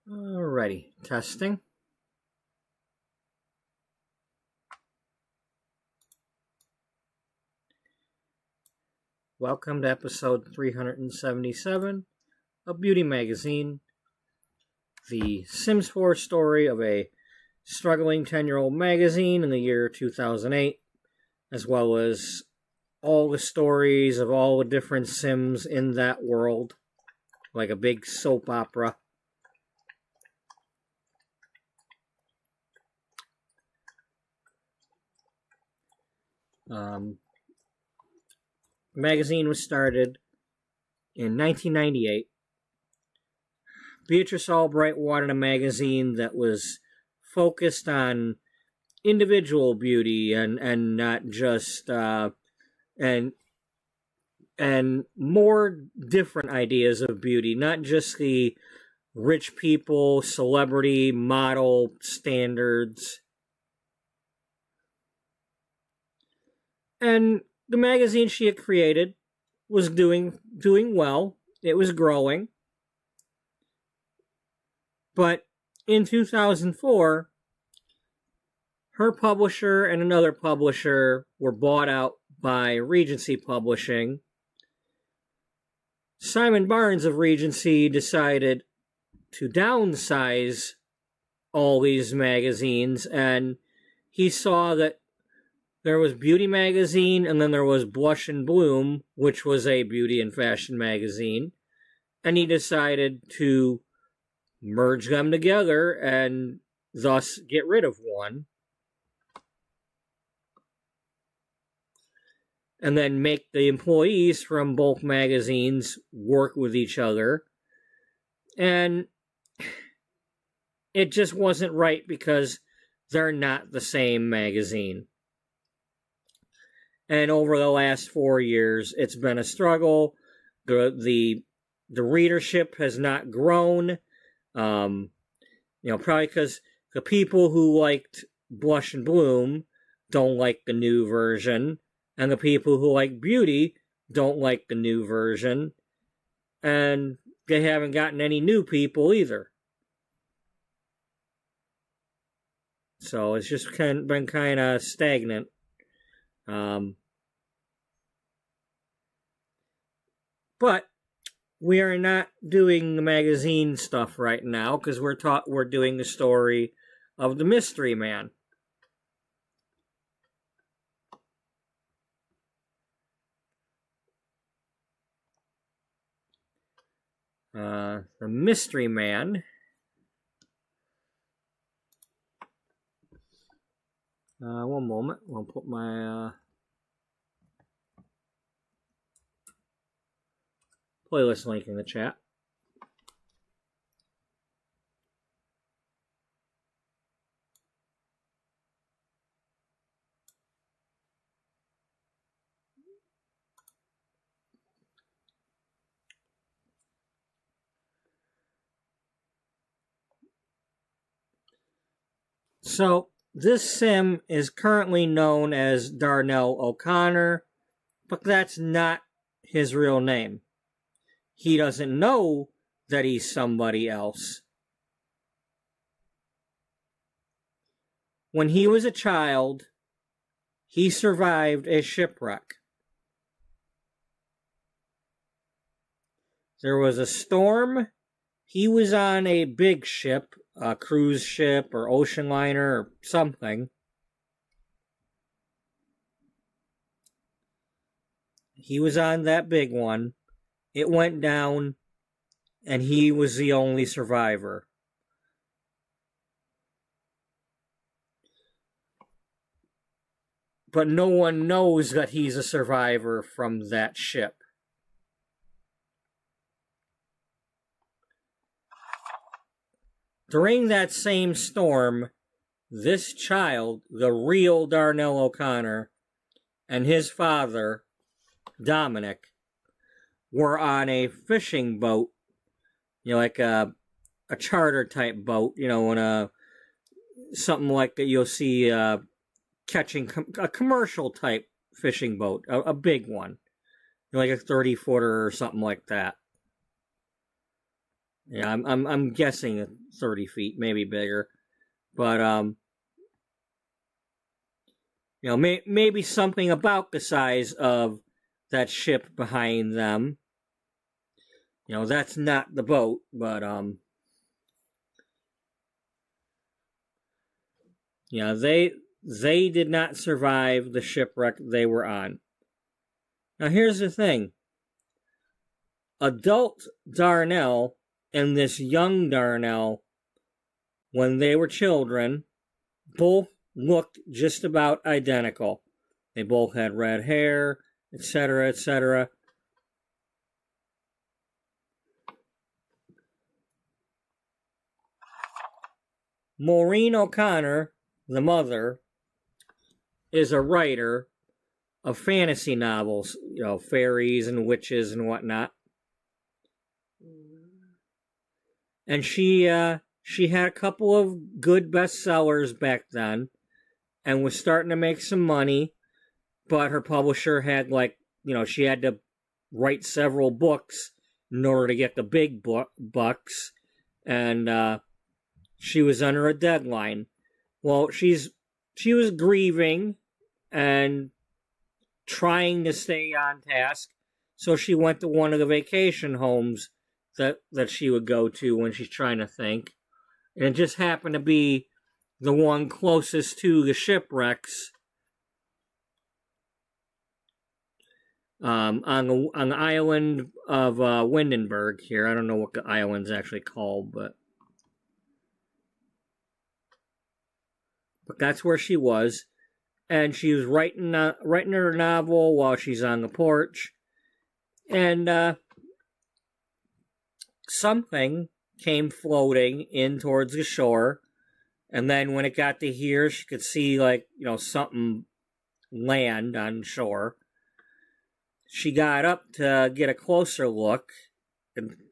Alrighty, testing. Welcome to episode 377 of Beauty Magazine, the Sims 4 story of a struggling 10-year-old magazine in the year 2008, as well as all the stories of all the different Sims in that world, like a big soap opera. The magazine was started in 1998. Beatrice Albright wanted a magazine that was focused on individual beauty and not just and more different ideas of beauty, not just the rich people, celebrity, model standards. And the magazine she had created was doing well. It was growing. But in 2004, her publisher and another publisher were bought out by Regency Publishing. Simon Barnes of Regency decided to downsize all these magazines, and he saw that there was Beauty Magazine, and then there was Blush and Bloom, which was a beauty and fashion magazine. And he decided to merge them together and thus get rid of one. And then make the employees from both magazines work with each other. And it just wasn't right because they're not the same magazine. And over the last 4 years, it's been a struggle. The readership has not grown. Probably because the people who liked Blush and Bloom don't like the new version, and the people who like Beauty don't like the new version, and they haven't gotten any new people either. So it's just been kind of stagnant. But we are not doing the magazine stuff right now because we're doing the story of the Mystery Man. The Mystery Man. One moment. I'll put my playlist link in the chat. So, this sim is currently known as Darnell O'Connor, but that's not his real name. He doesn't know that he's somebody else. When he was a child, he survived a shipwreck. There was a storm. He was on a big ship, a cruise ship or ocean liner or something. He was on that big one. It went down, and he was the only survivor. But no one knows that he's a survivor from that ship. During that same storm, this child, the real Darnell O'Connor, and his father, Dominic, were on a fishing boat, like a charter type boat, when something like that you'll see catching a commercial type fishing boat, a big one, like a 30-footer or something like that. Yeah, I'm guessing 30 feet, maybe bigger, but maybe something about the size of that ship behind them. That's not the boat, but they did not survive the shipwreck they were on. Now here's the thing. Adult Darnell and this young Darnell, when they were children, both looked just about identical. They both had red hair, etc., etc. Maureen O'Connor, the mother, is a writer of fantasy novels, fairies and witches and whatnot. And she had a couple of good bestsellers back then and was starting to make some money, but her publisher had she had to write several books in order to get the big bucks, and she was under a deadline. Well, she was grieving and trying to stay on task, so she went to one of the vacation homes that she would go to when she's trying to think. And it just happened to be the one closest to the shipwrecks on the island of Windenburg here. I don't know what the island's actually called, but that's where she was. And she was writing her novel while she's on the porch. And something came floating in towards the shore. And then when it got to here, she could see something land on shore. She got up to get a closer look,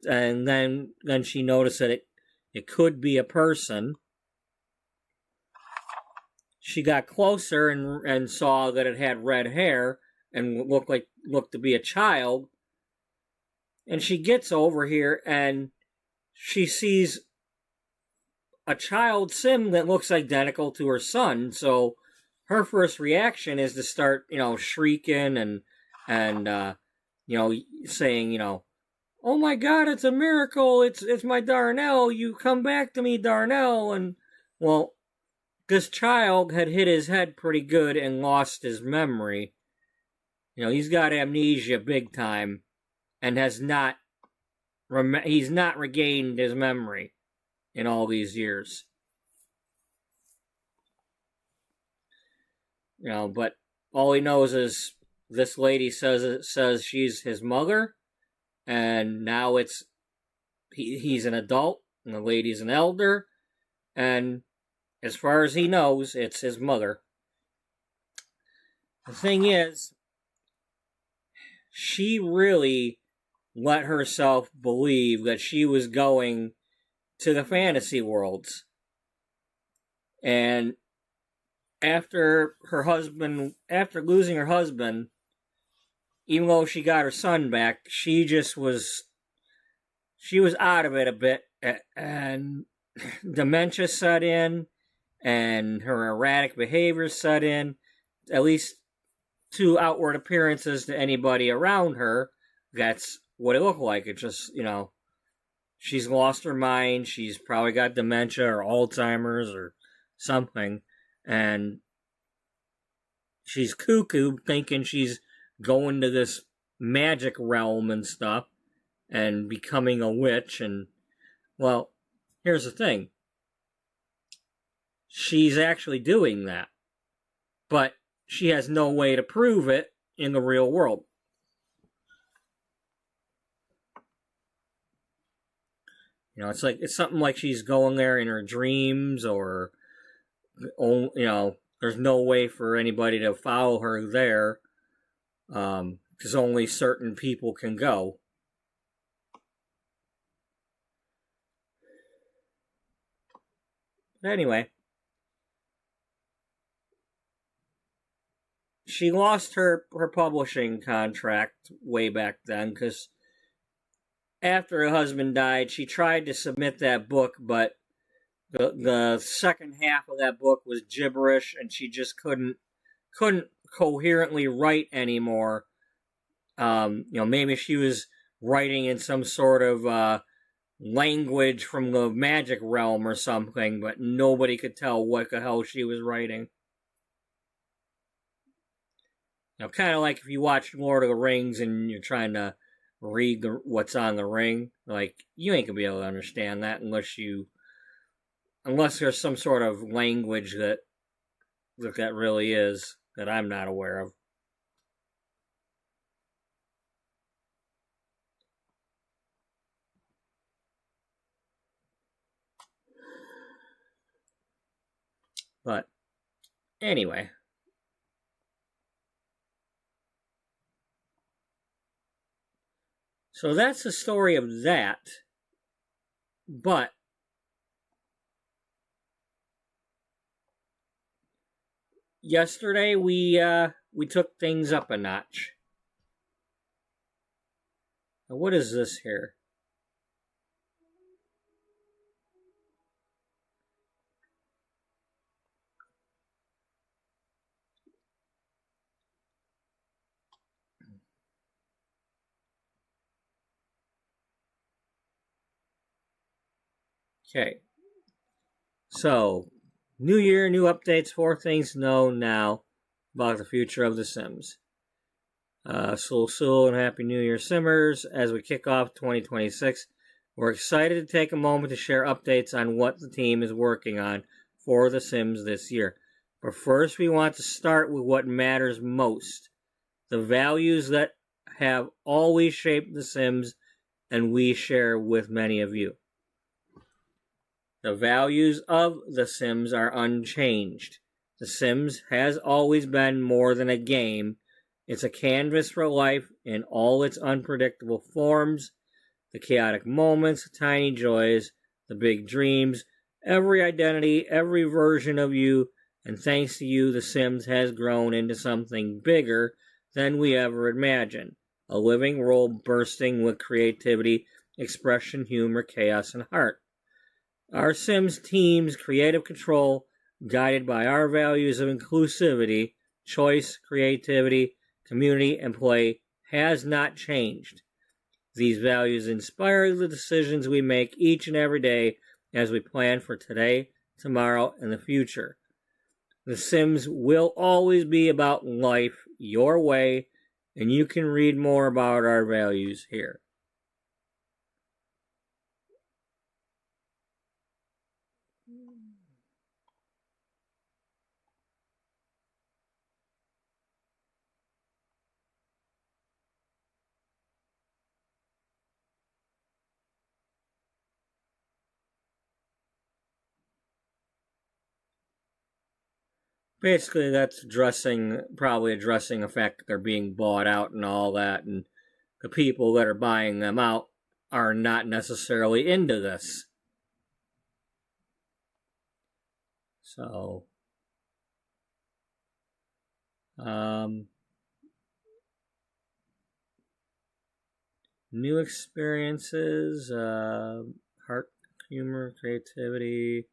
and then she noticed that it could be a person. She got closer and saw that it had red hair and looked to be a child. And she gets over here and she sees a child sim that looks identical to her son. So her first reaction is to start, shrieking and saying, oh my God, it's a miracle! It's my Darnell! You come back to me, Darnell! And well, this child had hit his head pretty good and lost his memory. He's got amnesia big time, and he's not regained his memory in all these years. But all he knows is this lady says she's his mother, and now he's an adult and the lady's an elder, and as far as he knows, it's his mother. The thing is, she really let herself believe that she was going to the fantasy worlds. And after losing her husband, even though she got her son back, she was out of it a bit, and dementia set in, and her erratic behavior set in, at least to outward appearances to anybody around her. That's what it looked like. It just, she's lost her mind. She's probably got dementia or Alzheimer's or something. And she's cuckoo, thinking she's going to this magic realm and stuff and becoming a witch. And, well, here's the thing. She's actually doing that. But she has no way to prove it in the real world. It's something like she's going there in her dreams, or there's no way for anybody to follow her there, because only certain people can go. But anyway, she lost her publishing contract way back then because after her husband died, she tried to submit that book, but the second half of that book was gibberish, and she just couldn't coherently write anymore. Maybe she was writing in some sort of language from the magic realm or something, but nobody could tell what the hell she was writing. Kind of like if you watch Lord of the Rings and you're trying to read what's on the ring, like, you ain't gonna be able to understand that unless there's some sort of language that really is, that I'm not aware of. But anyway. So that's the story of that. But yesterday we took things up a notch. Now, what is this here? Okay. So, new year, new updates, 4 things to know now about the future of The Sims. Sul and Happy New Year, Simmers. As we kick off 2026, we're excited to take a moment to share updates on what the team is working on for The Sims this year. But first, we want to start with what matters most: the values that have always shaped The Sims and we share with many of you. The values of The Sims are unchanged. The Sims has always been more than a game. It's a canvas for life in all its unpredictable forms, the chaotic moments, the tiny joys, the big dreams, every identity, every version of you, and thanks to you, The Sims has grown into something bigger than we ever imagined. A living world bursting with creativity, expression, humor, chaos, and heart. Our Sims team's creative control, guided by our values of inclusivity, choice, creativity, community, and play, has not changed. These values inspire the decisions we make each and every day as we plan for today, tomorrow, and the future. The Sims will always be about life your way, and you can read more about our values here. Basically, that's probably addressing the fact that they're being bought out and all that, and the people that are buying them out are not necessarily into this. So, new experiences, heart, humor, creativity.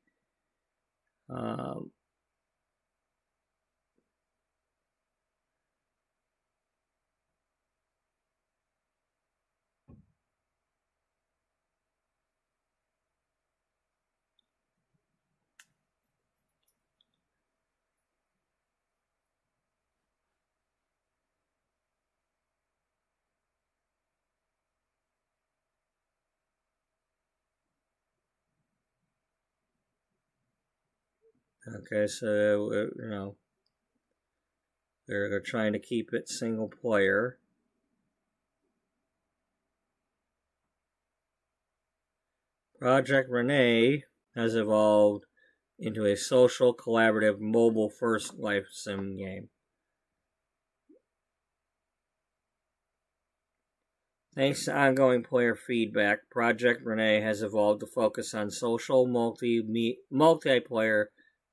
Okay, so they're trying to keep it single player. Project Renee has evolved into a social, collaborative, mobile-first life sim game. Thanks to ongoing player feedback, Project Renee has evolved to focus on social multiplayer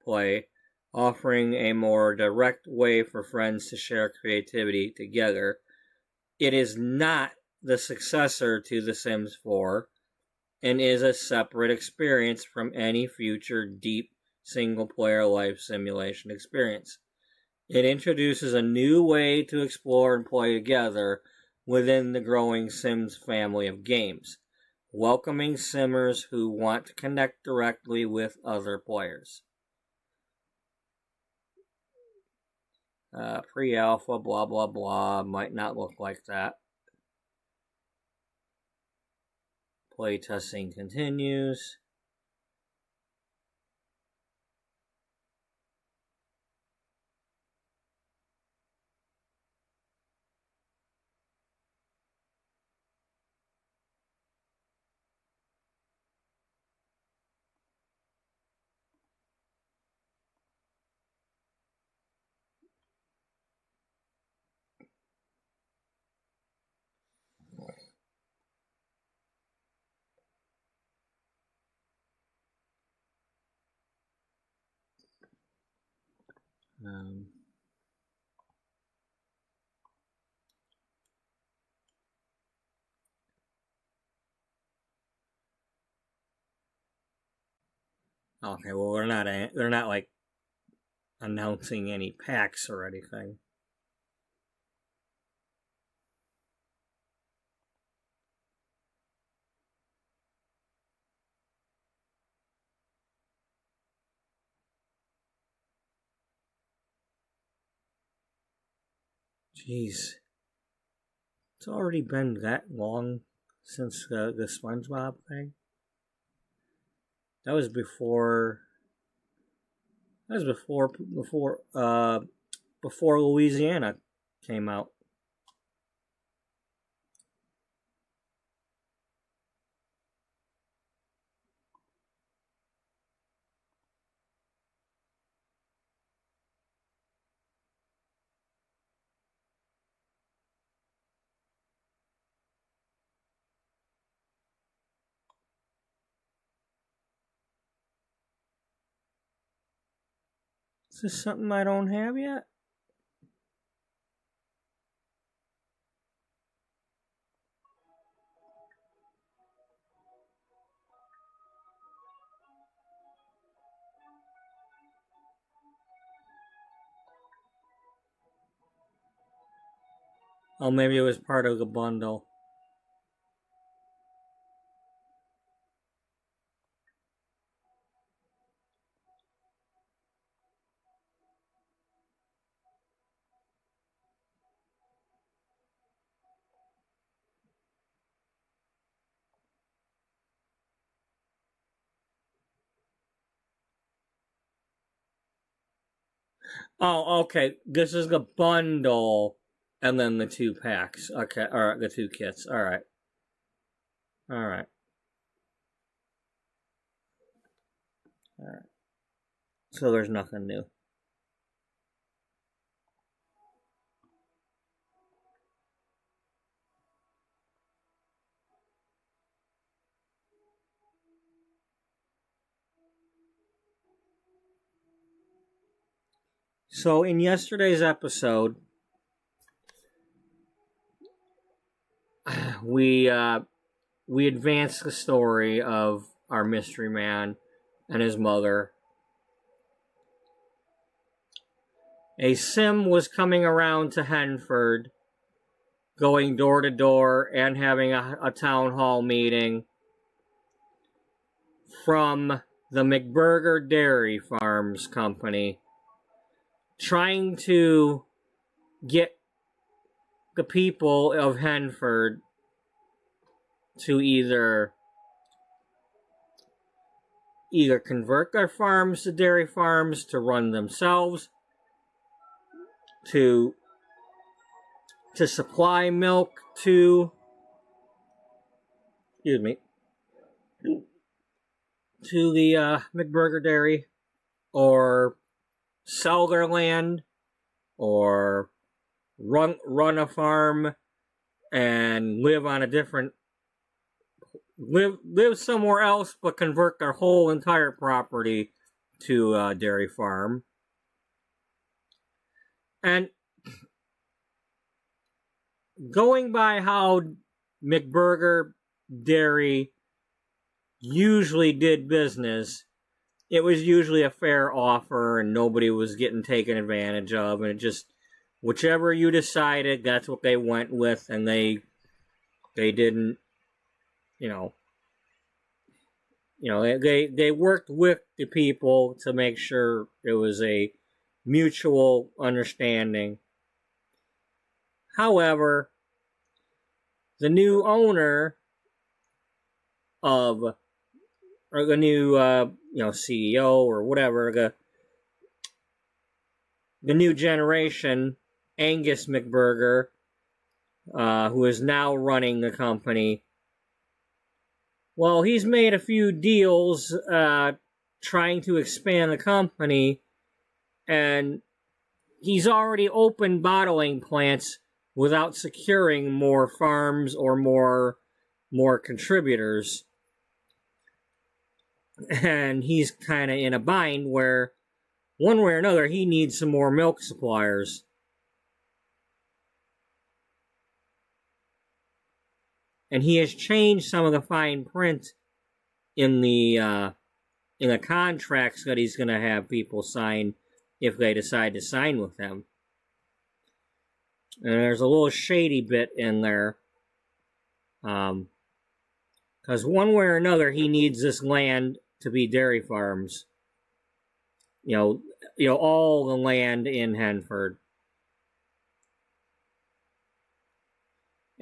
play, offering a more direct way for friends to share creativity together. It is not the successor to The Sims 4 and is a separate experience from any future deep single-player life simulation experience. It introduces a new way to explore and play together within the growing Sims family of games, welcoming Simmers who want to connect directly with other players. Pre-alpha, blah, blah, blah, might not look like that. Playtesting continues. Okay, well they're not like announcing any packs or anything. Jeez. It's already been that long since the SpongeBob thing. That was before Louisiana came out. Is this something I don't have yet? Oh, maybe it was part of the bundle. Oh, okay. This is the bundle, and then the 2 packs. Okay, alright, the 2 kits. Alright. Alright. Alright. So there's nothing new. So in yesterday's episode, we advanced the story of our mystery man and his mother. A sim was coming around to Henford, going door to door and having a town hall meeting from the McBurger Dairy Farms Company, trying to get the people of Henford to either convert their farms to dairy farms to run themselves, to supply milk to the McBurger Dairy, or sell their land, or run a farm and live somewhere else, but convert their whole entire property to a dairy farm. And going by how McBurger Dairy usually did business, it was usually a fair offer and nobody was getting taken advantage of, and it just, whichever you decided, that's what they went with, and they didn't, you know, they worked with the people to make sure it was a mutual understanding. However, the new owner of, or the new CEO or whatever, the new generation, Angus McBurger, who is now running the company, well, he's made a few deals trying to expand the company, and he's already opened bottling plants without securing more farms or more contributors. And he's kind of in a bind where, one way or another, he needs some more milk suppliers. And he has changed some of the fine print in the contracts that he's going to have people sign if they decide to sign with him. And there's a little shady bit in there. Because one way or another, he needs this land to be dairy farms. You know, all the land in Henford.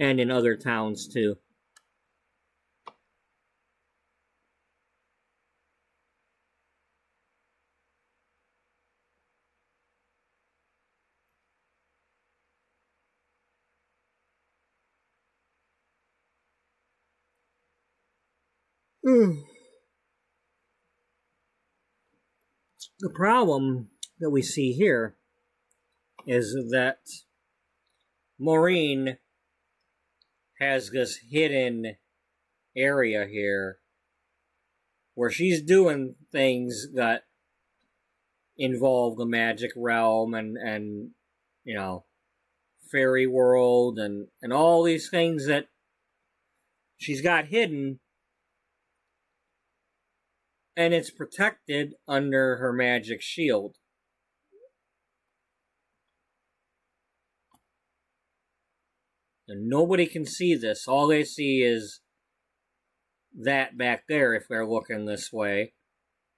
And in other towns, too. The problem that we see here is that Maureen has this hidden area here where she's doing things that involve the magic realm and you know, fairy world and all these things that she's got hidden, and it's protected under her magic shield. And nobody can see this. All they see is that back there if they're looking this way.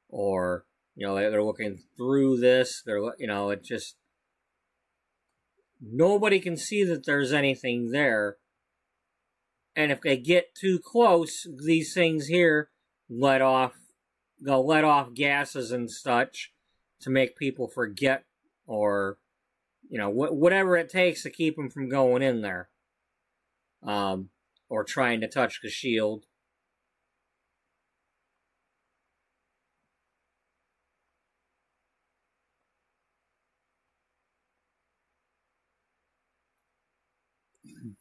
Or, you know, they're looking through this. It just... Nobody can see that there's anything there. And if they get too close, these things here they'll let off gases and such to make people forget, or, you know, whatever it takes to keep them from going in there. Or trying to touch the shield.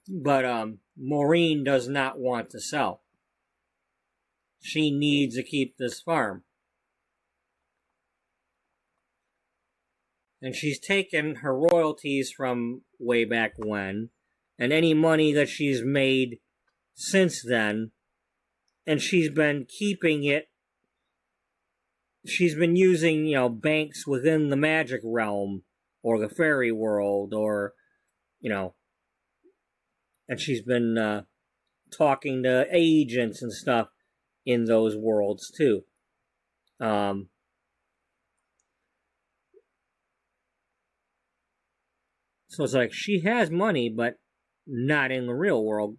But Maureen does not want to sell. She needs to keep this farm. And she's taken her royalties from way back when, and any money that she's made since then, and she's been keeping it. She's been using, you know, banks within the magic realm, or the fairy world, or, you know, and she's been talking to agents and stuff in those worlds too. So it's like she has money, but not in the real world.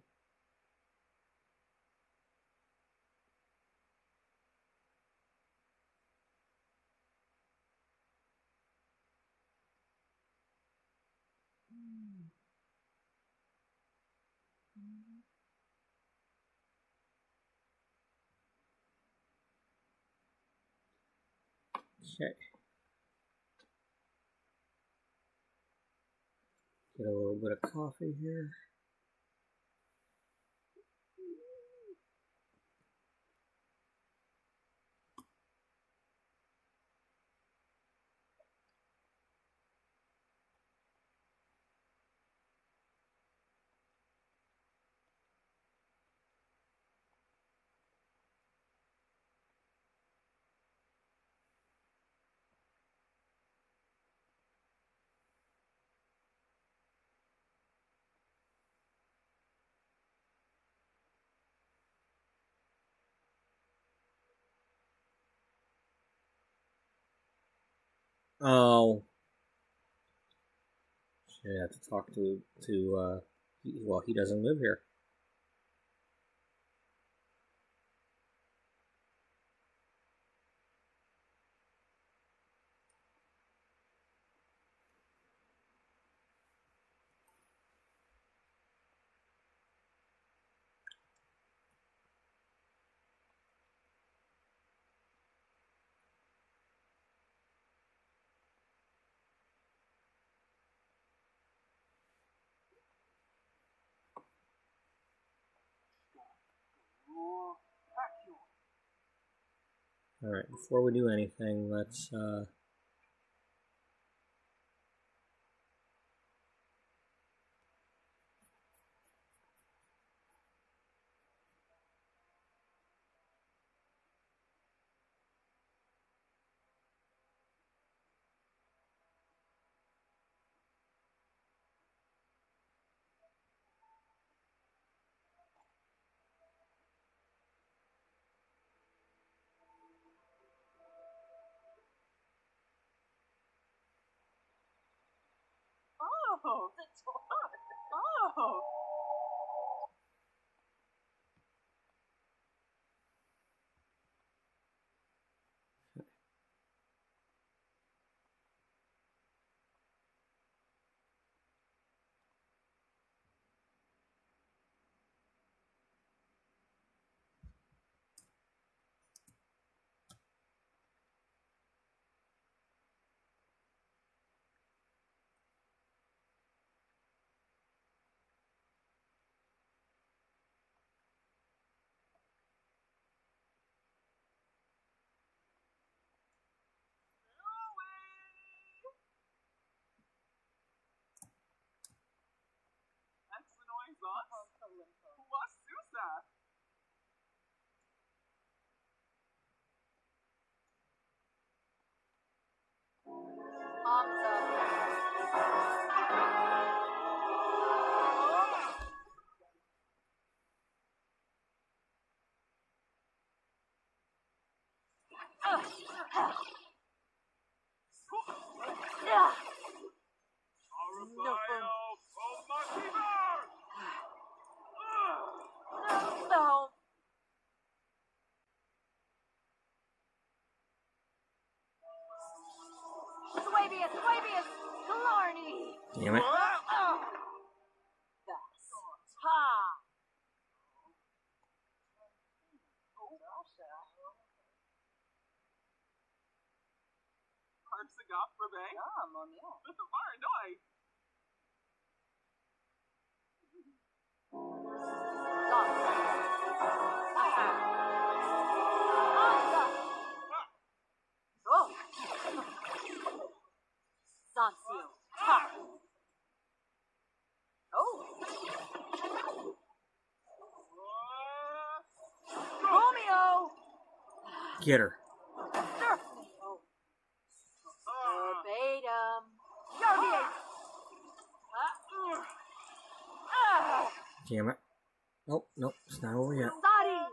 Okay. Get a little bit of coffee here. Oh. I have to talk well, he doesn't live here. Alright, before we do anything, let's Oh, that's hard. Oh. That's the noise on. What's Susa? No. Swabius, Galarny. damn it. Ha. Harpsichop for Bay. Ah, Monio. Maranoi. Oh. Sancio. Ha. Oh. Romeo. Get her. Oh. Verbatim. Yardiate. Damn it. Nope, nope, it's not over yet. Sadi.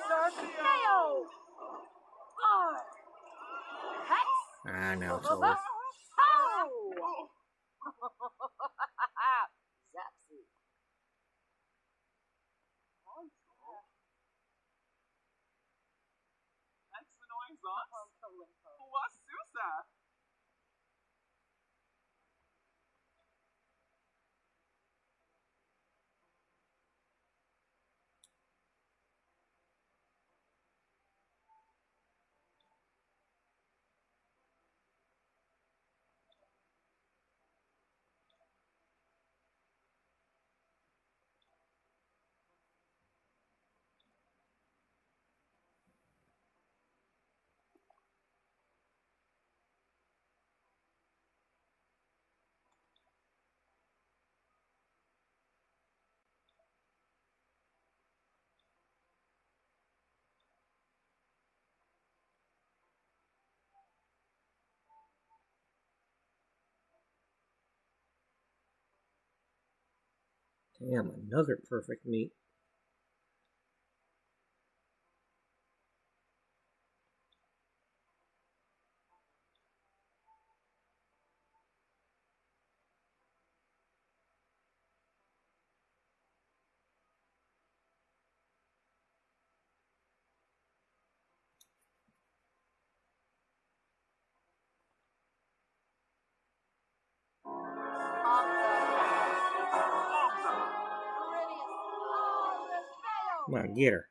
Surfneo. R. Hex. Ah, now it's over. Oh. Zapsy. That's the noise on. What's Susa? Damn, another perfect meat. Come on, get her.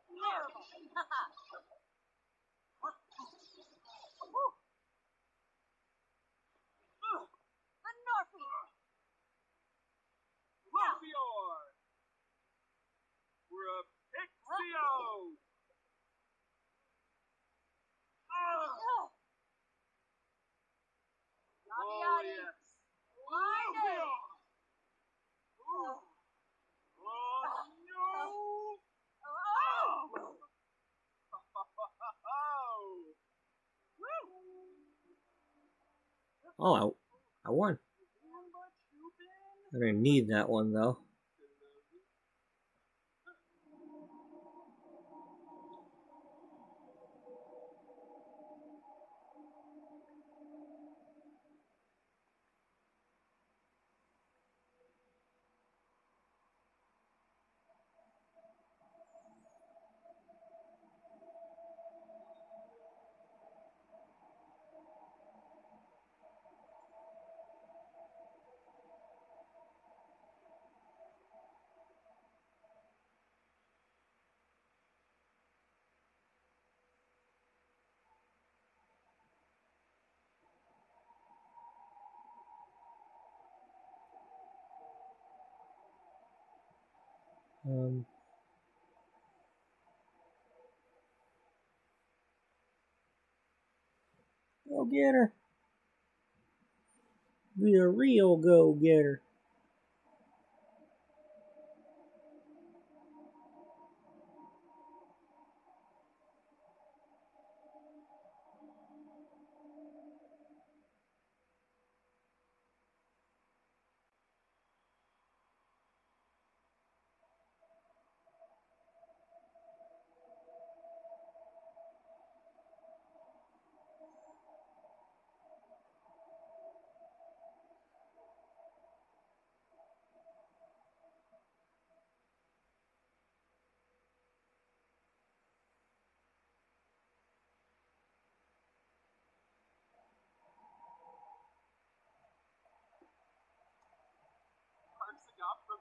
Terrible. The Norfield. Lafior. Rapixio. Oh, yes. Lightning. Oh, no. Oh. Oh, I won. I didn't need that one though. Go get her. Be a real go-getter.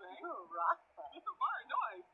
Very nice.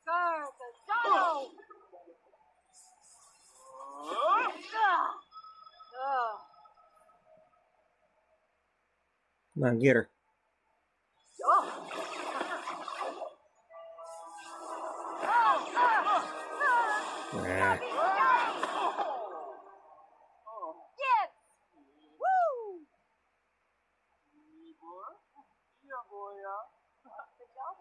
Gargano. Come on, get her. Nah. Yes. Woo. Good job.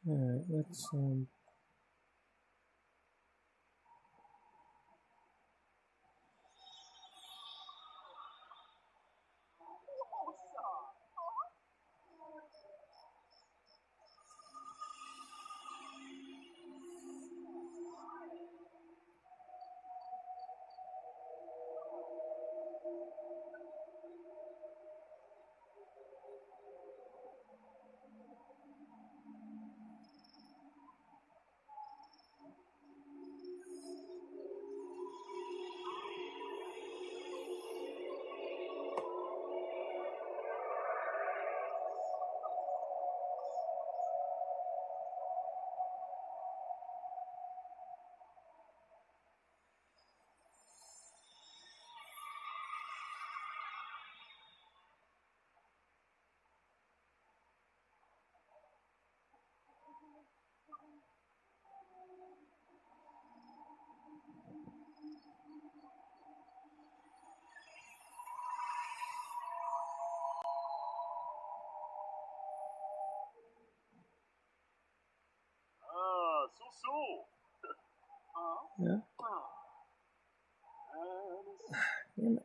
Alright, let's So. yeah. Damn it.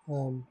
Um,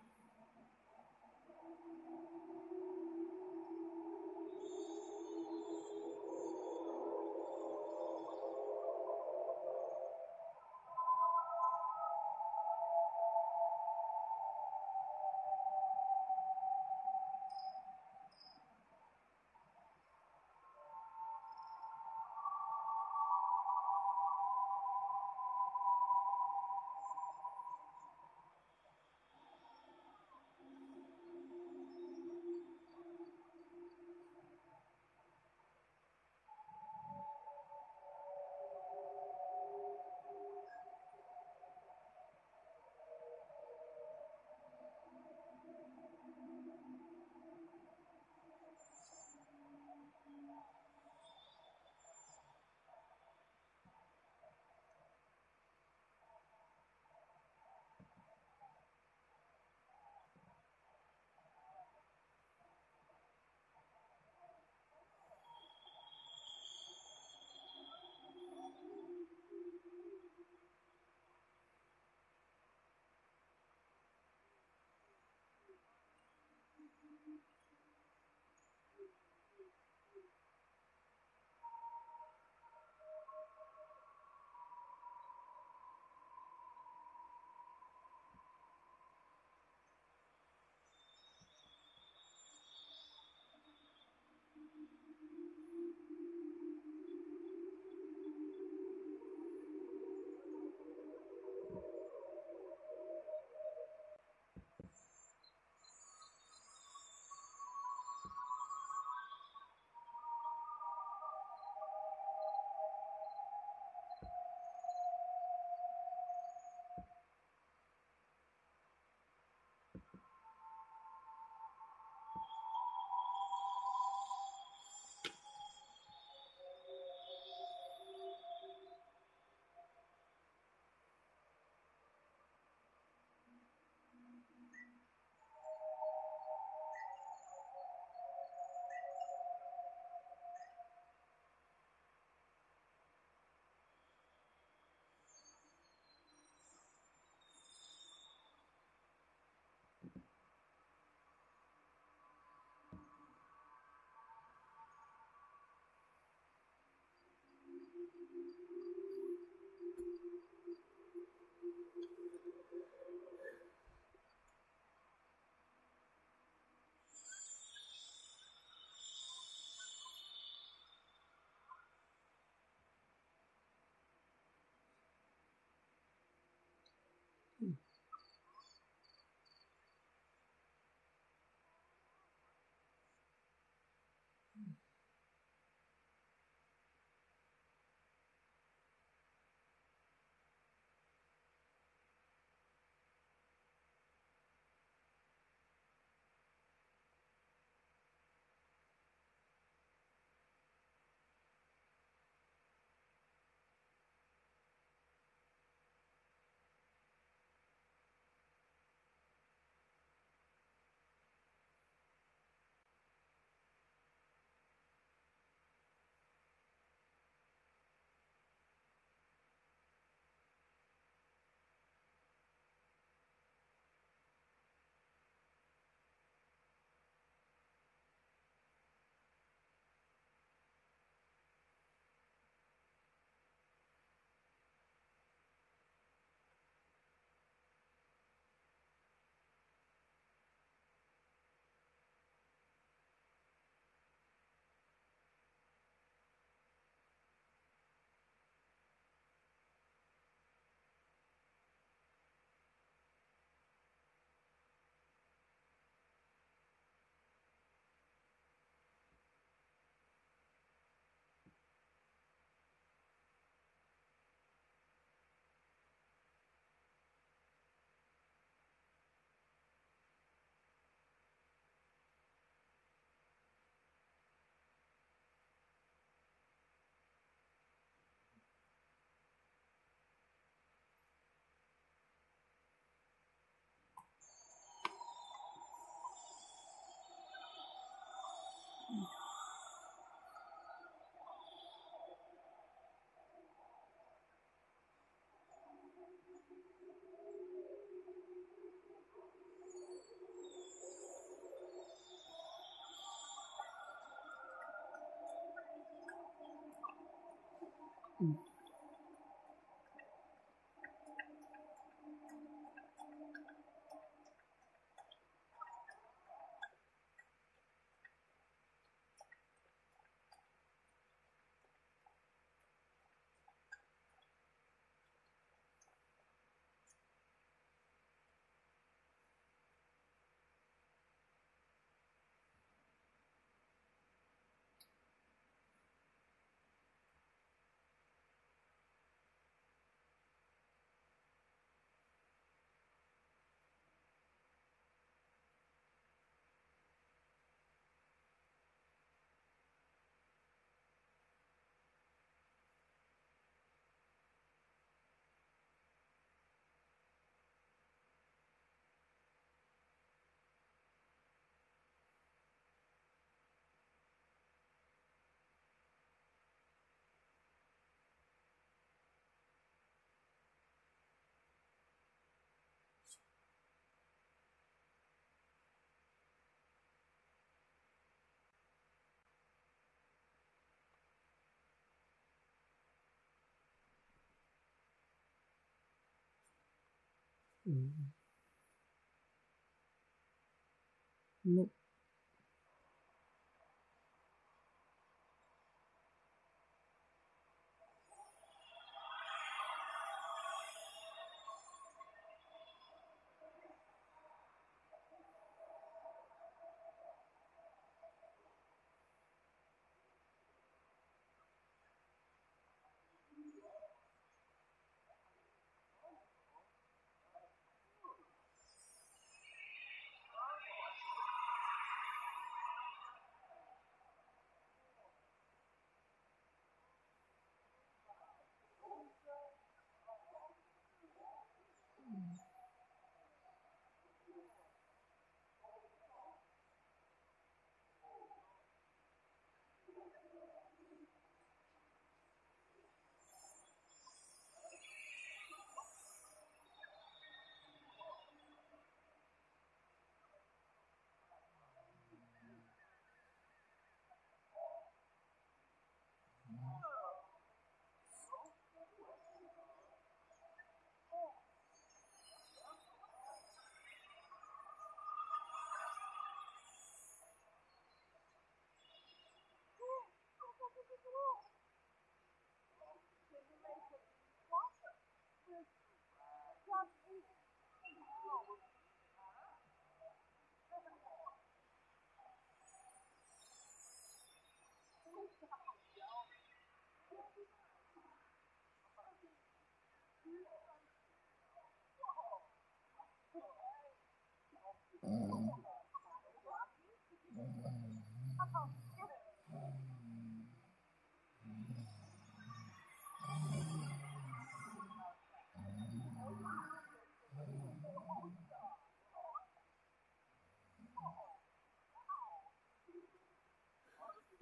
Nope.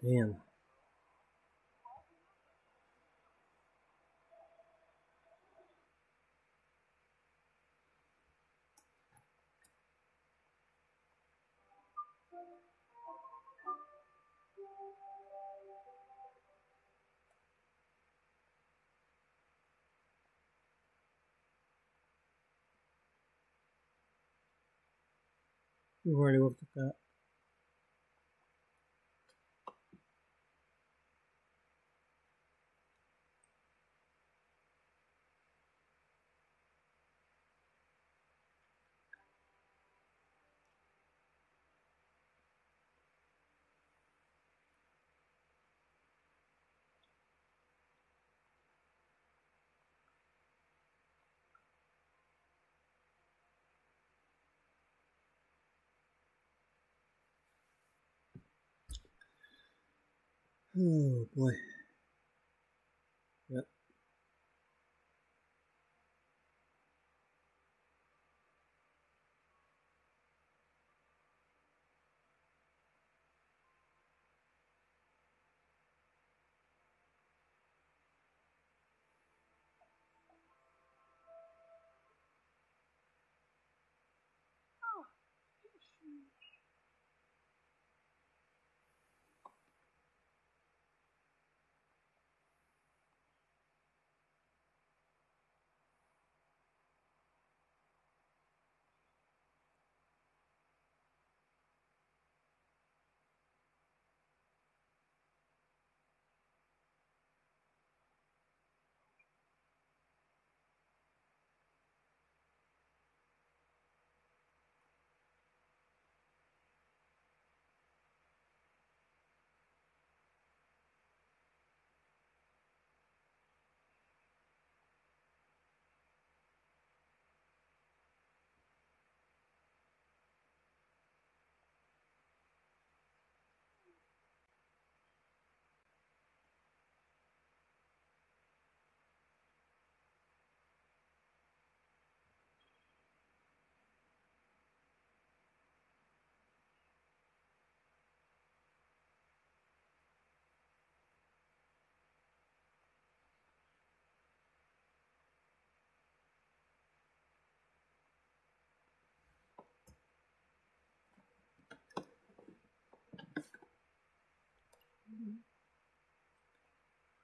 Damn. We've already looked at that. Oh boy. Yep.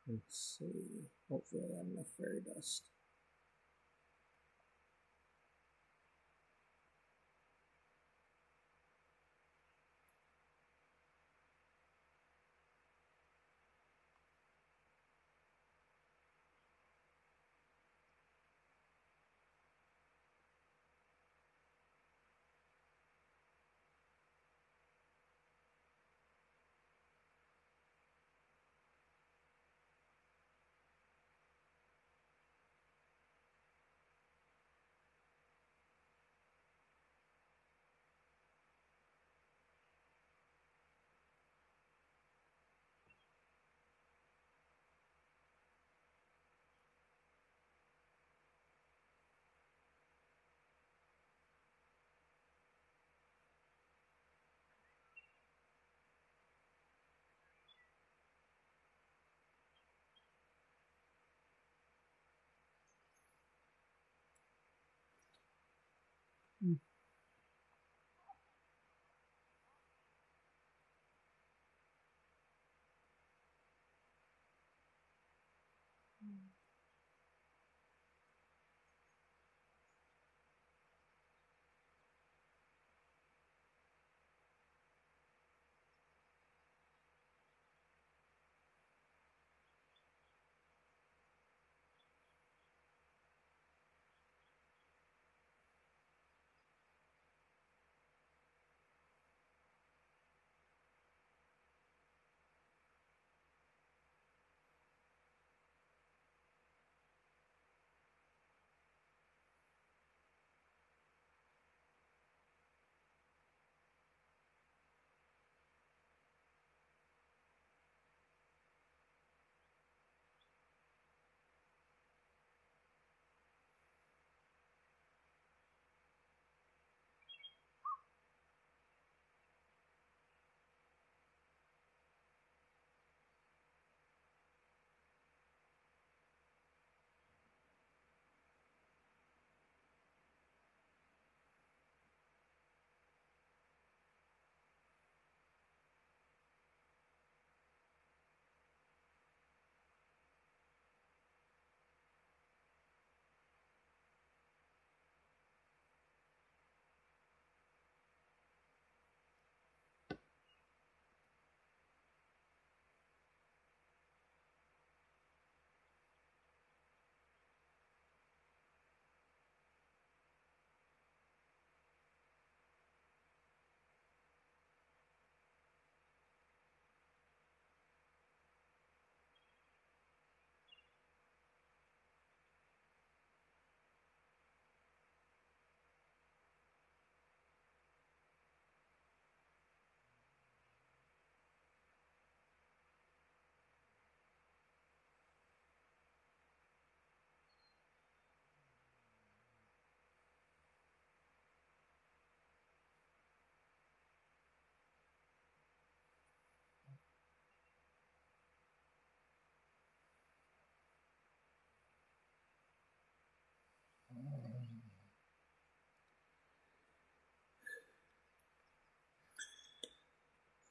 Let's see. Hopefully I have enough fairy dust.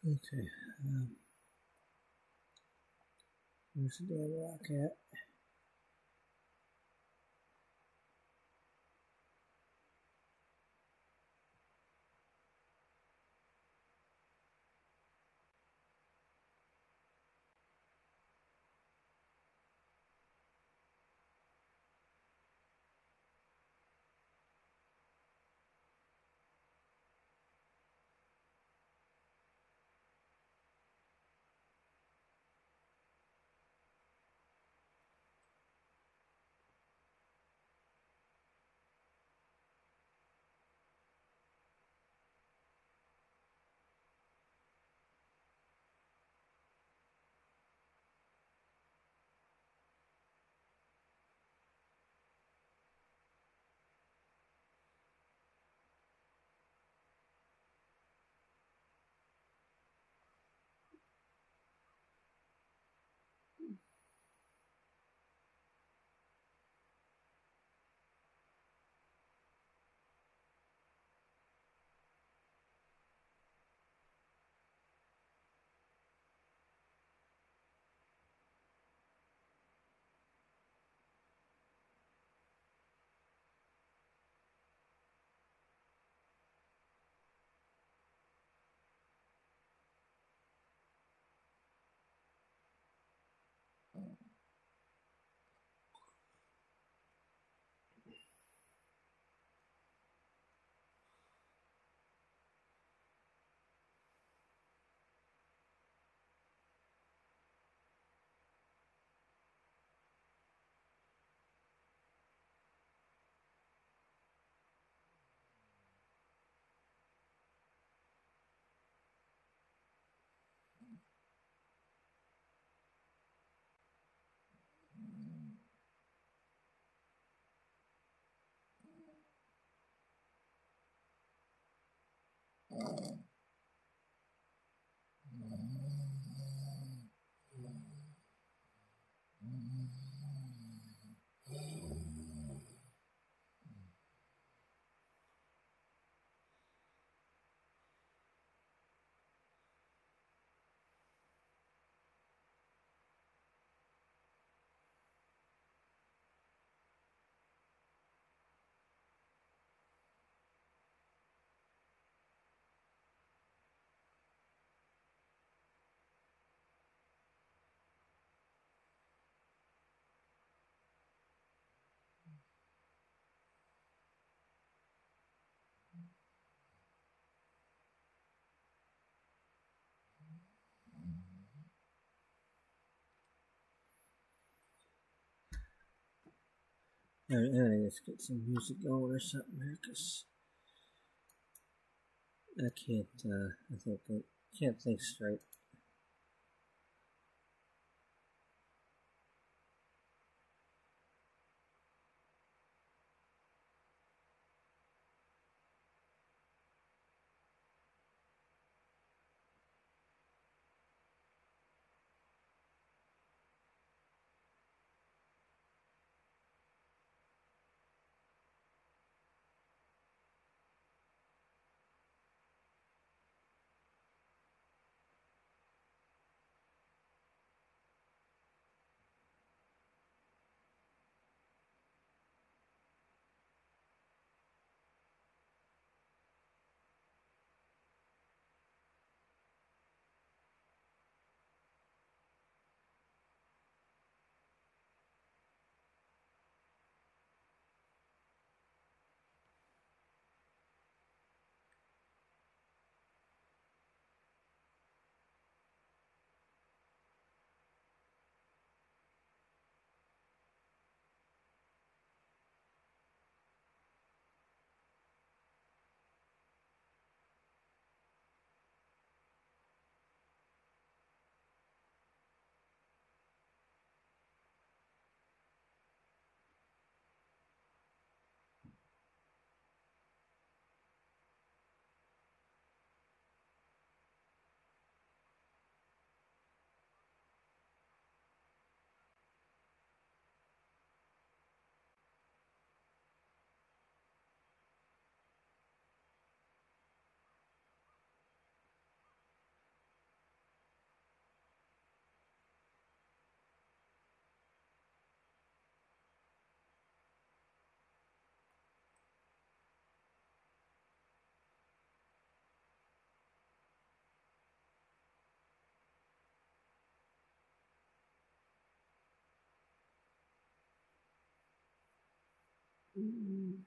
Okay. Where's the damn rock at? Alright, let's get some music going or something here, because I can't think straight. Hmm.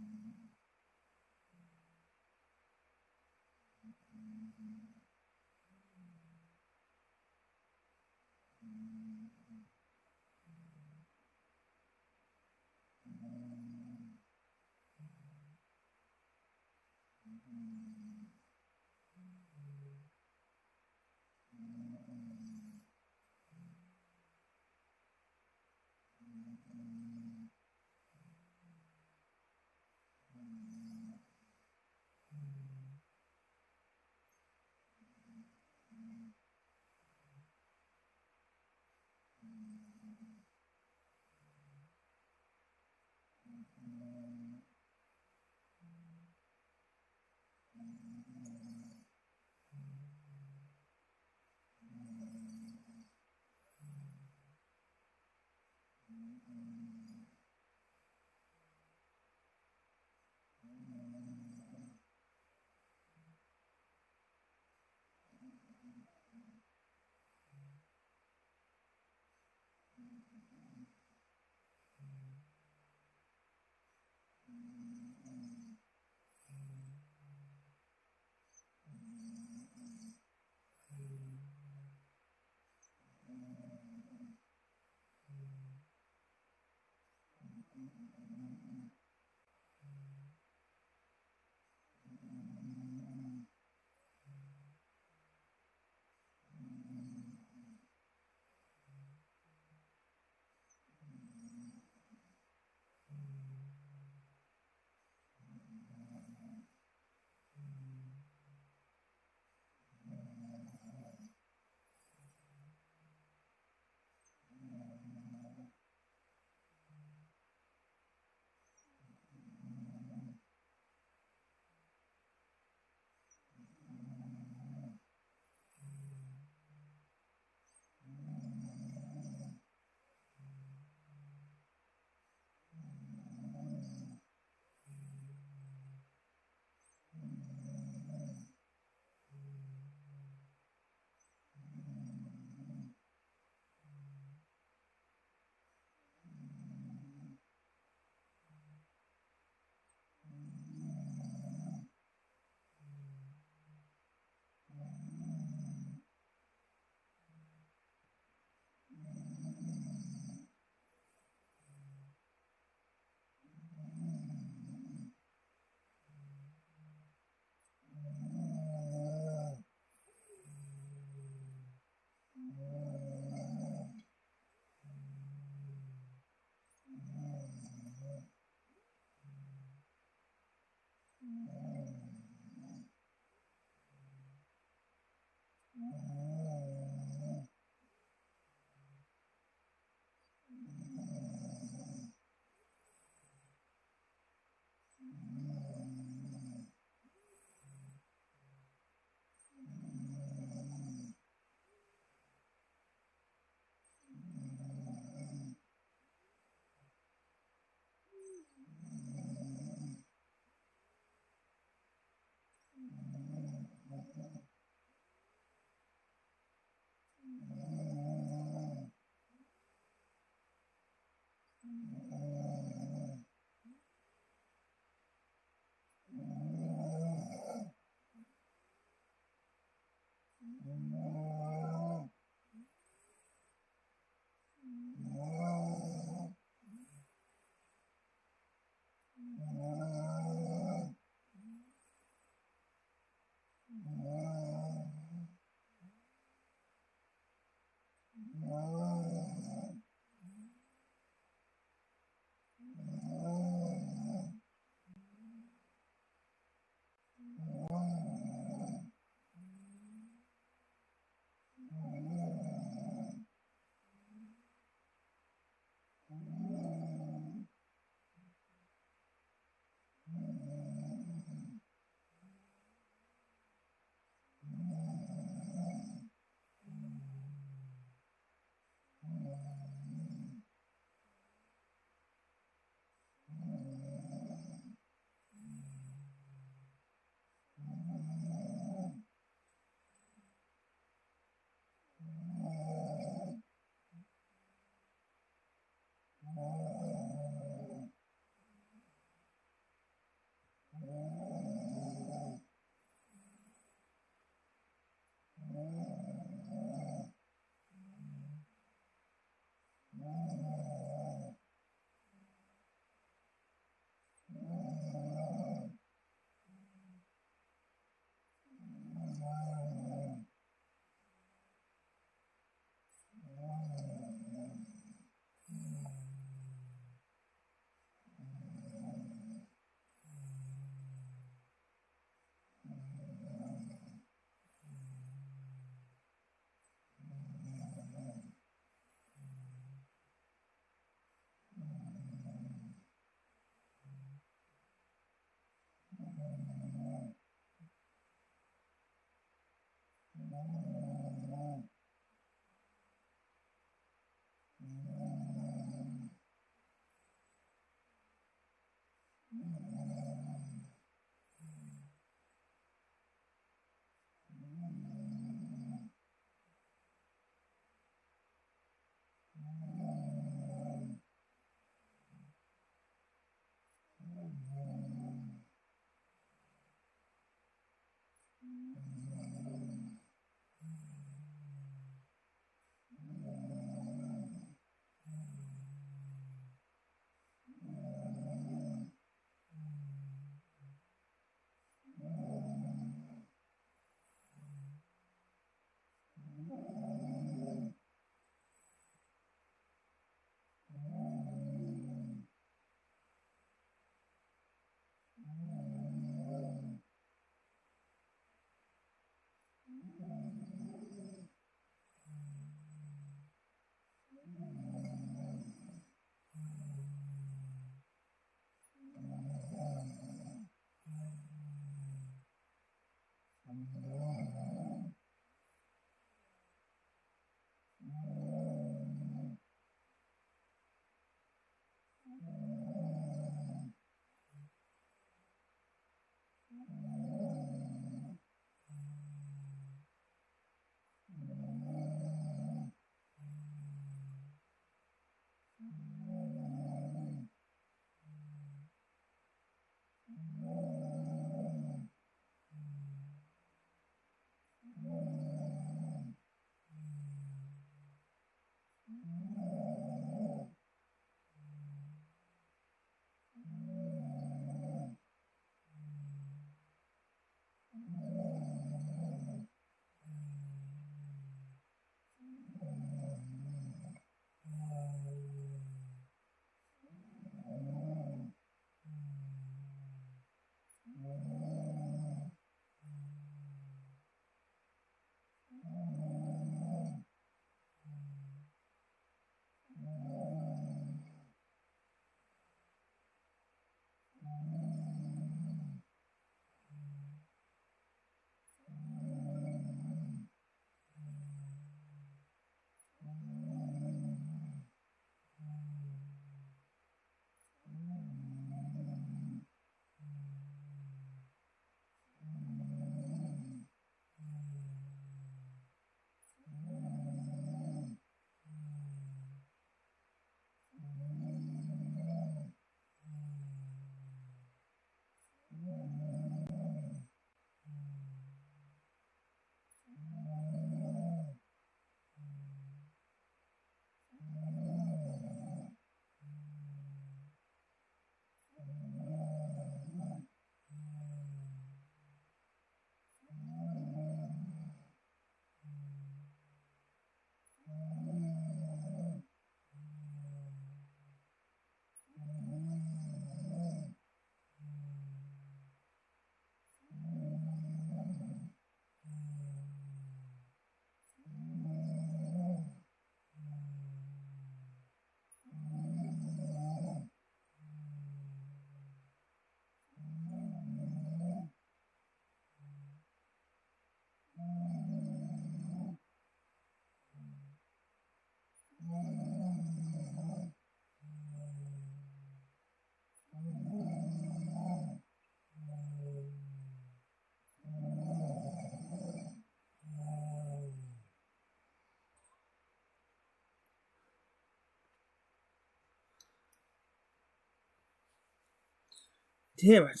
Damn it.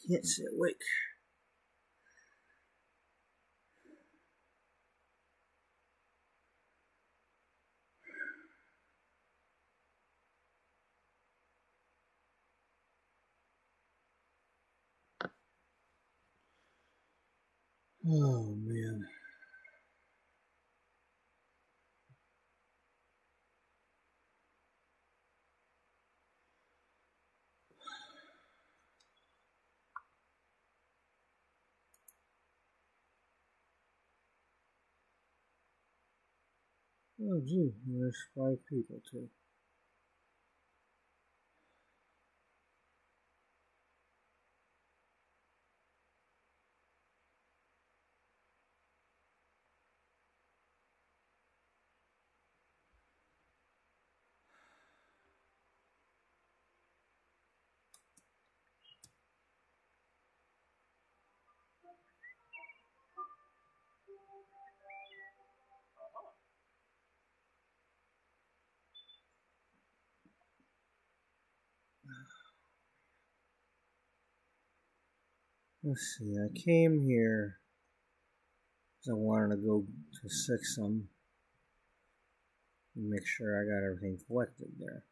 Can't stay awake. Oh, man. Oh, gee, there's 5 people, too. Let's see, I came here because I wanted to go to Sixum and make sure I got everything collected there.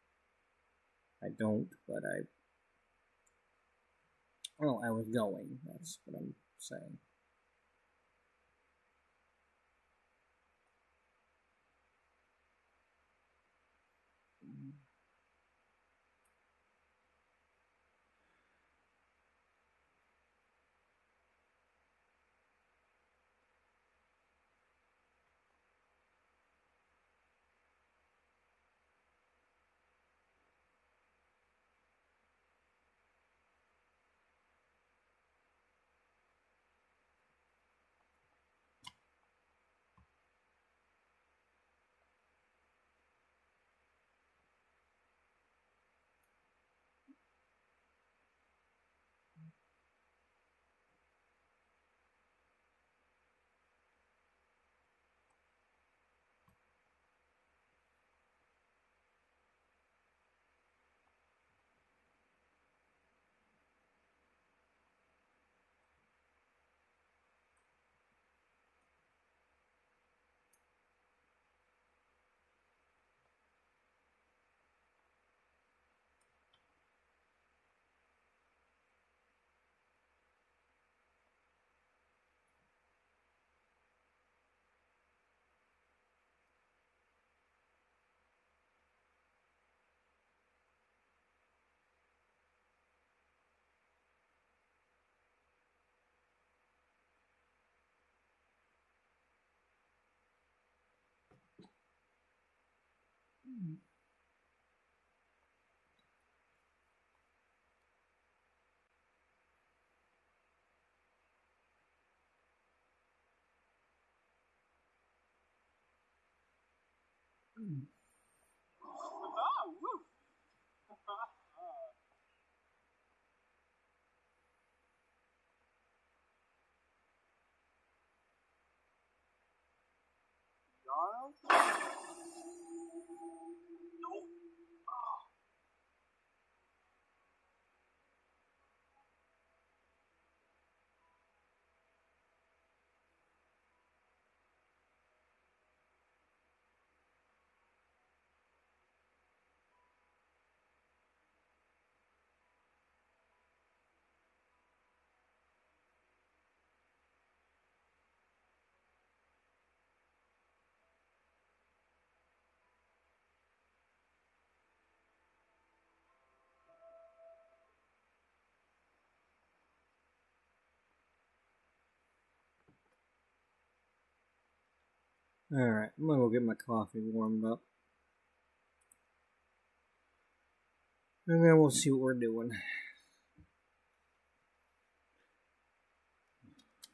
I don't, but well, I was going, that's what I'm saying. Oh, woo. Yarrow? Nope. Oh. Alright, I'm gonna go get my coffee warmed up. And then we'll see what we're doing.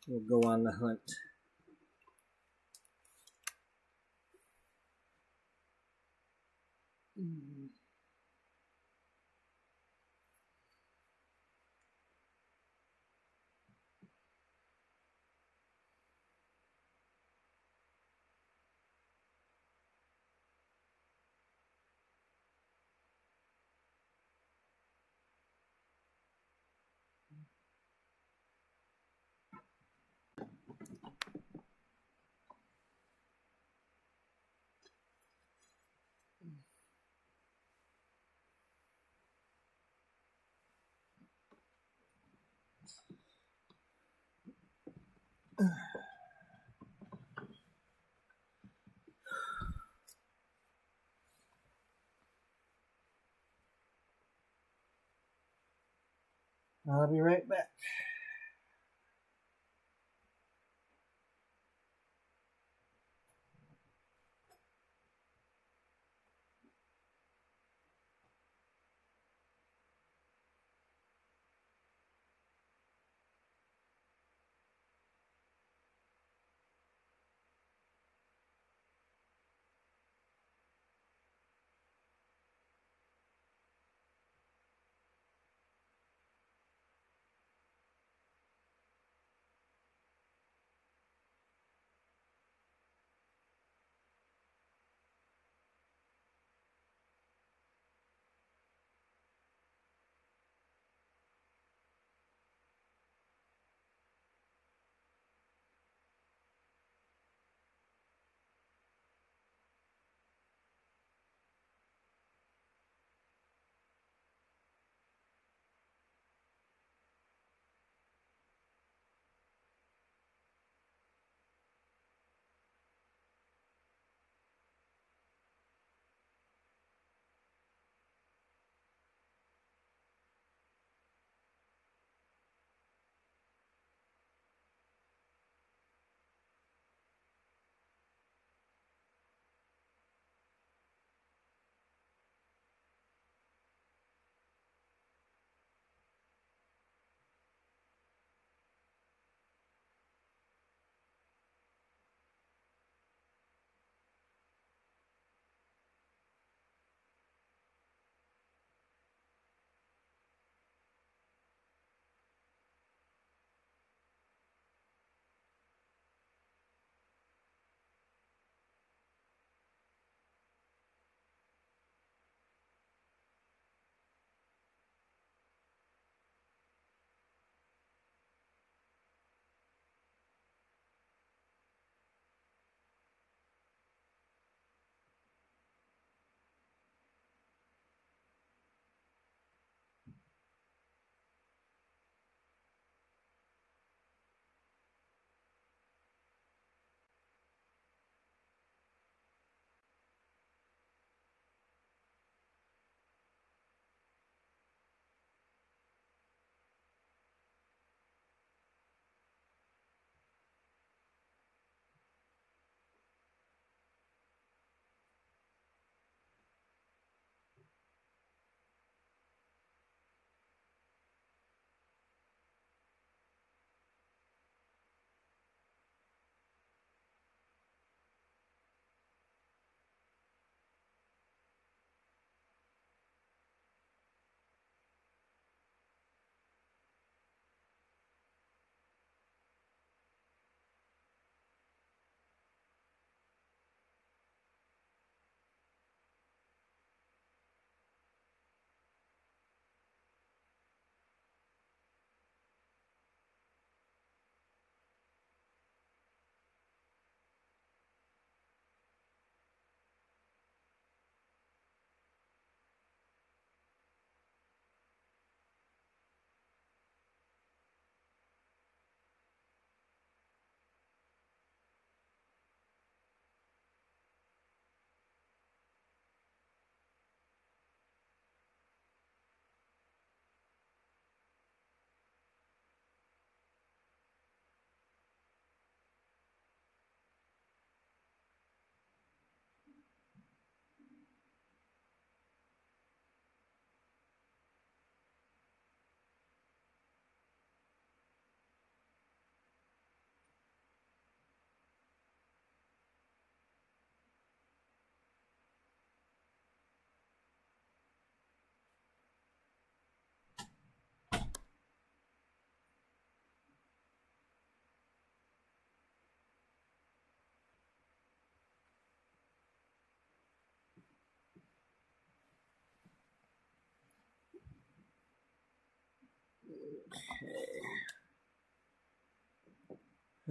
We'll go on the hunt. I'll be right back.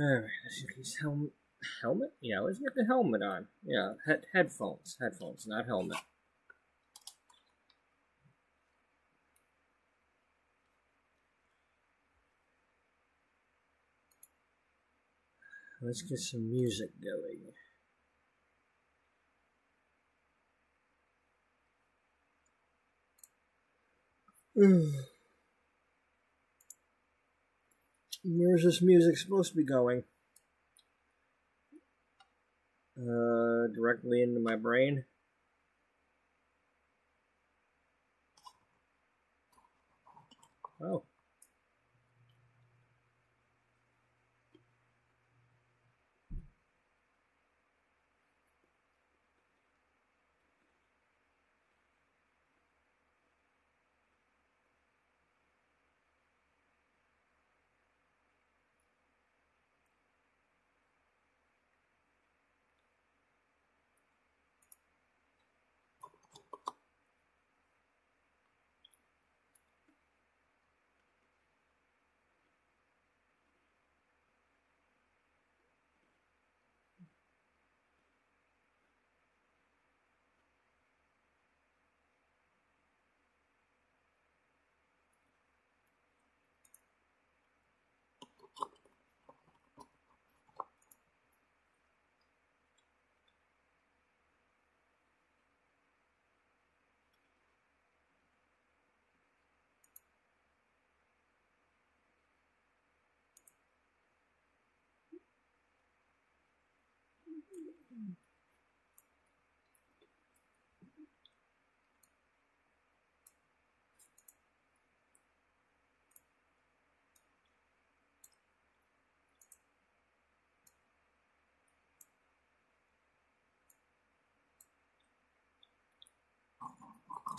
Alright, let's get his helmet? Yeah, let's get the helmet on. Yeah, headphones. Headphones, not helmet. Let's get some music going. Where's this music supposed to be going? Directly into my brain. Oh.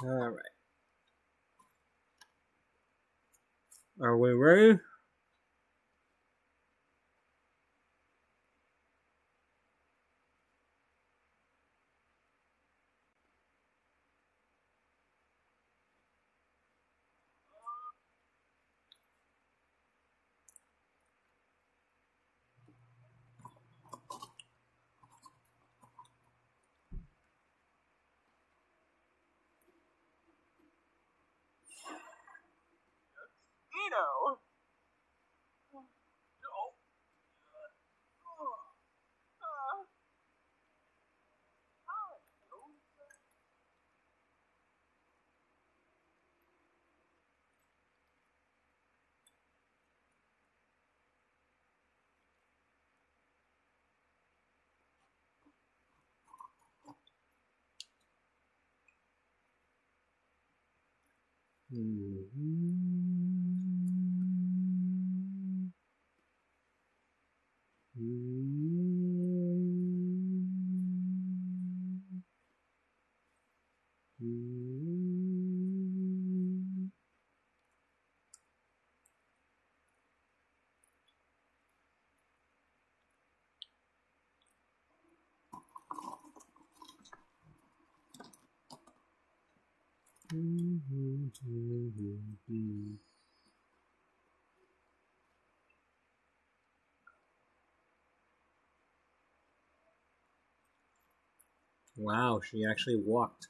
Alright. Are we ready? Dino! Wow, she actually walked.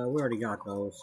We already got those.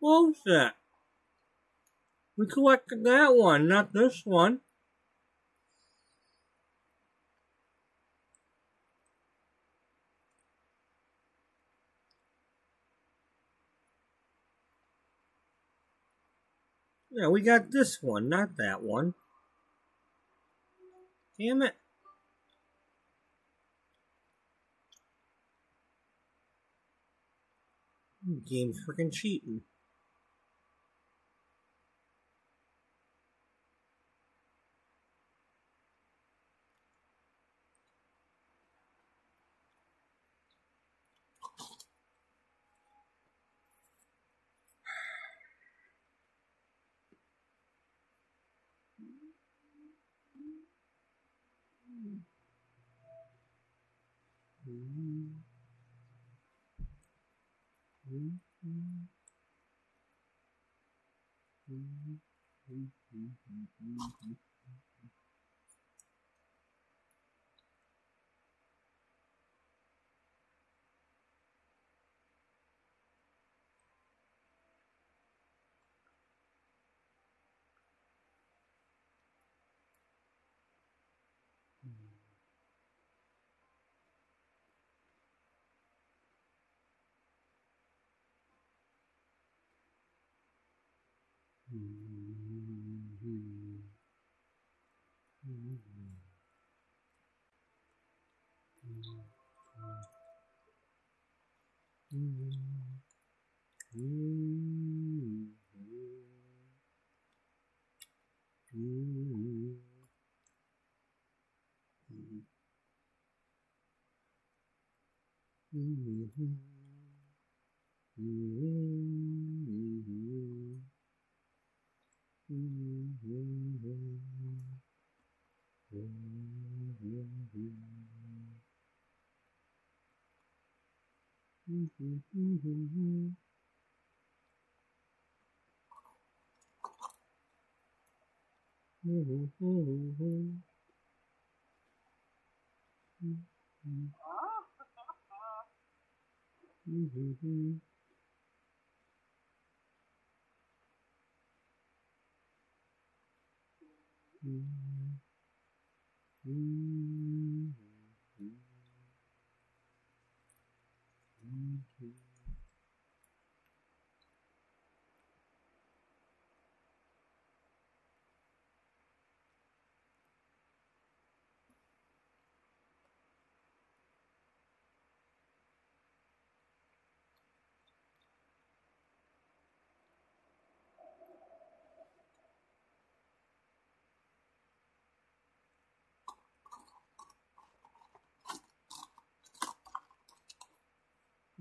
What was that? We collected that one, not this one. Yeah, we got this one, not that one. Damn it. Game's freaking cheating.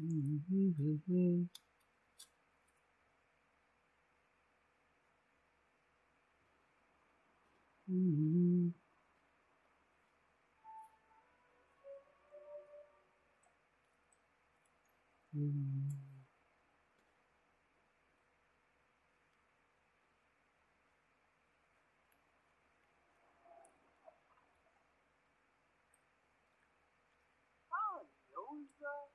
Oh, Yosa.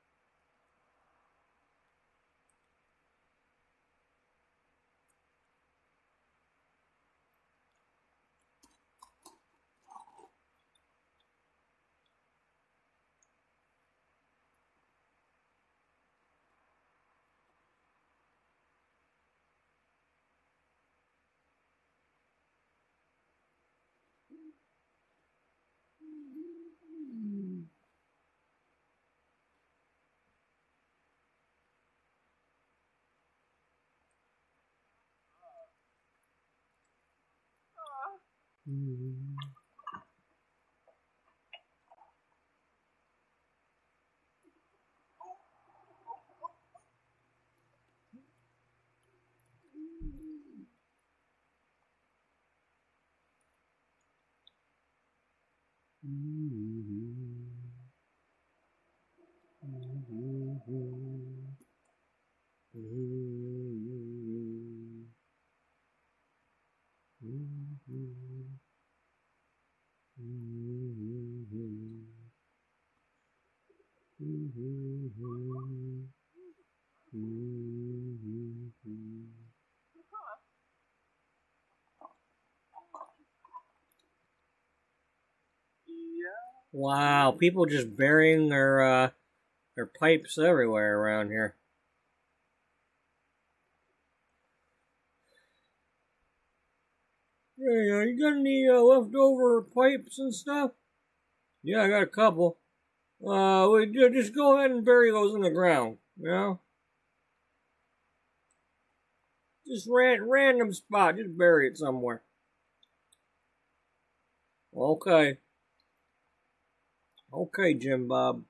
Yeah. Wow, people just burying their pipes everywhere around here. Hey, you got any leftover pipes and stuff? Yeah, I got a couple. Just go ahead and bury those in the ground. You know, just random spot. Just bury it somewhere. Okay. Okay, Jim Bob.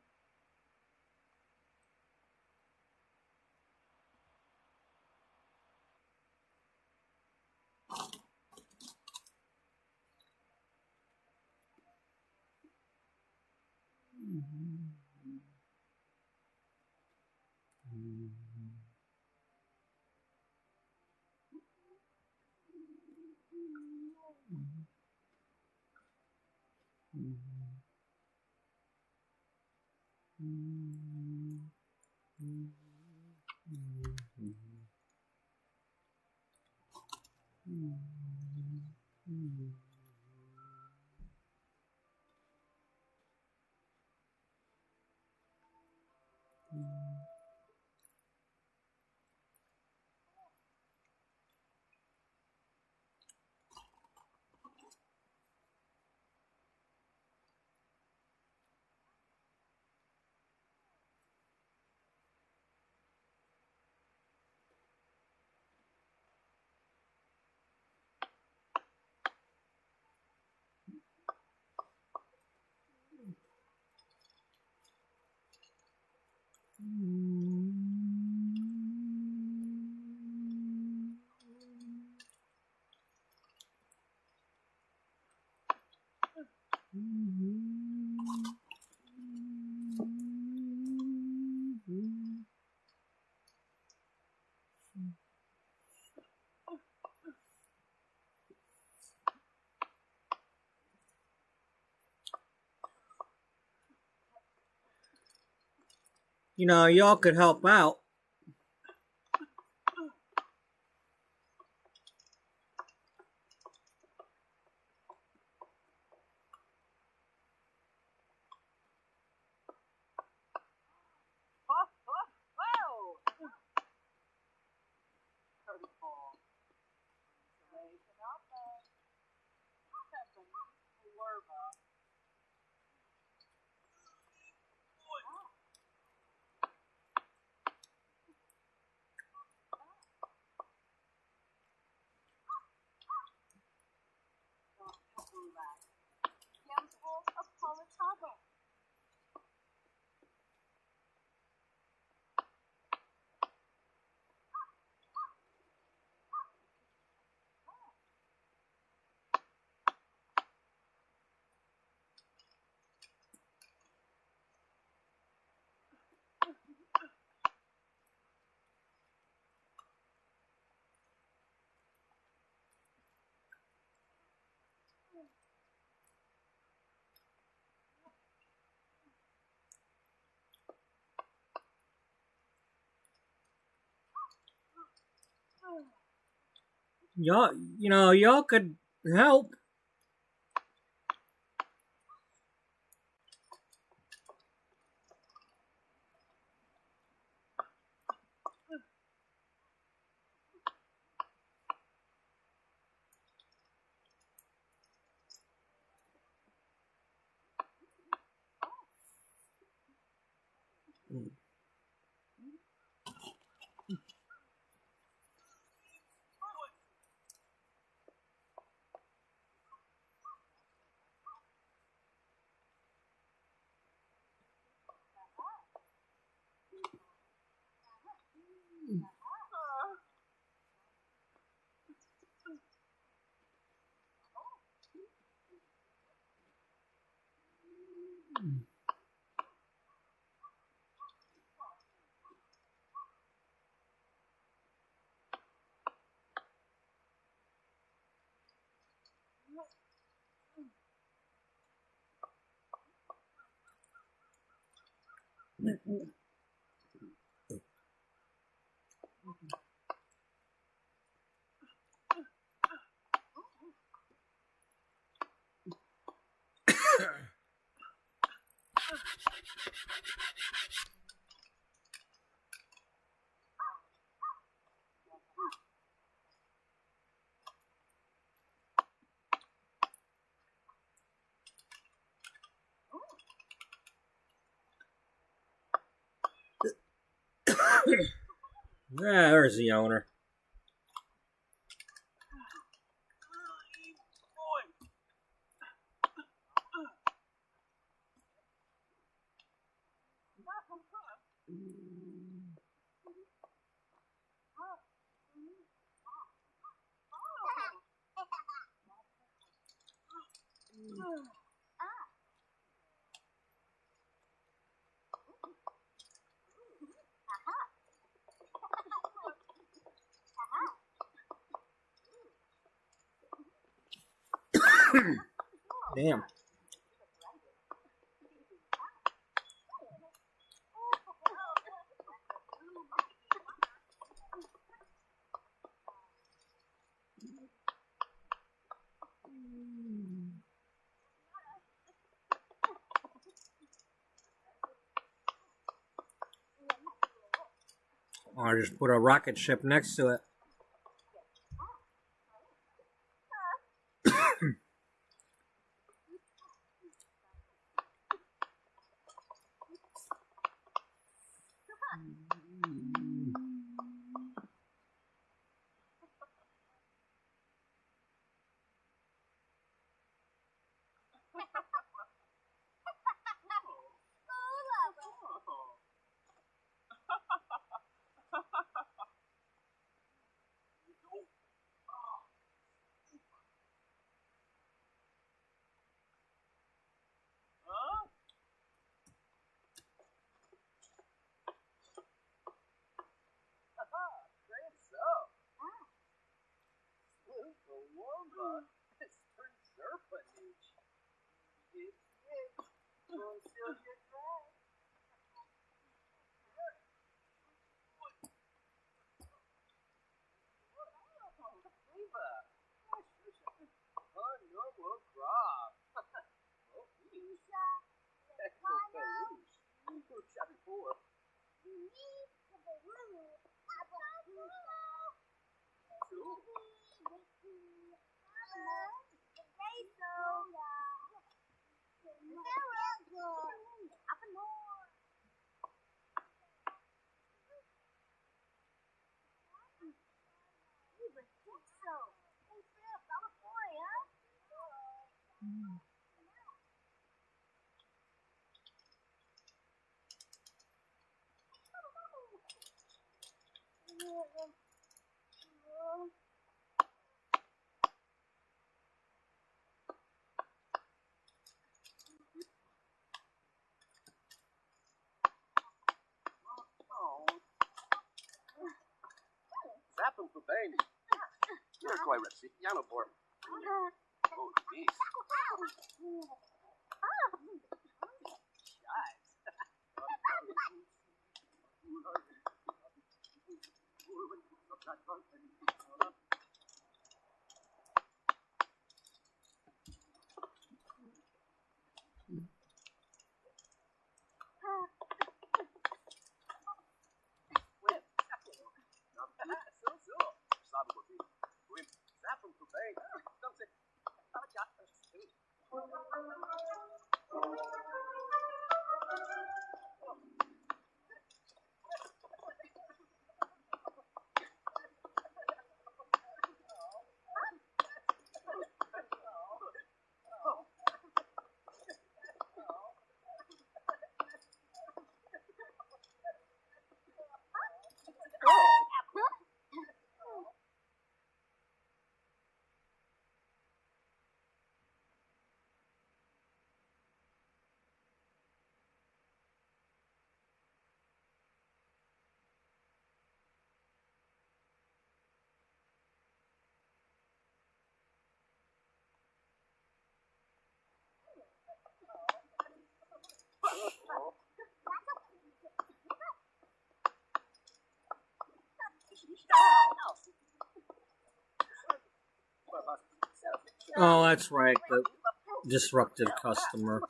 You know, y'all could help out. Whoa! Curveball. Raising up there. That's a larva. y'all could help. There's the owner. Damn. Or just put a rocket ship next to it. Zapem Pubani. You're quite rich. Yano Bor. Oh, jeez. Sabe por quê? Sabe muito bem. Não sei. Tava já. Oh, that's right. The disruptive customer.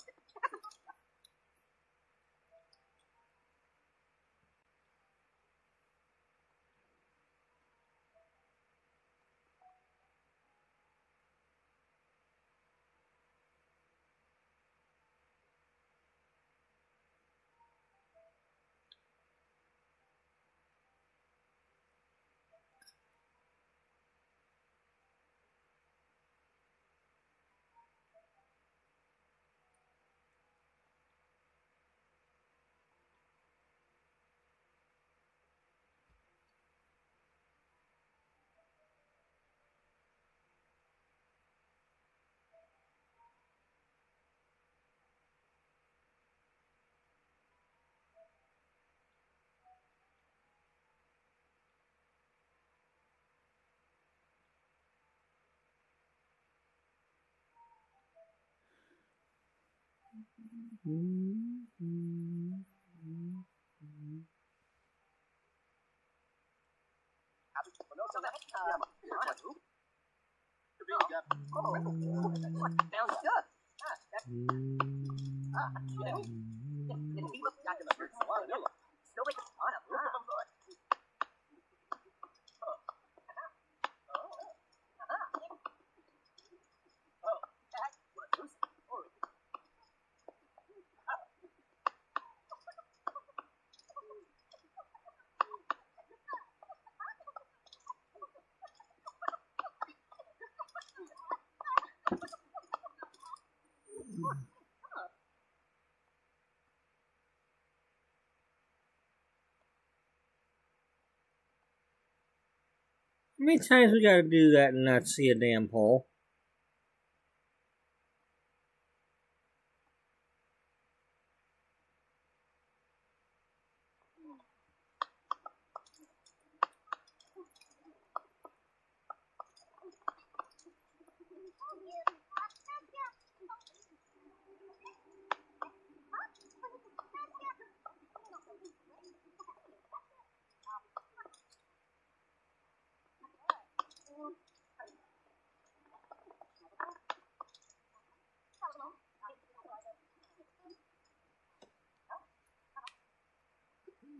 How many times we gotta do that and not see a damn pole?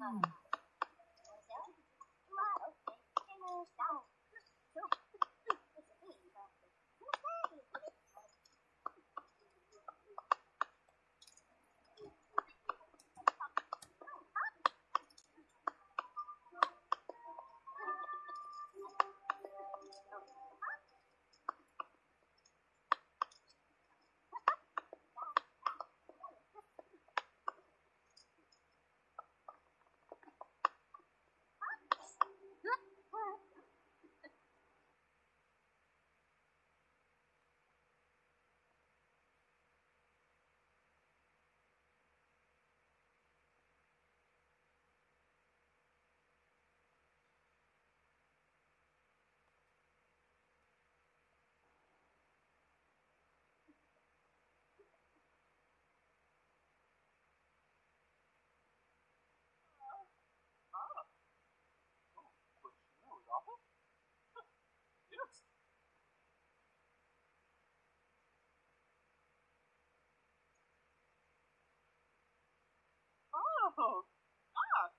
Oh. Ah.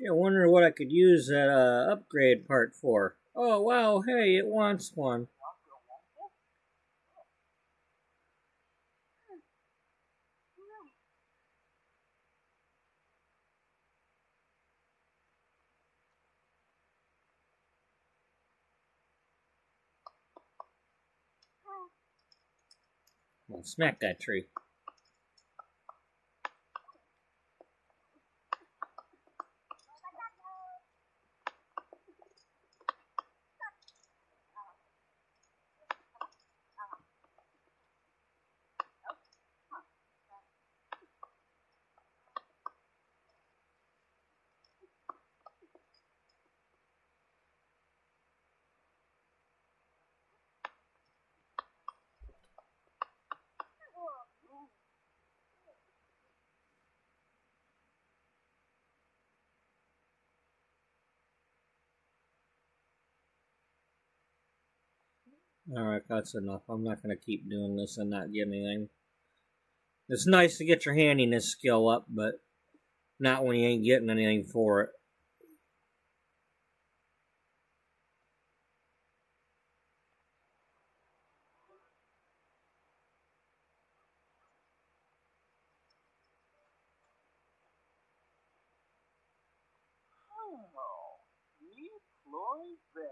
Gee, I wonder what I could use that upgrade part for. Oh wow, hey, it wants one. Well, smack that tree. Alright, that's enough. I'm not going to keep doing this and not get anything. It's nice to get your handiness skill up, but not when you ain't getting anything for it. Oh, me Floyd Barrett.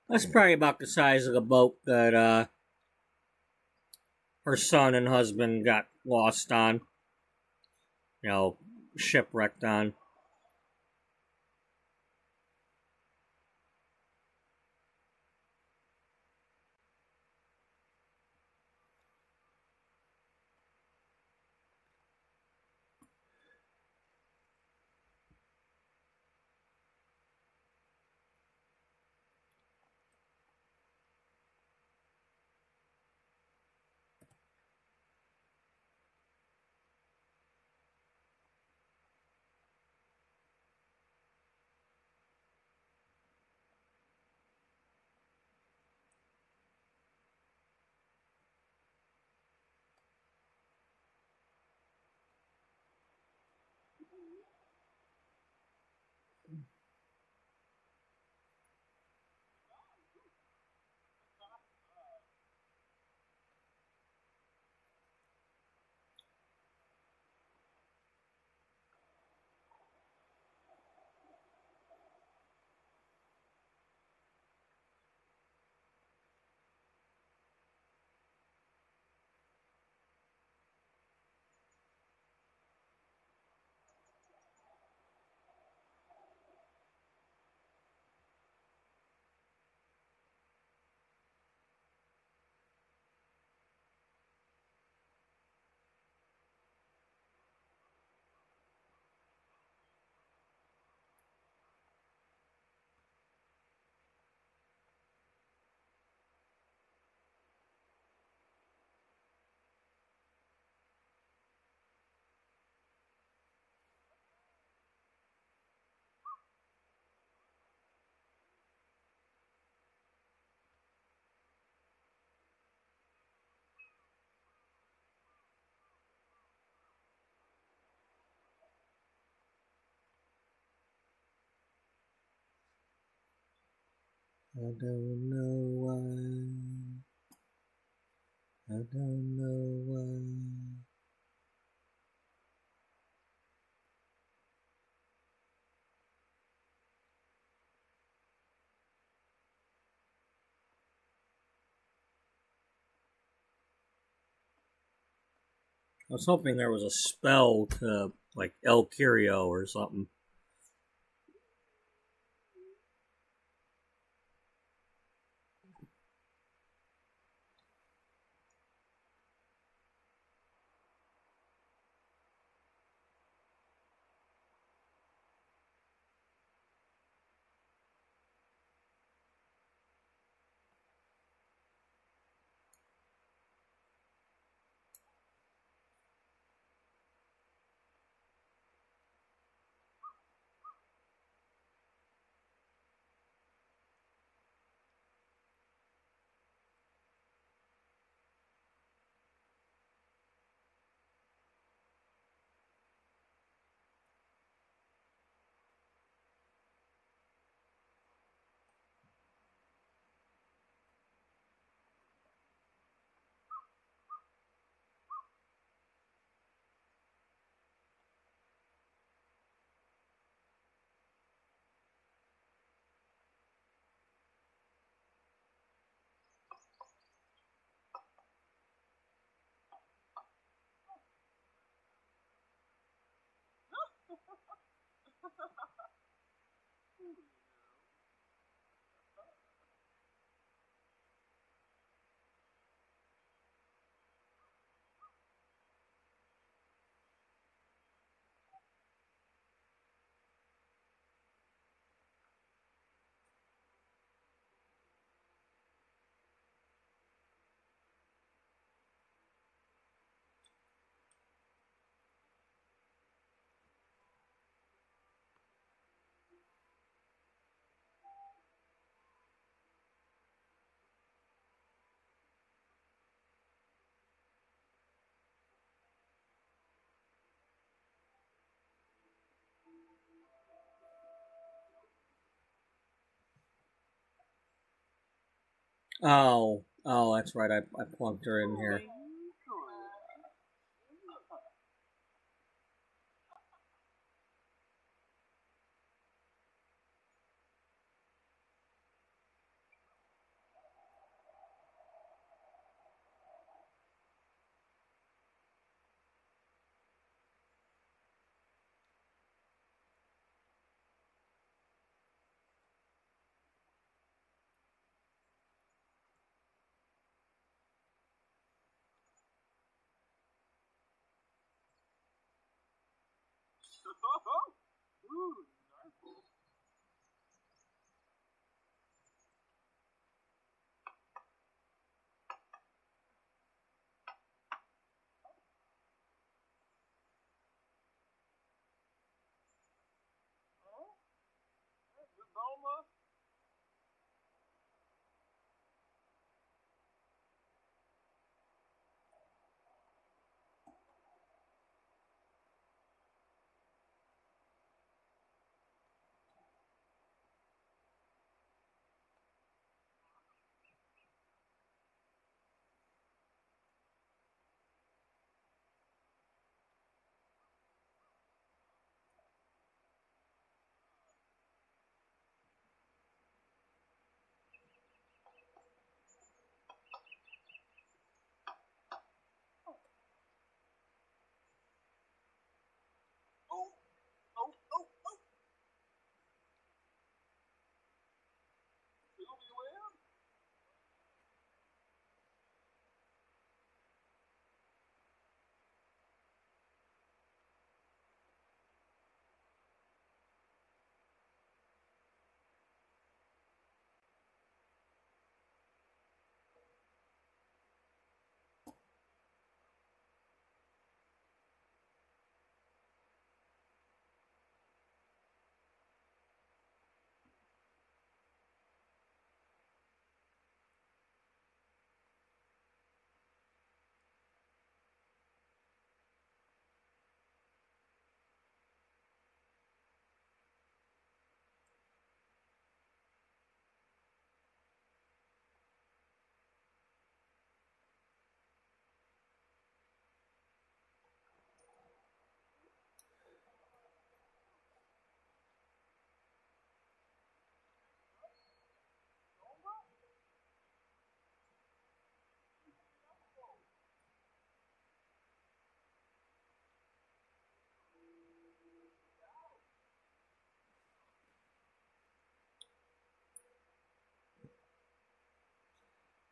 That's probably about the size of the boat that her son and husband got lost on. You know, shipwrecked on. I don't know why. I don't know why. I was hoping there was a spell to, like, El Curio or something. Oh, that's right. I plugged her in here. Ooh, Zoma?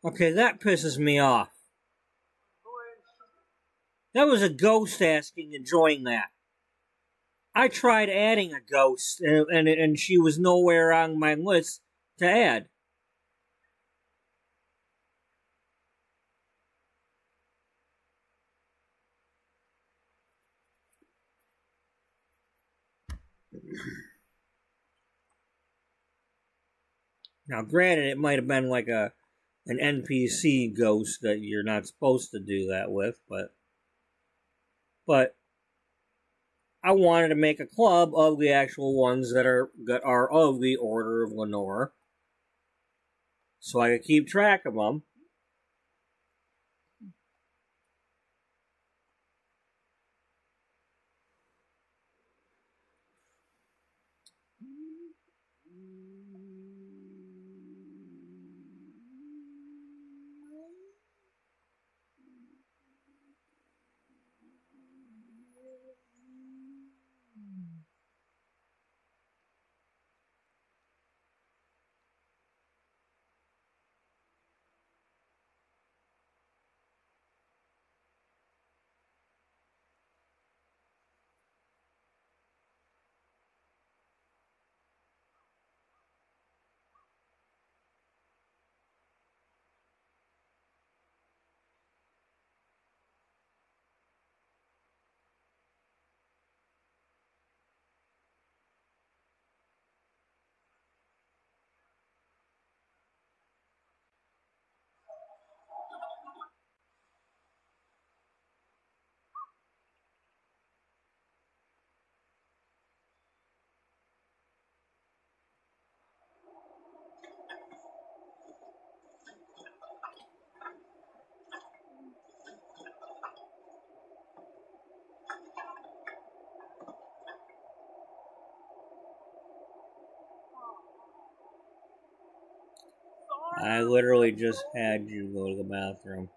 Okay, that pisses me off. That was a ghost asking and join that. I tried adding a ghost, and she was nowhere on my list to add. Now, granted, it might have been like an NPC ghost that you're not supposed to do that with, but I wanted to make a club of the actual ones that are of the Order of Lenore, so I could keep track of them. I literally just had you go to the bathroom.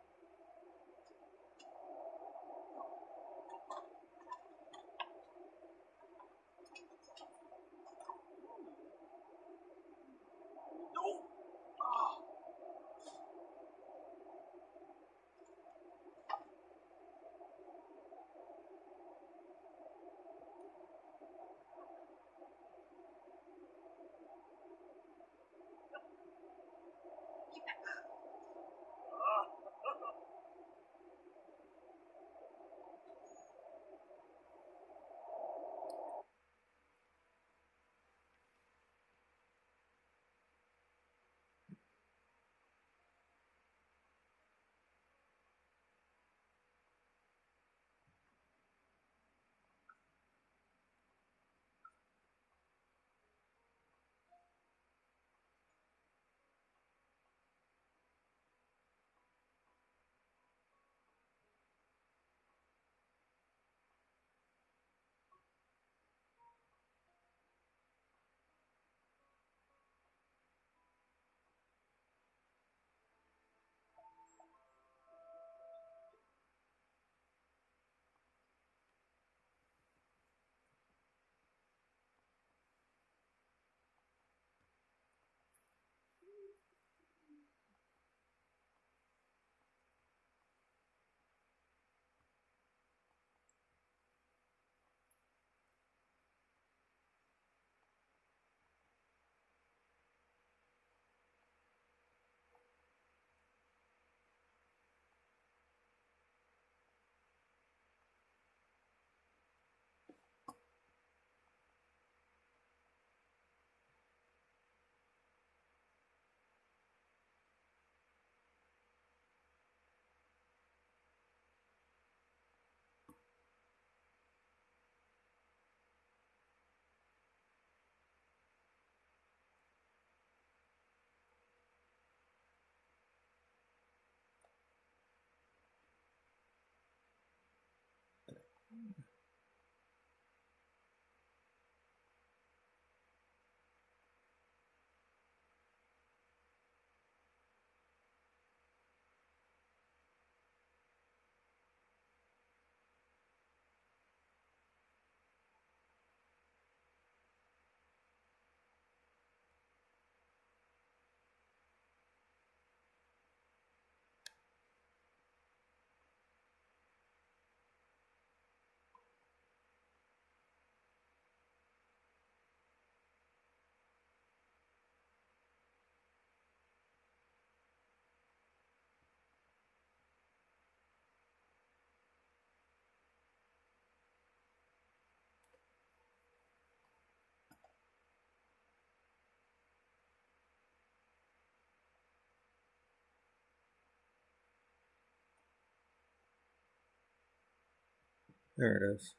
There it is.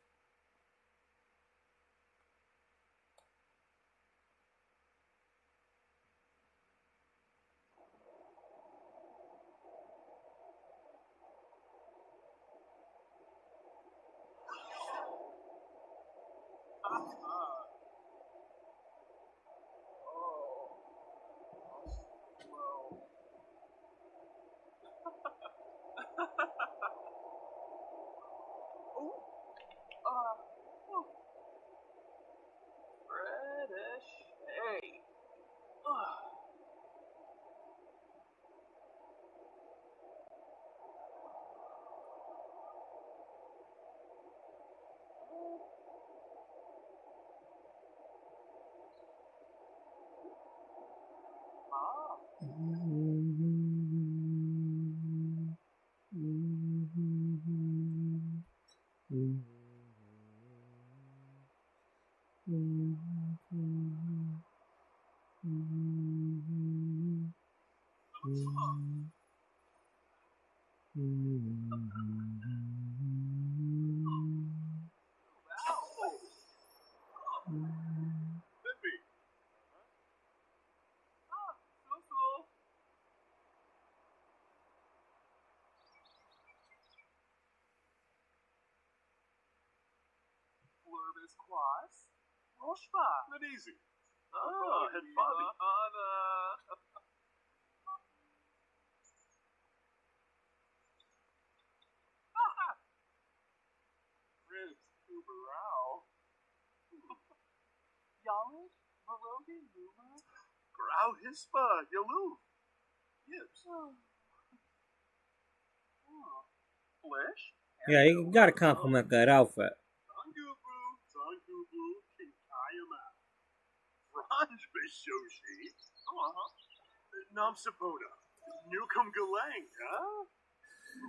British. Hey. Flurbis Quas. Roshba. Not easy. Head Bobby. Ribs Uberau. Yalid? Marogi Luma? Grau Hispa. Yalu. Yips. Flish? Yeah, you gotta compliment that outfit. Zangubu. Kinkayama. Franj Bishoshi. Namsapona. Newcomb Galang, huh?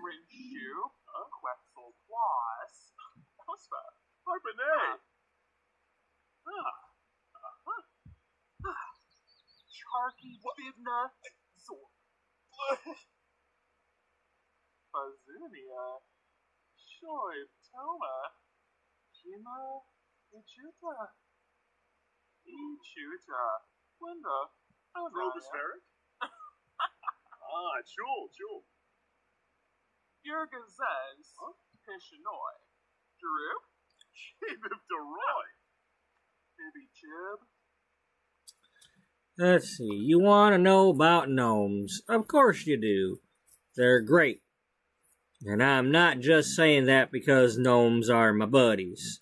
Rinshu? Quetzal Quas? Hospa? Harpene. Charky Bibna? Zor. Bazunia? Shoib Toma? Kima? Ichuta? Linda? Robospheric? Jewel. Yurgazez? Pishanoi? Droop? Jibib Deroy. Baby Jib? Let's see. You want to know about gnomes? Of course you do. They're great. And I'm not just saying that because gnomes are my buddies.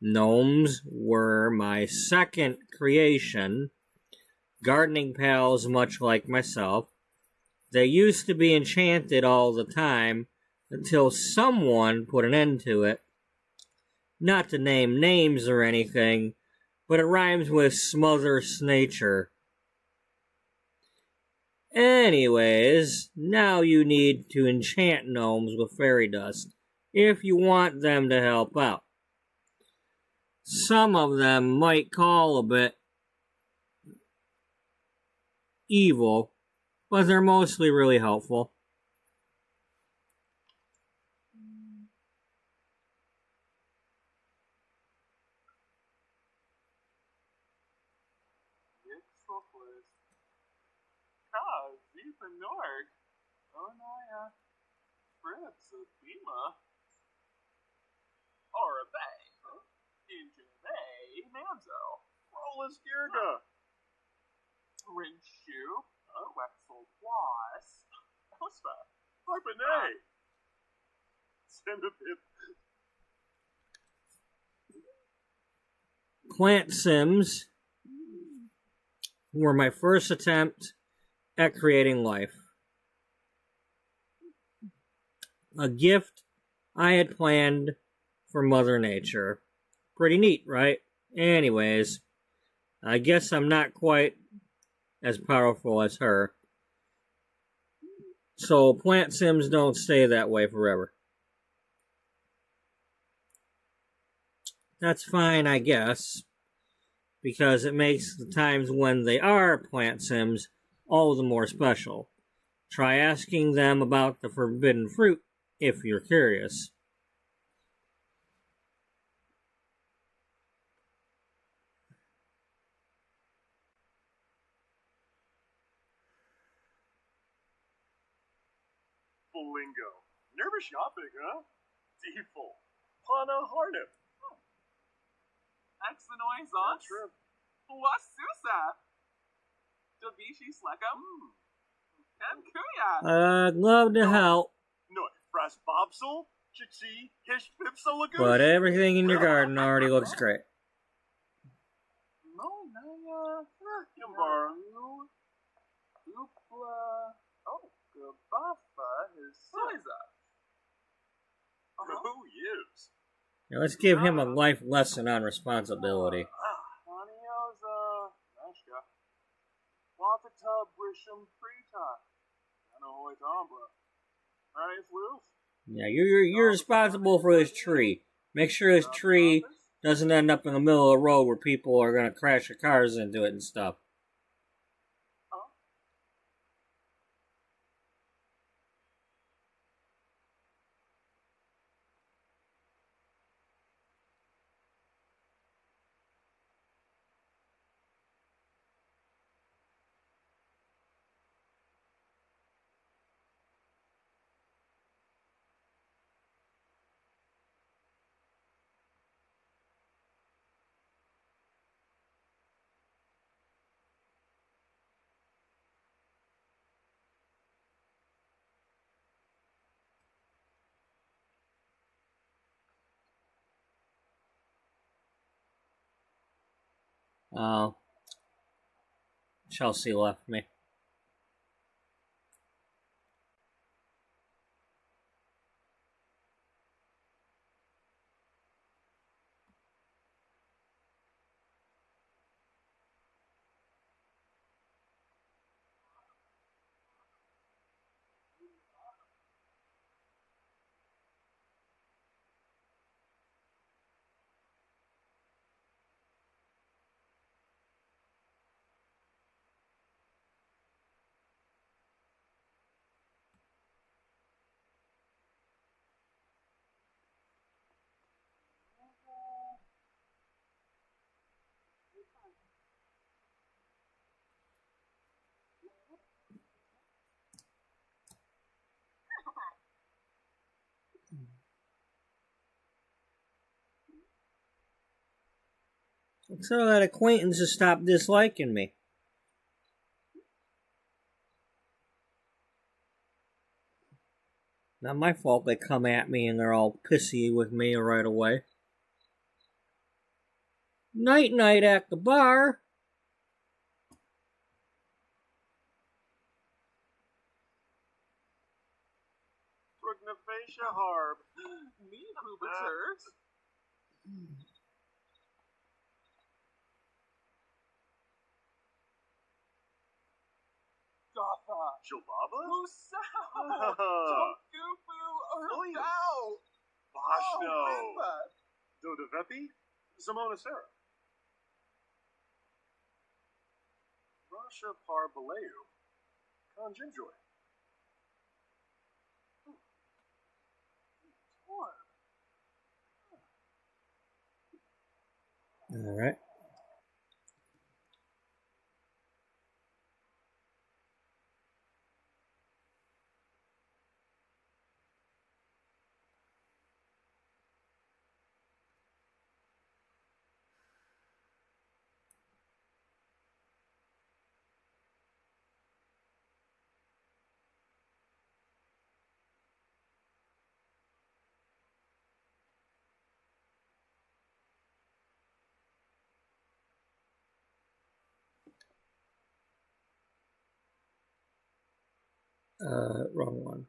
Gnomes were my second creation. Gardening pals, much like myself. They used to be enchanted all the time until someone put an end to it. Not to name names or anything, but it rhymes with smother nature. Anyways, now you need to enchant gnomes with fairy dust if you want them to help out. Some of them might call a bit evil, but they're mostly really helpful. Yixloplis. Kaz, Zipa Norg. Onaya. Fribs of Bima. Orabay. Injabay. Manzo. Rollus Girga. Rinshu. Quetzal Quas. Hospa. Harpene. Centipede. Plant Sims were my first attempt at creating life. A gift I had planned for Mother Nature. Pretty neat, right? Anyways, I guess I'm not quite as powerful as her. So plant sims don't stay that way forever. That's fine, I guess, because it makes the times when they are plant sims all the more special. Try asking them about the forbidden fruit if you're curious. Beautiful lingo. Nervous shopping, huh? Default. Pana Harnip. Exynoisos. Shrimp. Wasusa. Davishi Slekam. And Kuya. I'd love to help, No, Fras Bobsel. Chichi. Hish Pipsa Lagoon. but everything in your garden already looks great. Monaya. Yambara. Upla. Oh, Gabafa is Soiza. Who use? Now let's give him a life lesson on responsibility. Anioza. Nashka. Watata Brisham Prita. Anohoy Tombra. Nice Loof. Yeah, you're responsible for this tree. Make sure this tree doesn't end up in the middle of the road where people are gonna crash their cars into it and stuff. Oh, Chelsea left me. So that acquaintance has stopped disliking me. Not my fault they come at me and they're all pissy with me right away. Night night at the bar. Prognafacia Harb. Me Huberters. Gotha. Shobaba? Musao. Chonkufu. Urdao. Bashno. Bimba. Dodavepi? Zamona Sarah. Rasha Parbaleu. Conjinjoy. Alright. Wrong one.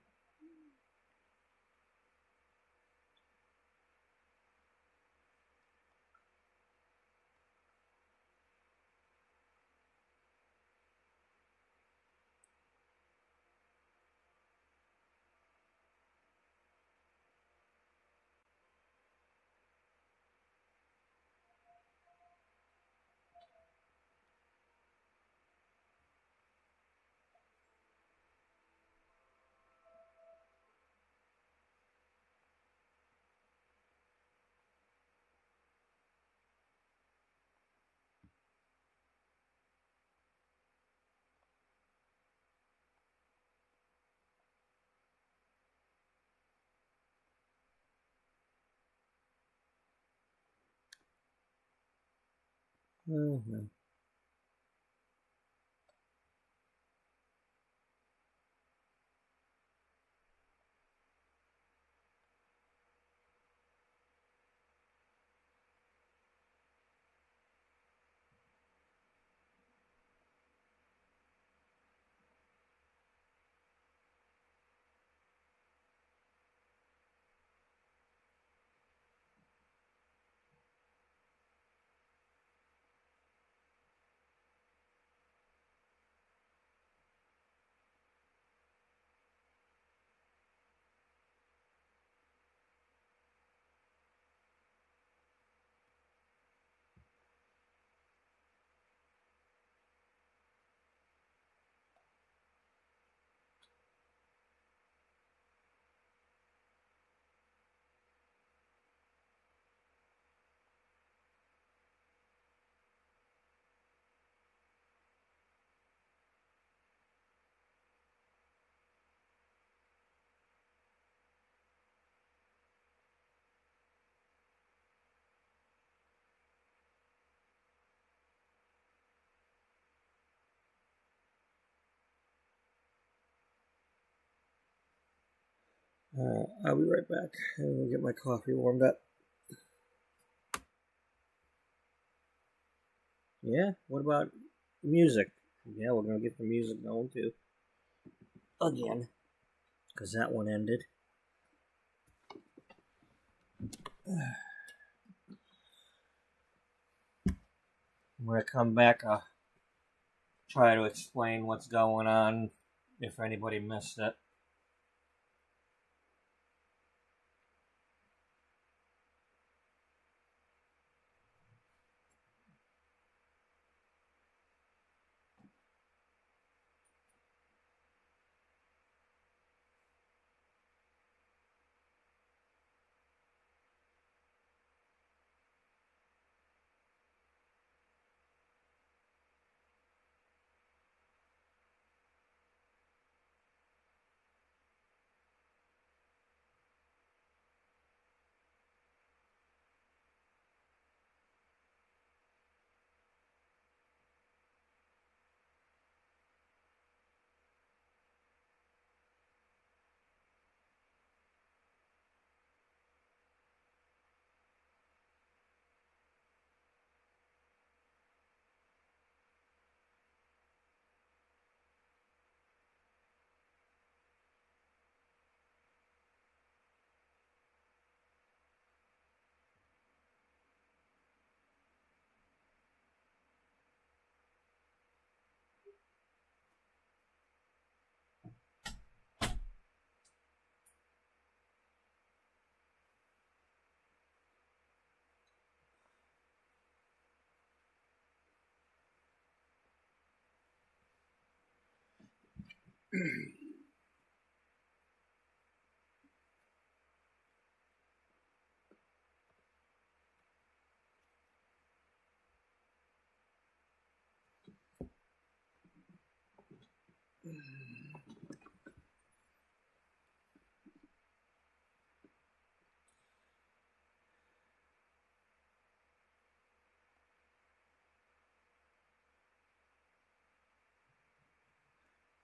Mhm. I'll be right back. I'm gonna get my coffee warmed up. Yeah, what about music? Yeah, we're gonna get the music going too. Again. Because that one ended. When I come back, I'll try to explain what's going on if anybody missed it.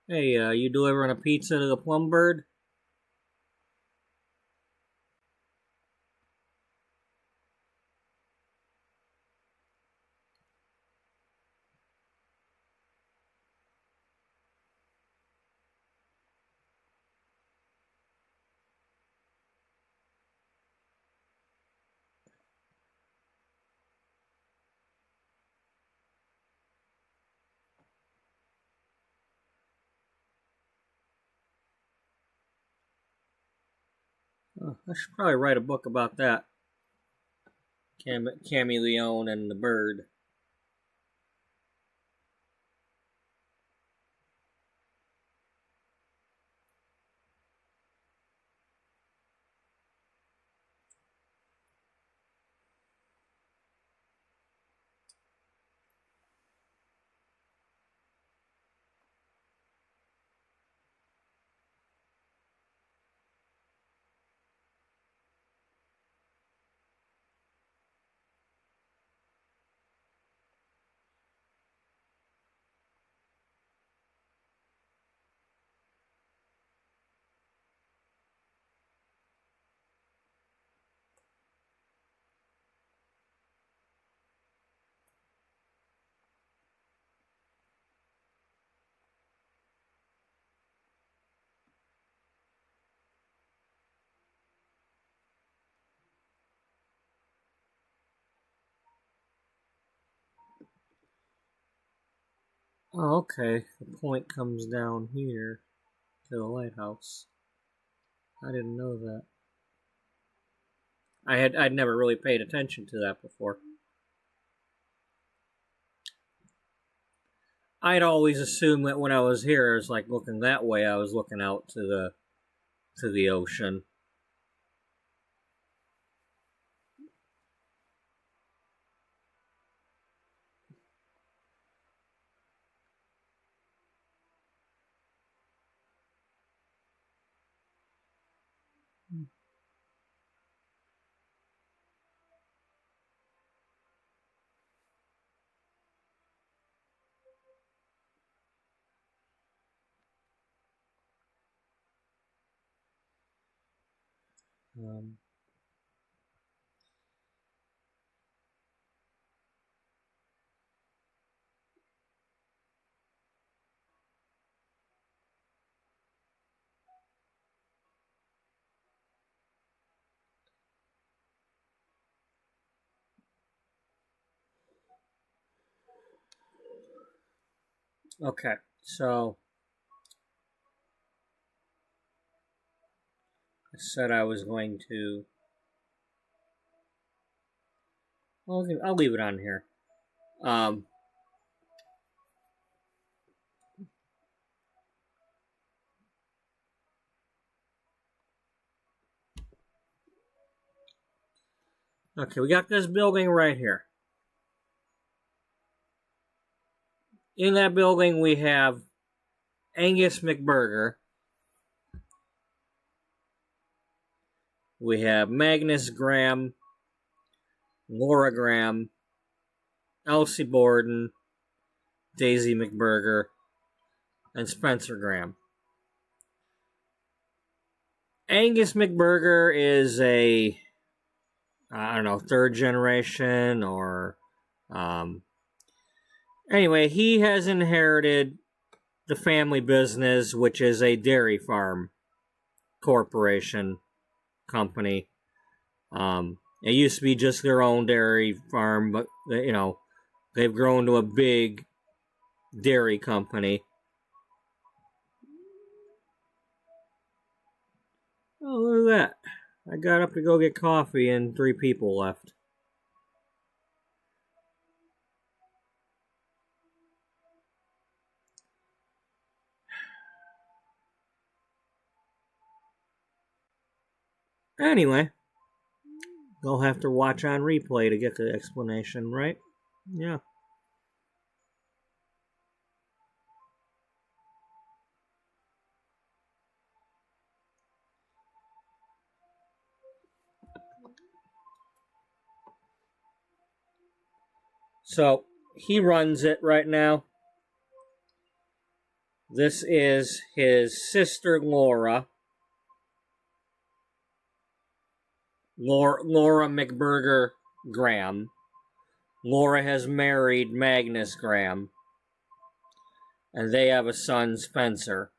Hey, you delivering a pizza to the Plum Bird? I should probably write a book about that. Cammy Leone and the bird. Oh, okay. The point comes down here to the lighthouse. I didn't know that. I'd never really paid attention to that before. I'd always assumed that when I was here, I was like looking that way. I was looking out to the ocean. Um, okay, so I said I was going to. I'll leave it on here. Okay, we got this building right here. In that building, we have Angus McBurger. We have Magnus Graham, Laura Graham, Elsie Borden, Daisy McBurger, and Spencer Graham. Angus McBurger is a, I don't know, third generation or, anyway, he has inherited the family business, which is a dairy farm corporation company. It used to be just their own dairy farm, but, you know, they've grown to a big dairy company. Oh, look at that. I got up to go get coffee and 3 people left. Anyway, they'll have to watch on replay to get the explanation, right? Yeah. So, he runs it right now. This is his sister, Laura. Laura McBurger Graham. Laura has married Magnus Graham. And they have a son, Spencer.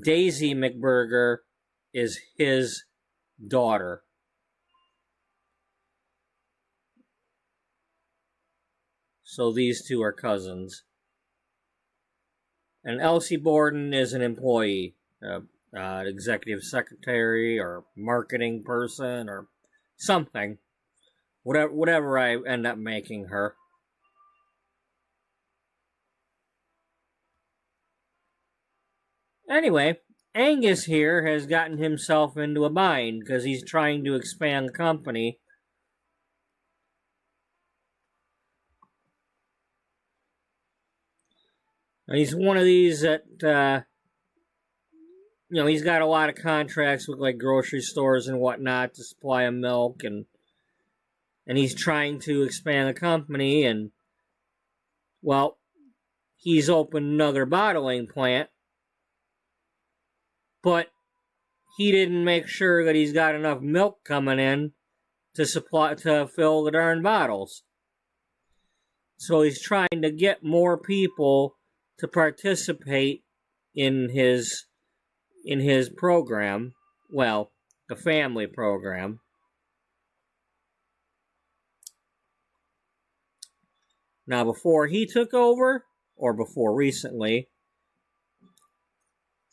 Daisy McBurger is his daughter. So these two are cousins. And Elsie Borden is an employee, executive secretary or marketing person or something. Whatever I end up making her. Anyway, Angus here has gotten himself into a bind because he's trying to expand the company. And he's one of these that, you know, he's got a lot of contracts with like grocery stores and whatnot to supply him milk, and he's trying to expand the company, and, well, he's opened another bottling plant, but he didn't make sure that he's got enough milk coming in to fill the darn bottles. So he's trying to get more people to participate in his program, well, the family program. Now, before he took over, or before recently,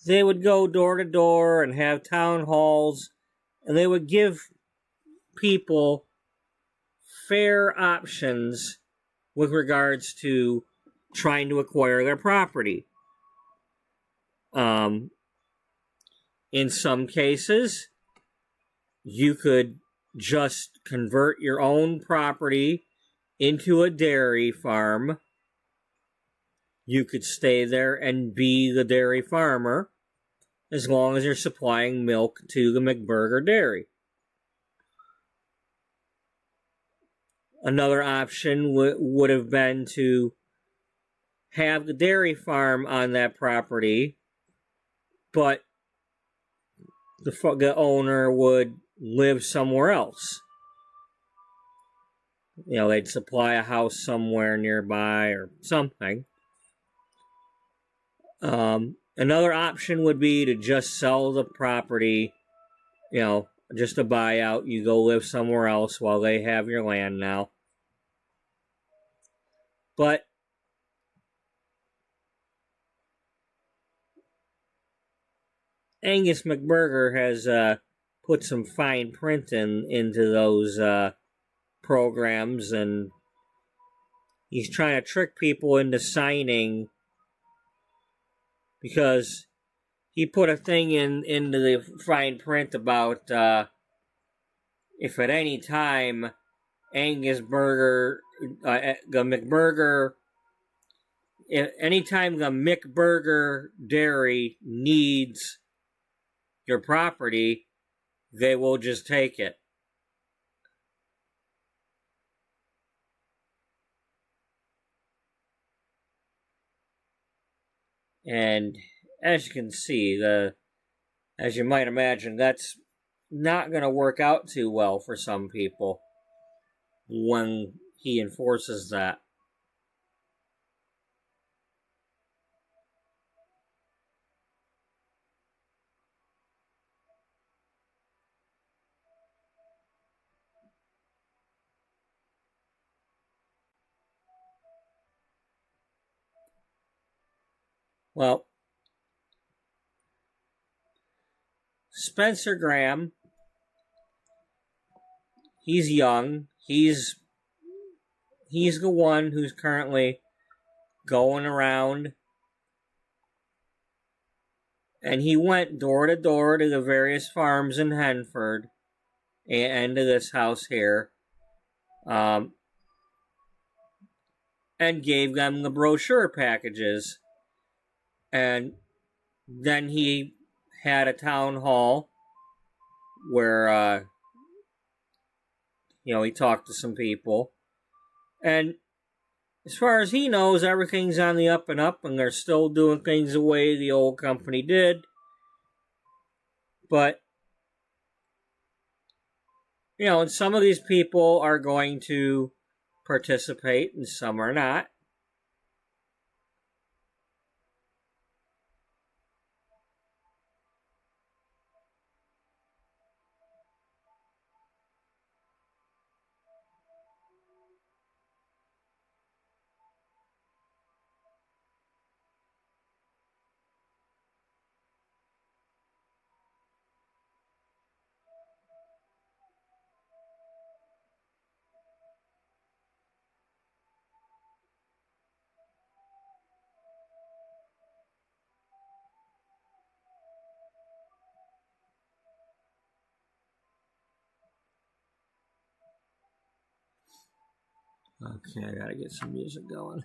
they would go door to door and have town halls, and they would give people fair options with regards to trying to acquire their property. In some cases, you could just convert your own property into a dairy farm. You could stay there and be the dairy farmer as long as you're supplying milk to the McBurger dairy. Another option would have been to have the dairy farm on that property, but the owner would live somewhere else. You know, they'd supply a house somewhere nearby or something. Another option would be to just sell the property, you know, just a buyout. You go live somewhere else while they have your land now. But Angus McBurger has put some fine print into those programs, and he's trying to trick people into signing, because he put a thing into the fine print about if at any time Angus Burger, the McBurger, anytime the McBurger dairy needs your property, they will just take it. And as you can see, as you might imagine, that's not going to work out too well for some people when he enforces that. Well, Spencer Graham, he's young. He's the one who's currently going around, and he went door to door to the various farms in Henford and to this house here, and gave them the brochure packages. And then he had a town hall where, he talked to some people. And as far as he knows, everything's on the up and up, and they're still doing things the way the old company did. But, and some of these people are going to participate and some are not. Okay, I gotta get some music going.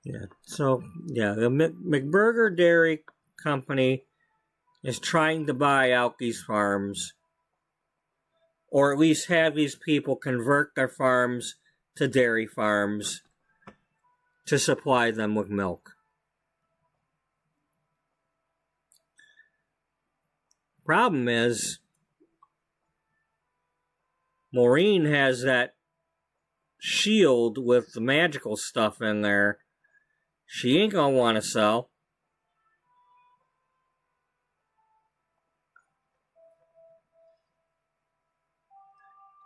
Yeah. So yeah, the McBurger Dairy Company is trying to buy out these farms, or at least have these people convert their farms to dairy farms to supply them with milk. Problem is, Maureen has that shield with the magical stuff in there. She ain't gonna want to sell.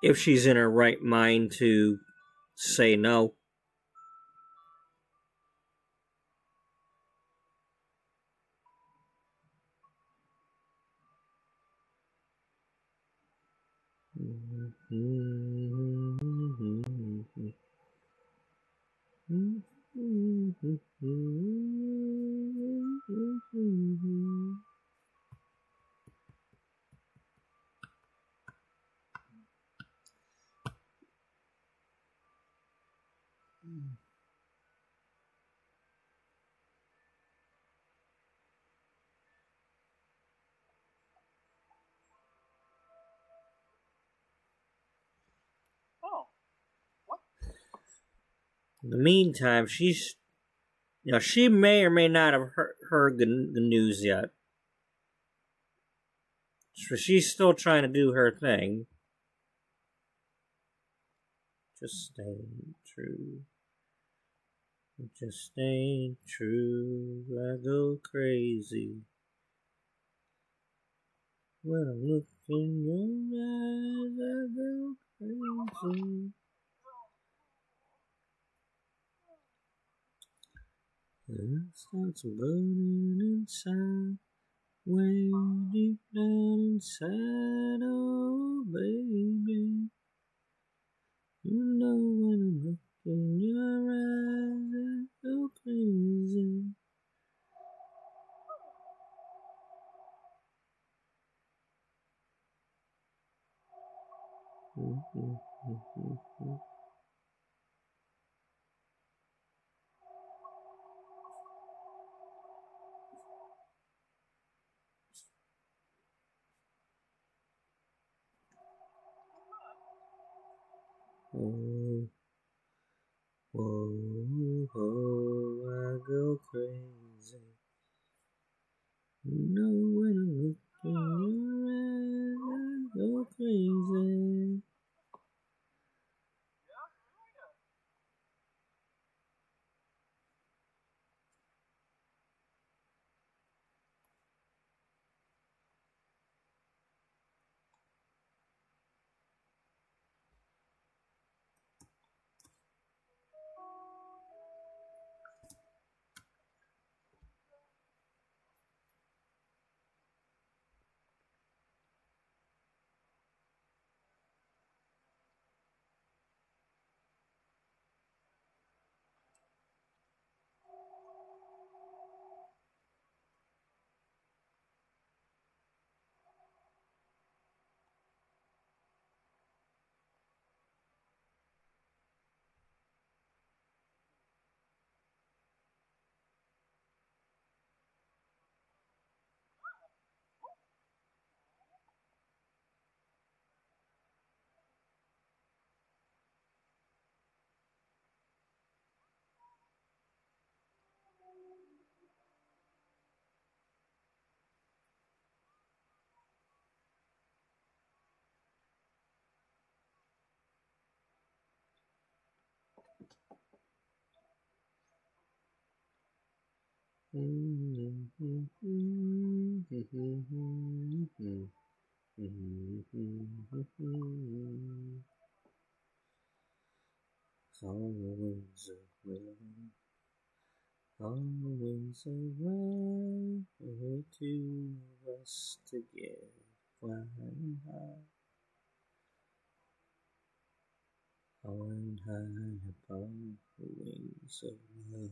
If she's in her right mind to say no. Oh, what? In the meantime, she's, she may or may not have heard the news yet. So she's still trying to do her thing. Just stay true. Just ain't true. I go crazy when I look in your eyes. I go crazy. And it starts burning inside, way deep down inside. Oh, baby, you know when I look in your eyes, I go crazy. Oh, oh, oh, I go crazy. You know when I look in your eyes, I go crazy. Always around, always around, the two of us together, flying high upon the wings of love.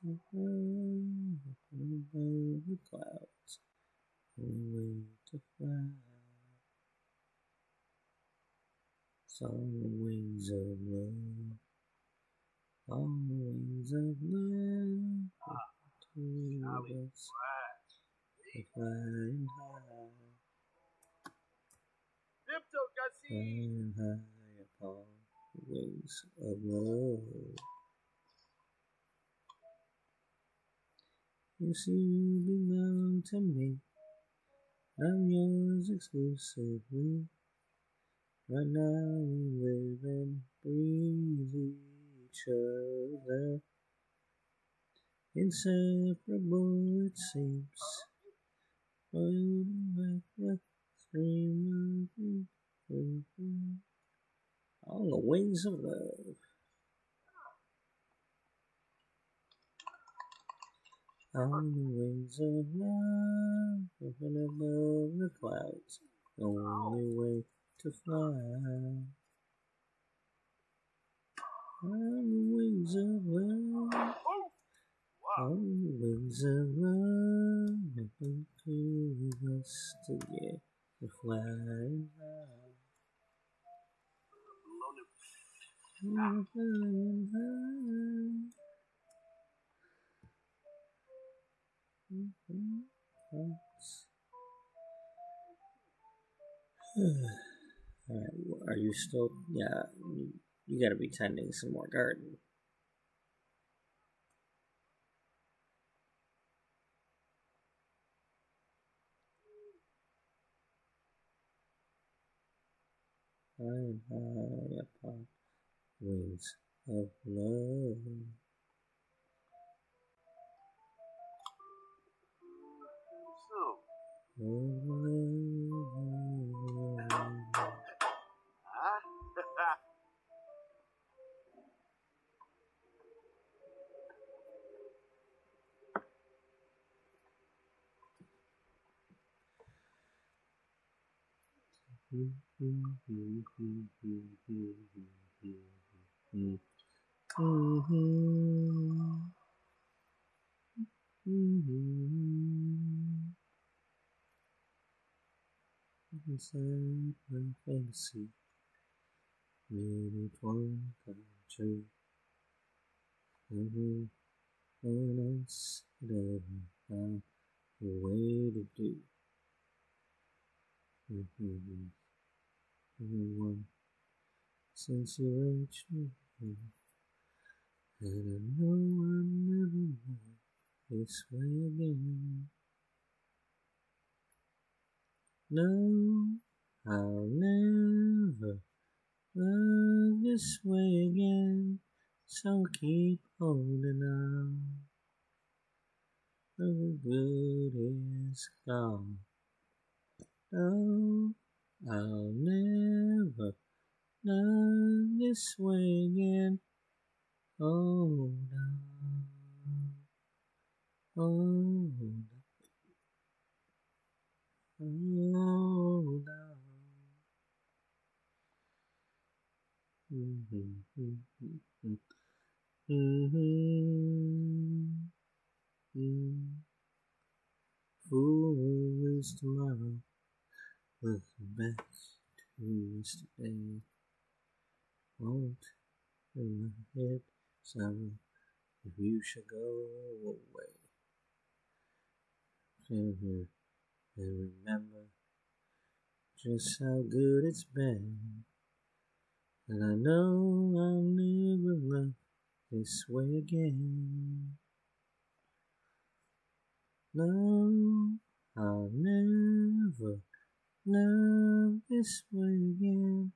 of love above the clouds, only way to fly. It's on the wings of love, on the wings of love, to us, flying high, Vimto, Gussie! flying high upon the wings of love. You see, you belong to me. I'm yours exclusively. Right now we live and breathe each other. Inseparable it seems. Floating like the stream of on the wings of love. On the wings of love, up and above the clouds, the only way to fly. On the wings of love, on the wings of love, up to us together, flying high. Flying high. Alright, are you still? Yeah, you gotta be tending some more garden. Flying high upon wings of love. Inside my fantasy, maybe it won't come true. Everyone else would ever find a way to do. Everyone since you reached me, and I know I'll never love this way again. No, I'll never love this way again. So keep holding on. The good is gone. No, I'll never love this way again. Hold on. Hold on. Hold on. Foolish tomorrow, looking back to yesterday. Won't in my head sorrow if you should go away. Stand here and remember just how good it's been. And I know I'll never love this way again. No, I'll never love this way again.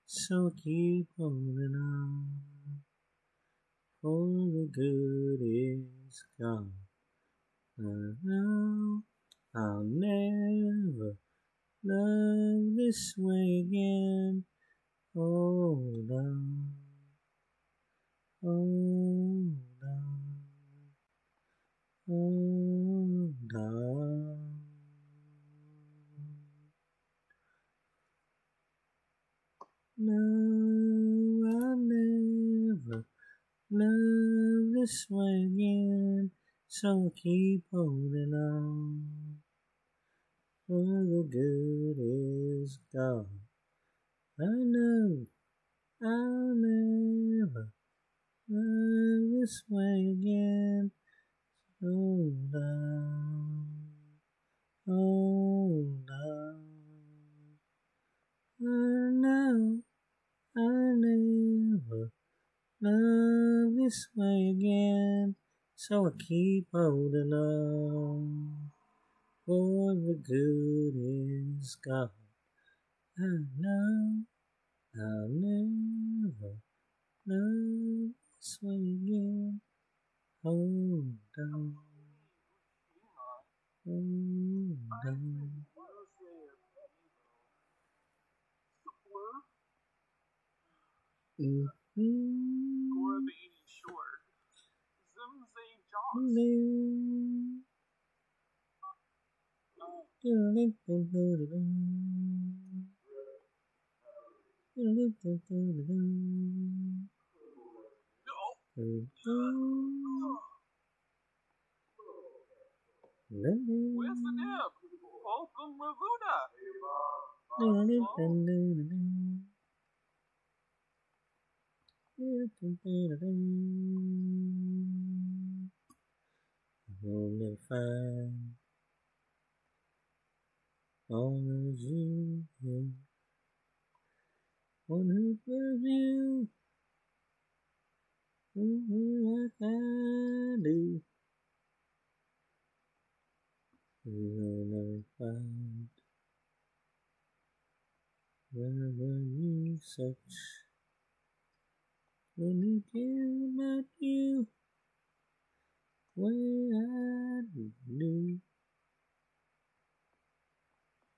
So keep holding on, for the good is gone. I know I'll never love this way again. Hold on, hold on, hold on. No, I'll never love this way again, so I keep holding on. For the good is gone. I know I'll never love this way again. Hold on, hold on. I know I'll never love this way again, so I keep holding on. For the good is gone. I know I'll never love this way again. Hold on, hold on. Cora the eating short. Zimze Joss. Where's the nib? Welcome, Ravuna. Only find only you, one who loves you, like I do. You'll never find wherever you search. When you care about you, way I do.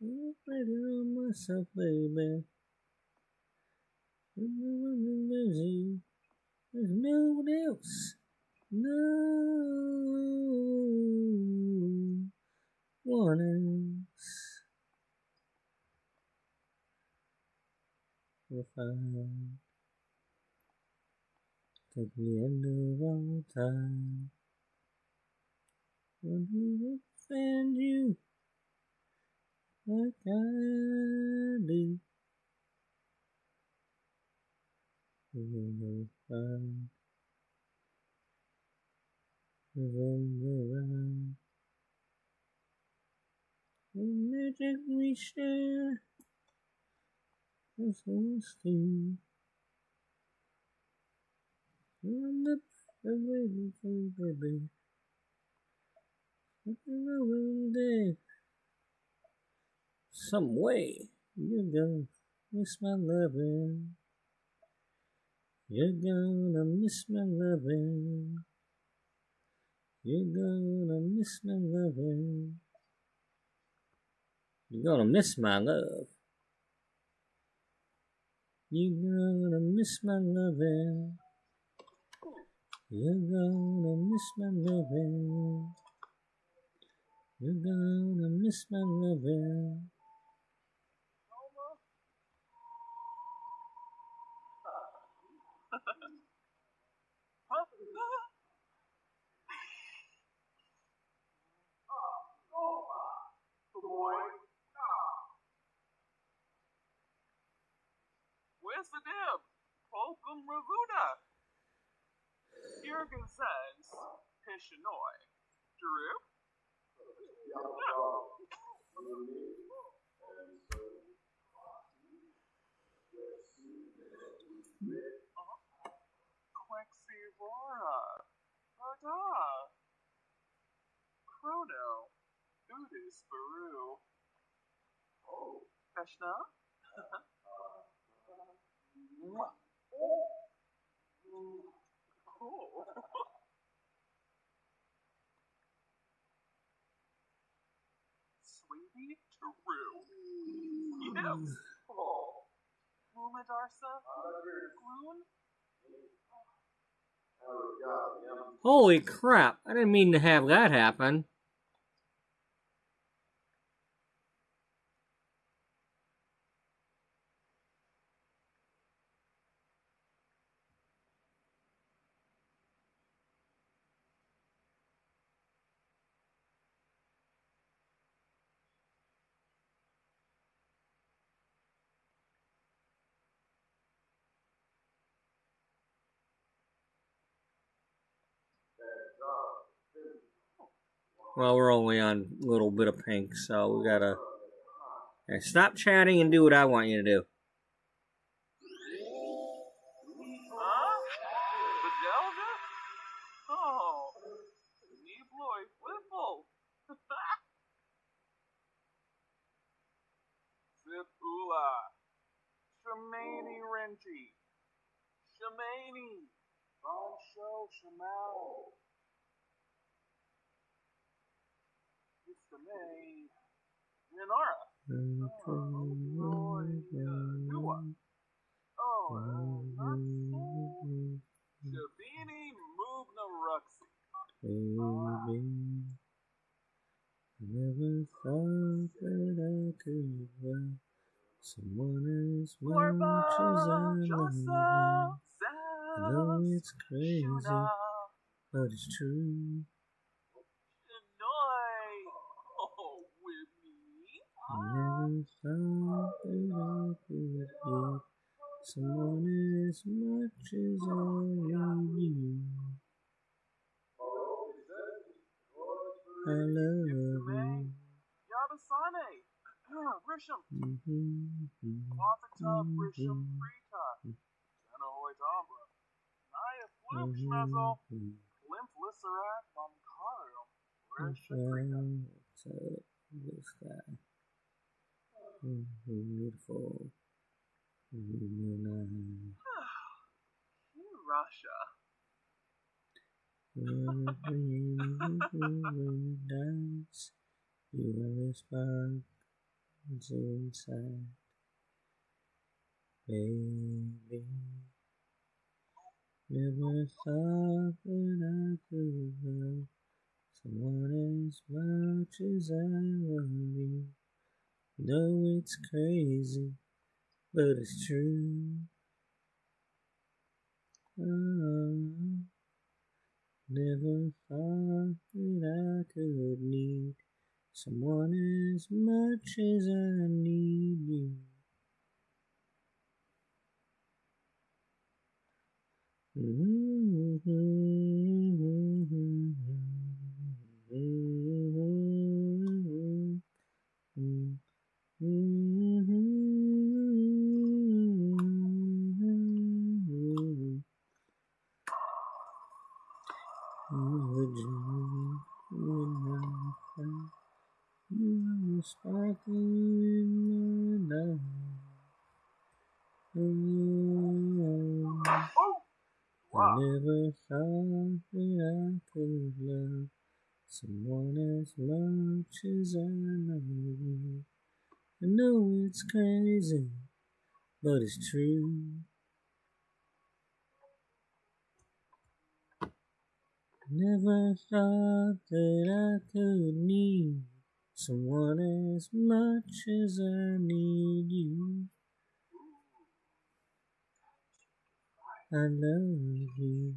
I'm ready on myself, baby. There's no one else. No one else will find at the end of all time. When he will find you like I do. You'll never find the around the magic we share is always true. I'm the baby, baby. Every day, some way you're gonna miss my loving. You're gonna miss my loving. You're gonna miss my loving. You're gonna miss my love. You're gonna miss my loving. You're gonna miss my loving. You're gonna miss my loving. Where's the nib? Welcome, Ravuna. Jurgen says, Pishanoi. Drew? Quexivora. Rada. Chrono. Udis Baru. Krishna? Cool. Sweetie Drew. Yes. Mumadarsa. Gloon. Holy crap, I didn't mean to have that happen. Well, we're only on a little bit of pink, so we gotta stop chatting and do what I want you to do. Huh? Bedelga? Oh, Nibloy Whiffle. Zip Ula. Shemani Renji. Shemani. Boncho Shamal. Mr. May. Yanara. Roy. Dua. Oh, not so. Shabini Mubna Ruxy. Baby, I never thought that I could love someone as much as I love you. I know it's crazy, but it's true. Oh, with me? I never thought that I could love someone as much as I love you. I love you. Yabasane. Risham. Quafatub Risham Frita. Genohoy Dombra. Naya Fluk Schmezel. Limp Lissarak Bomkario. Risham Frita. This guy. Beautiful. Russia. Dance, you are sparks inside, baby. Never thought that I could love someone as much as I love you. Though it's crazy, but it's true. Never thought that I could need someone as much as I need you. You are sparkling in my life. I never thought that I could love someone as much as I love you. I know it's crazy, but it's true. I never thought that I could need someone as much as I need you. I love you.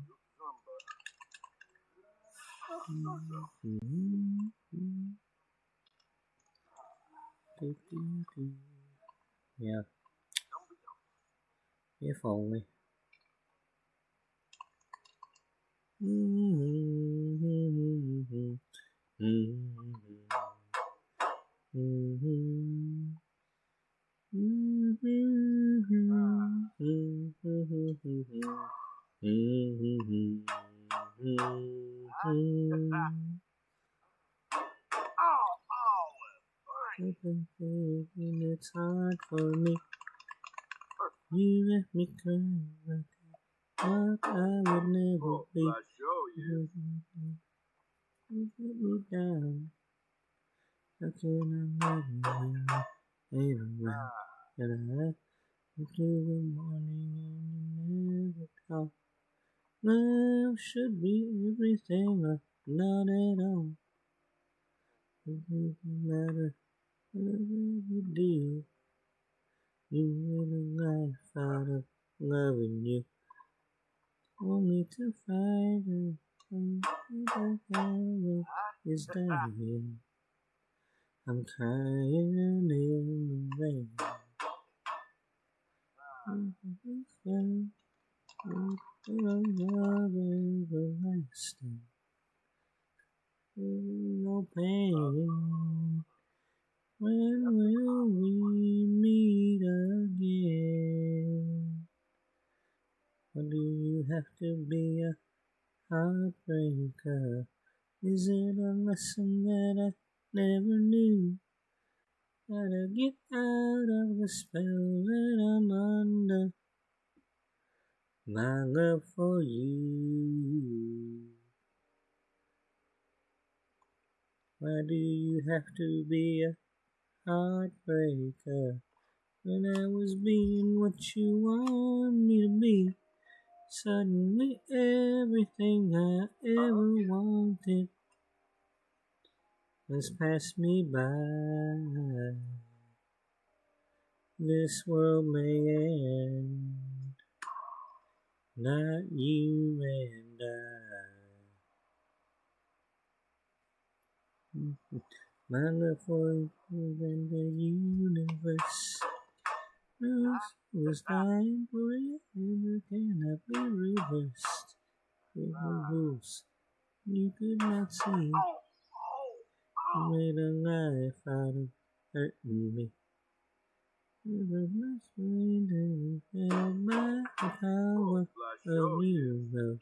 Yeah. If only. It's hard for me. You let me cry like what I would never be. You put me down. How can I love you anyway? And I until the morning and you never call. Love should be everything, or not at all. It doesn't matter whatever you do. You made a life out of loving you, only to find that the is dying. I'm crying in the rain. Love everlasting. no pain. When will we meet again? Or do you have to be a heartbreaker? Is it a lesson that I never knew? Gotta get out of the spell that I'm under. My love for you. Why do you have to be a heartbreaker? When I was being what you want me to be, suddenly everything I ever wanted has passed me by. This world may end, not you and I. My love for you and the universe was dying for you and cannot be reversed. There were rules you could not see. You made a life out of hurting me. You were not going to have my power of you, love.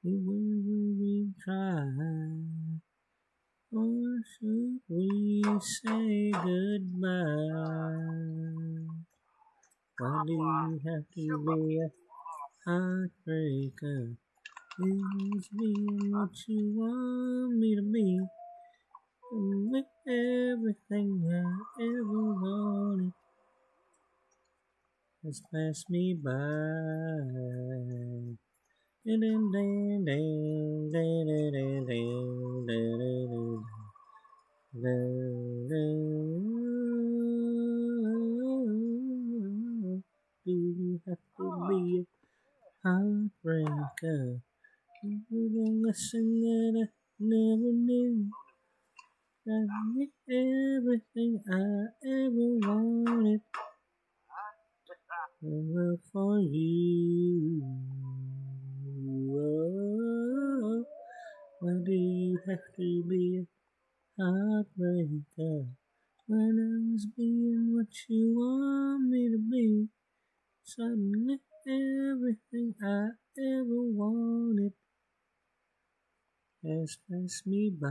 You will try. Or should we say goodbye? Why do you have to be a heartbreaker? Is being what you want me to be, and with everything I ever wanted has passed me by. Do you have to be a heartbreaker? With a lesson that I never knew. That with everything I ever wanted, a love for you. Oh, why do you have to be a heartbreaker? When I was being what you want me to be, suddenly everything I ever wanted has passed me by.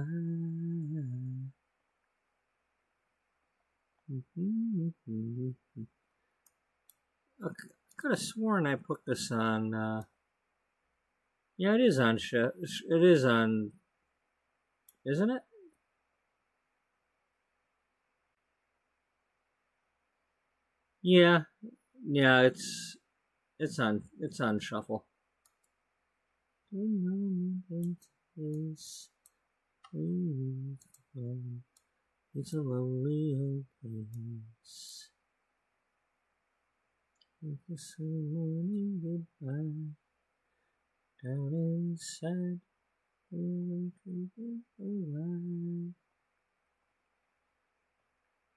I could have sworn I put this on. Yeah, it is on. It is on. Isn't it? Yeah, yeah. It's on. It's on shuffle. It's a lonely old place. It's a morning goodbye. Down inside, we're creeping away.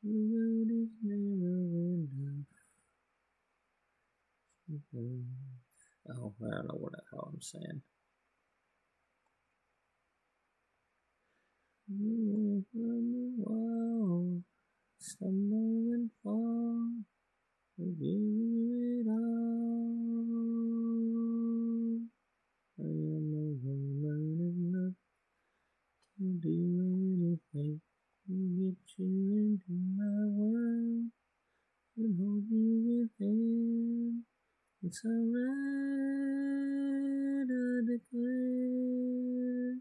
The road is narrow enough. Oh, I don't know what the hell I'm saying. From the wall, stumble and fall, give it all. I am a woman enough to do anything to get you into my world and hold you within. It's alright, I declare.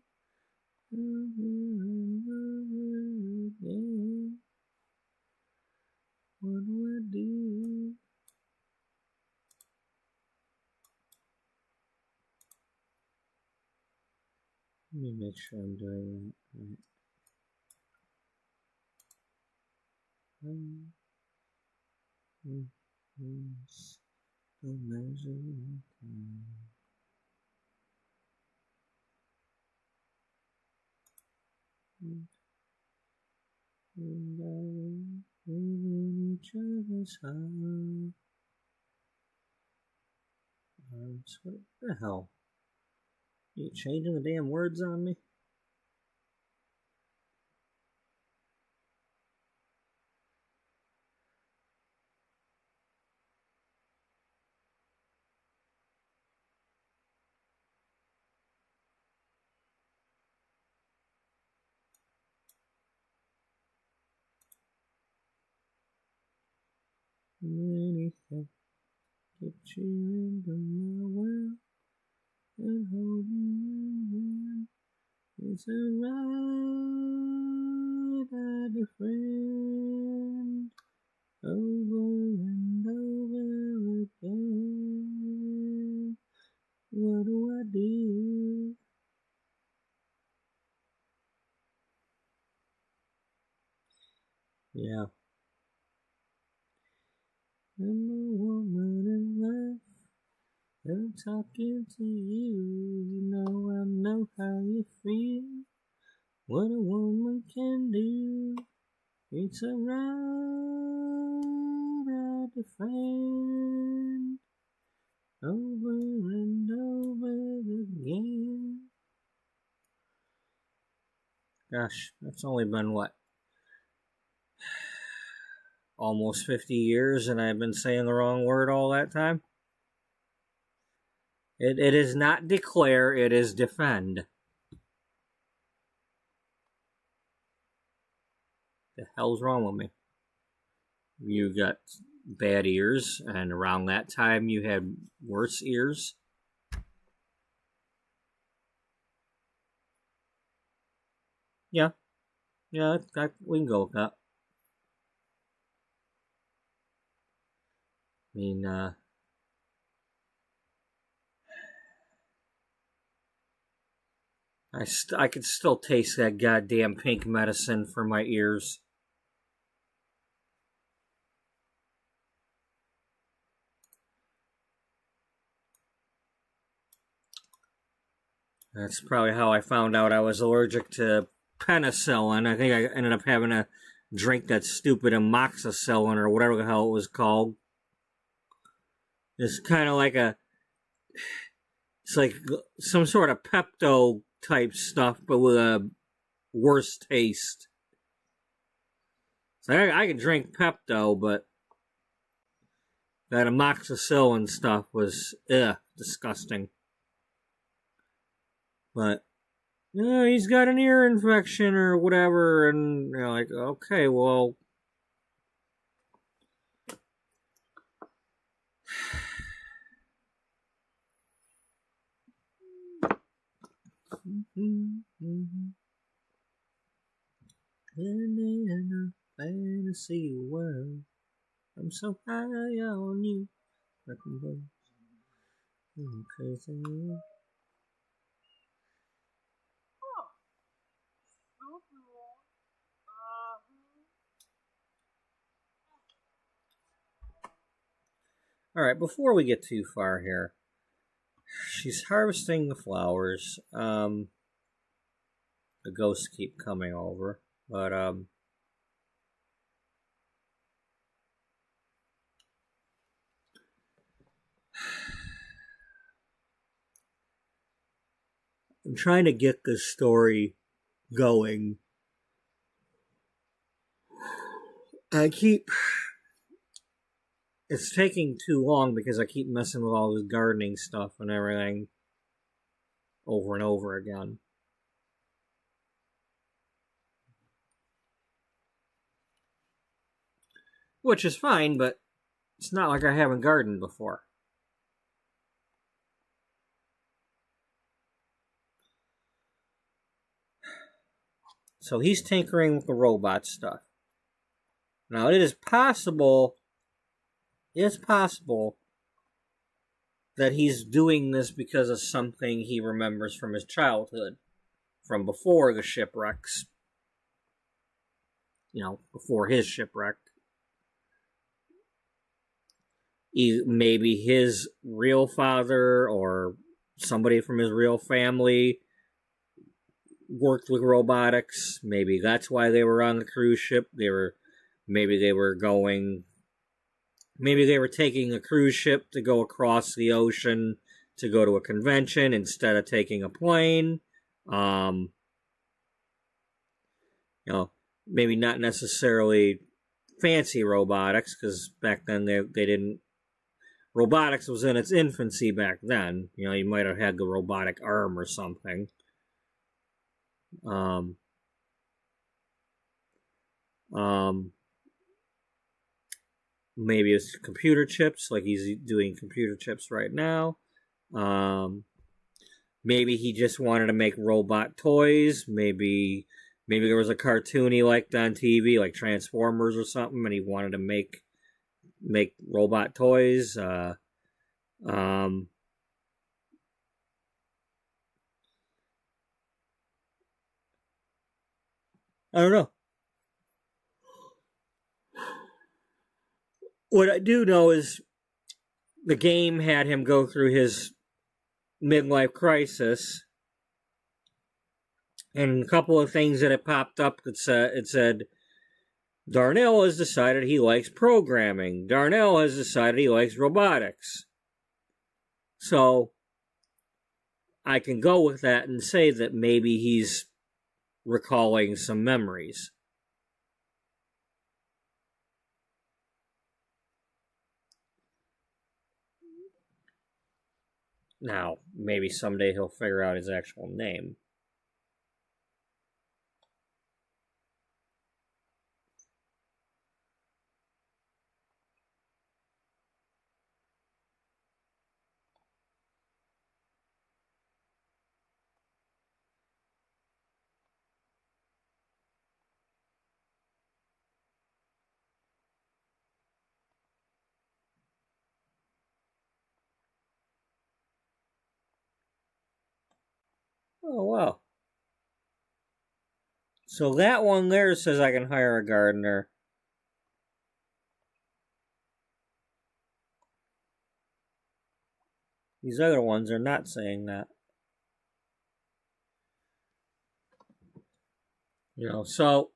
Over and over again. What do I do? Let me make sure I'm doing that right. Don't measure my time. And I live in each other's heart. What the hell? You changing the damn words on me? Many things get you into my world and holding you in. It's a ride I defend over and over again. What do I do? Yeah. I'm a woman in love. I'm talking to you. You know I know how you feel. What a woman can do. It's a right I defend over and over again. Gosh, that's only been what? Almost 50 years, and I've been saying the wrong word all that time? It is not declare, it is defend. The hell's wrong with me? You got bad ears, and around that time you had worse ears. Yeah, we can go with that. I mean, I could still taste that goddamn pink medicine for my ears. That's probably how I found out I was allergic to penicillin. I think I ended up having to drink that stupid amoxicillin or whatever the hell it was called. It's kind of like it's like some sort of Pepto type stuff, but with a worse taste. So I can drink Pepto, but that amoxicillin stuff was disgusting. But yeah, he's got an ear infection or whatever, and you're like, okay, well. In a fantasy world, I'm so high on you. Crazy. Alright, before we get too far here, she's harvesting the flowers. The ghosts keep coming over, but I'm trying to get this story going. It's taking too long because I keep messing with all this gardening stuff and everything over and over again. Which is fine, but it's not like I haven't gardened before. So he's tinkering with the robot stuff. Now it is possible that he's doing this because of something he remembers from his childhood, from before the shipwrecks. Before his shipwreck. Maybe his real father or somebody from his real family worked with robotics. Maybe that's why they were on the cruise ship. Maybe they were taking a cruise ship to go across the ocean to go to a convention instead of taking a plane. Maybe not necessarily fancy robotics, because back then they didn't. Robotics was in its infancy back then. You might have had the robotic arm or something. maybe it's computer chips, like he's doing computer chips right now. Maybe he just wanted to make robot toys. Maybe there was a cartoon he liked on TV, like Transformers or something, and he wanted to make robot toys. I don't know. What I do know is the game had him go through his midlife crisis, and a couple of things that had popped up. It said Darnell has decided he likes programming. Darnell has decided he likes robotics. So I can go with that and say that maybe he's recalling some memories. Now, maybe someday he'll figure out his actual name. Oh, wow. So that one there says I can hire a gardener. These other ones are not saying that. You know, so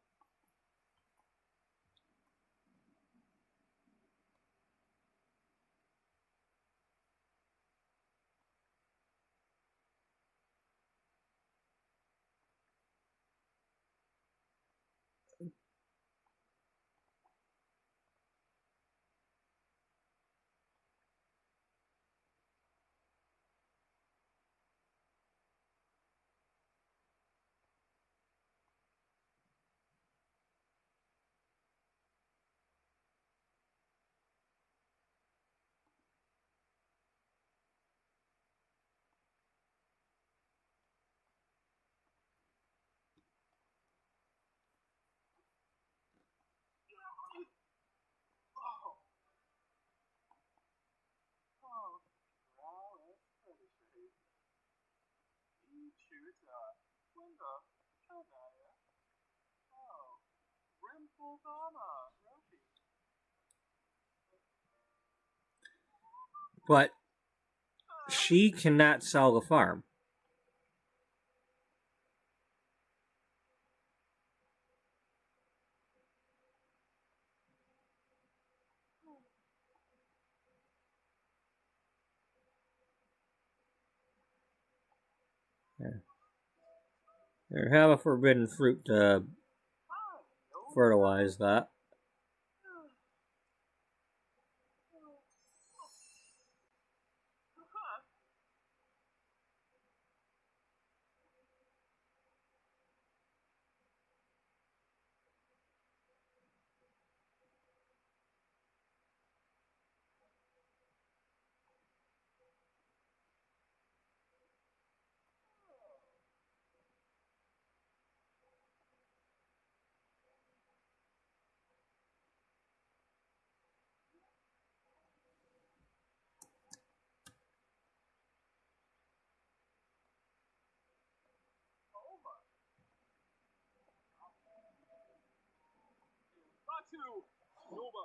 but she cannot sell the farm. There, have a forbidden fruit to fertilize that. Batu! Nova!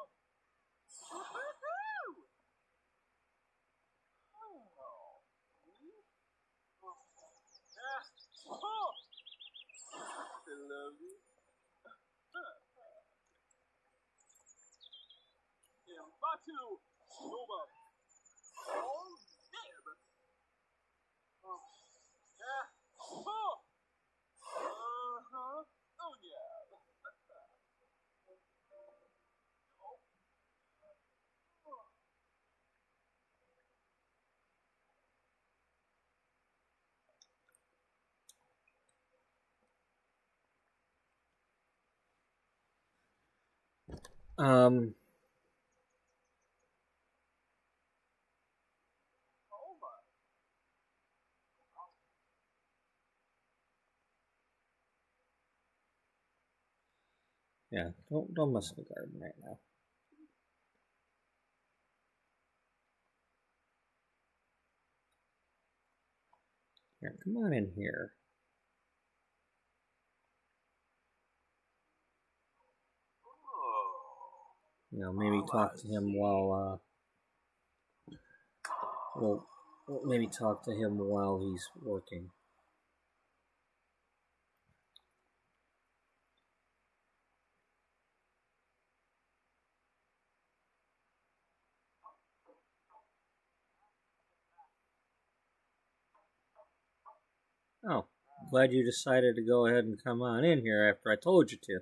Batu! Nova! Oh, damn! Yeah! Oh! Uh-huh! Oh, yeah! Um, Yeah, don't mess with the garden right now. Here, come on in here. You know, maybe talk to him while well, maybe talk to him while he's working. Oh, glad you decided to go ahead and come on in here after I told you to.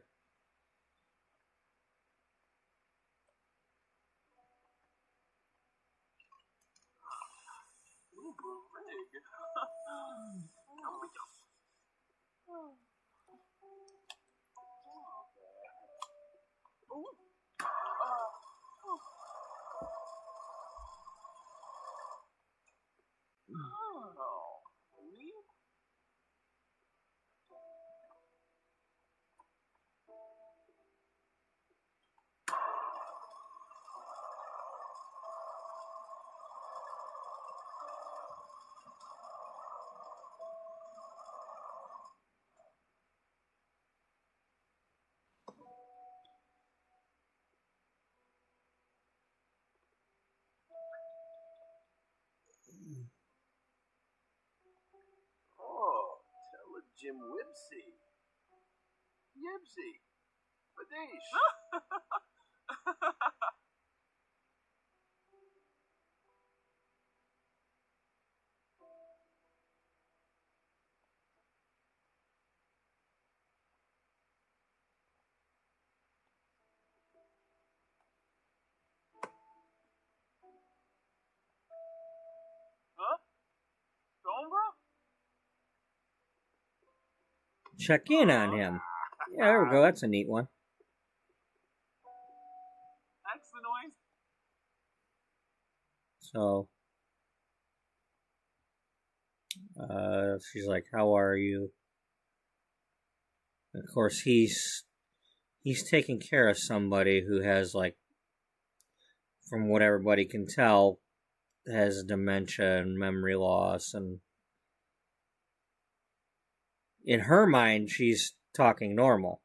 Ooh, rig. Oh, me? Oh, tell a Jim Wibsy. Yibsy. Badeesh. Huh? Sombra? Check in on him. Yeah, there we go. That's a neat one. That's the noise. So, she's like, "How are you?" Of course, he's taking care of somebody who has, like, from what everybody can tell, has dementia and memory loss, and in her mind, she's talking normal.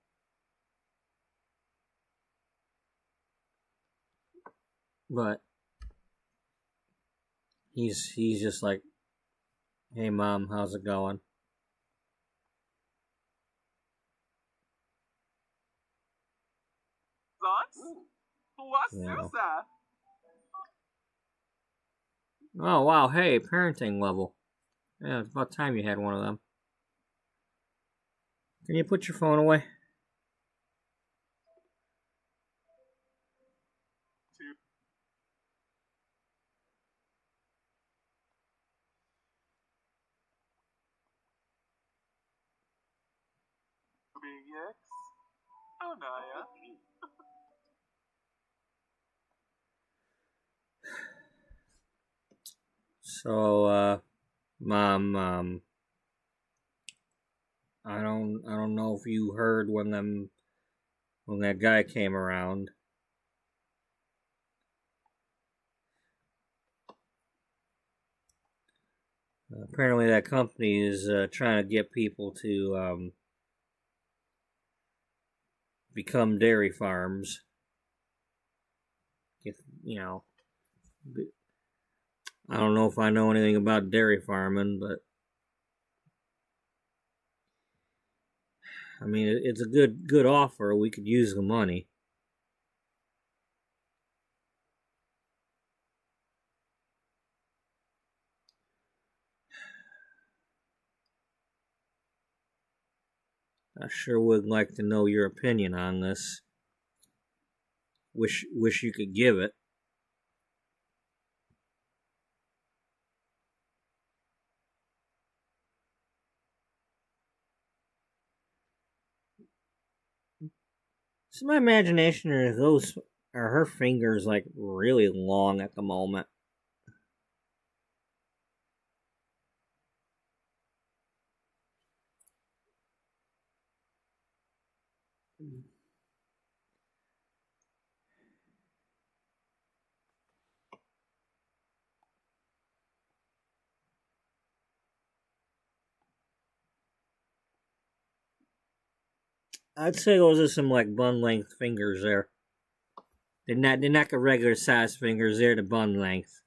But he's just like, "Hey, Mom, how's it going?" Thoughts? What's Yeah. Susa? Oh, wow, hey, parenting level. Yeah, it's about time you had one of them. Can you put your phone away? Big X? Oh, Naya. So, Mom, I don't know if you heard when that guy came around. Apparently, that company is trying to get people to become dairy farms. If, you know, I don't know if I know anything about dairy farming, but I mean, it's a good offer. We could use the money. I sure would like to know your opinion on this. Wish you could give it. It's my imagination, or are her fingers like really long at the moment? I'd say those are some like bun length fingers there. They're not the regular size fingers. They're the bun length.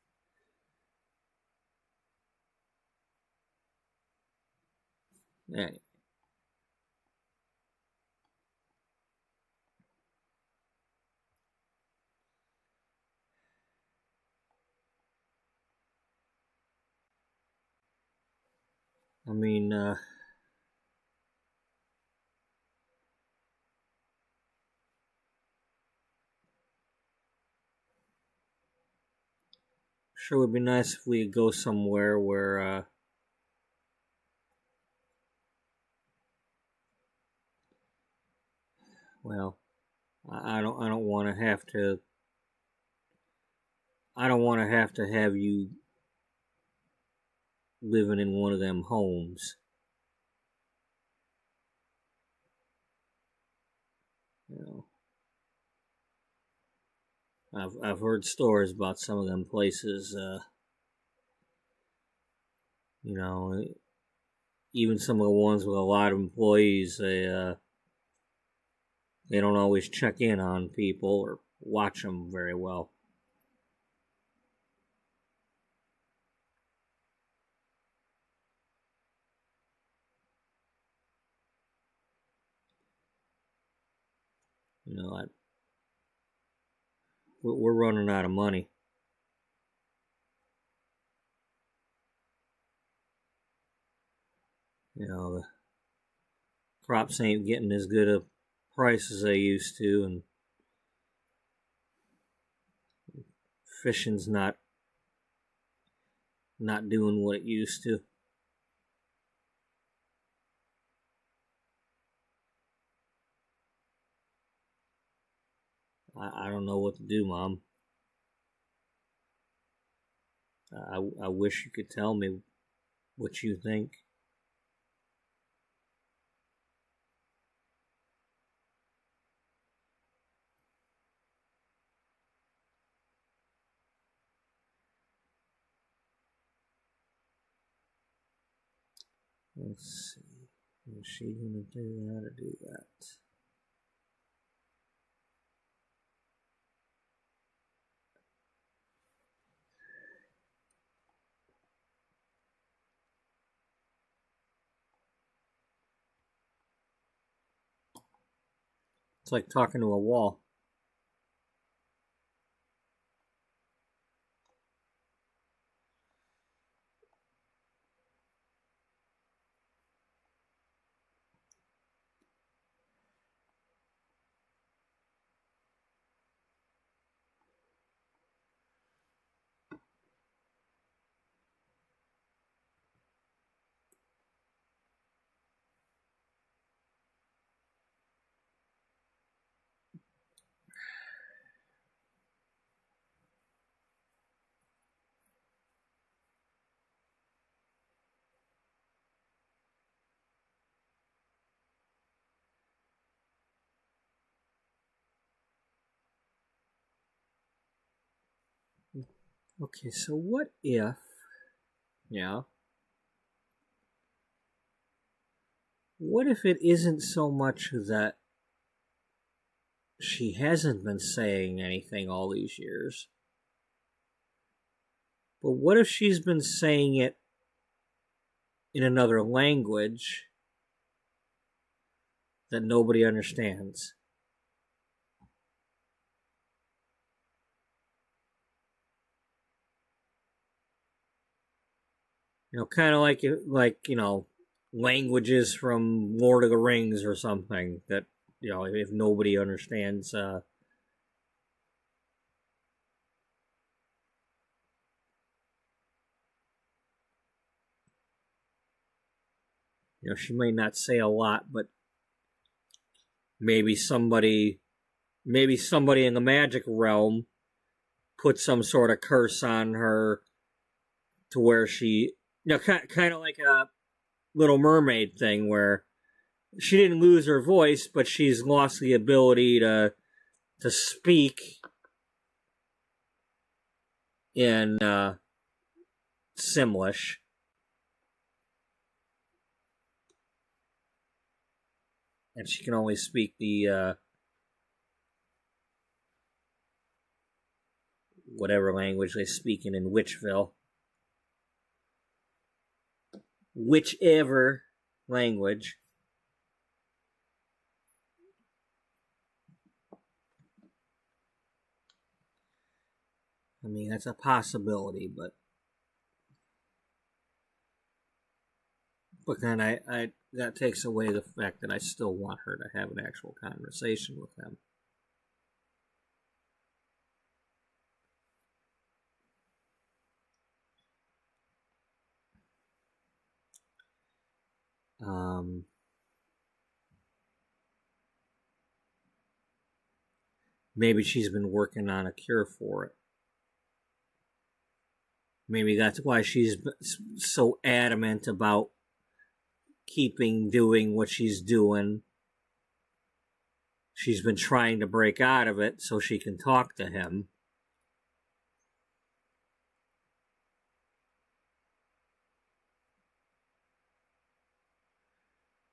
Yeah. I mean, sure would be nice if we could go somewhere where, well, I don't want to have to. I don't want to have you living in one of them homes. You know, I've heard stories about some of them places. You know, even some of the ones with a lot of employees, they don't always check in on people or watch them very well. You know, we're running out of money. You know, the crops ain't getting as good a price as they used to, and fishing's not doing what it used to. I don't know what to do, Mom. I wish you could tell me what you think. Let's see. Is she gonna do that or do that? It's like talking to a wall. Okay, so what if, yeah, what if it isn't so much that she hasn't been saying anything all these years, but what if she's been saying it in another language that nobody understands? You know, kind of like you know, languages from Lord of the Rings or something that, you know, if nobody understands. You know, she may not say a lot, but maybe somebody in the magic realm put some sort of curse on her to where she, you know, kind of like a Little Mermaid thing where she didn't lose her voice, but she's lost the ability to speak in Simlish. and she can only speak the whatever language they speak in Witchville. Whichever language. I mean, that's a possibility, but then I that takes away the fact that I still want her to have an actual conversation with him. Maybe she's been working on a cure for it. Maybe that's why she's so adamant about doing what she's doing. She's been trying to break out of it so she can talk to him.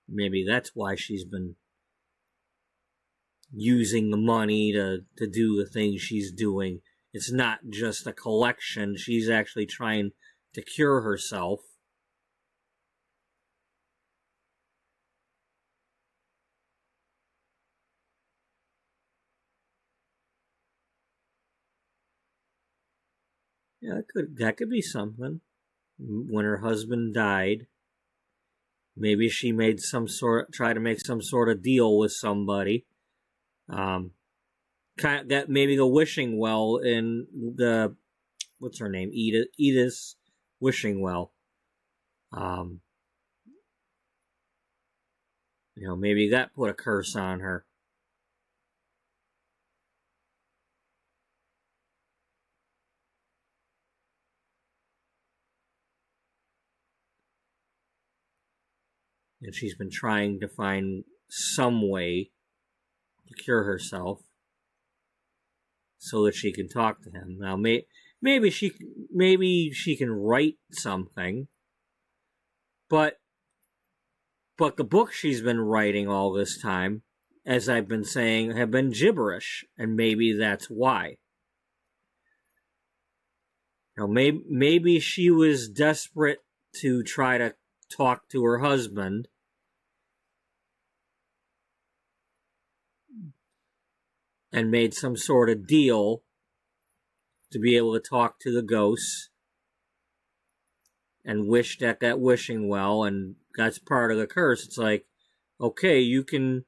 Maybe that's why she's been using the money to do the things she's doing. It's not just a collection. She's actually trying to cure herself. Yeah, that could be something. When her husband died, maybe she made try to make some sort of deal with somebody. Kind of that maybe the wishing well in the what's her name, Edith's wishing well. Maybe that put a curse on her. And she's been trying to find some way to cure herself so that she can talk to him. Now, maybe she can write something, but the books she's been writing all this time, as I've been saying, have been gibberish, and maybe that's why. Maybe she was desperate to try to talk to her husband, and made some sort of deal to be able to talk to the ghosts, and wished at that wishing well, and that's part of the curse. It's like, okay, you can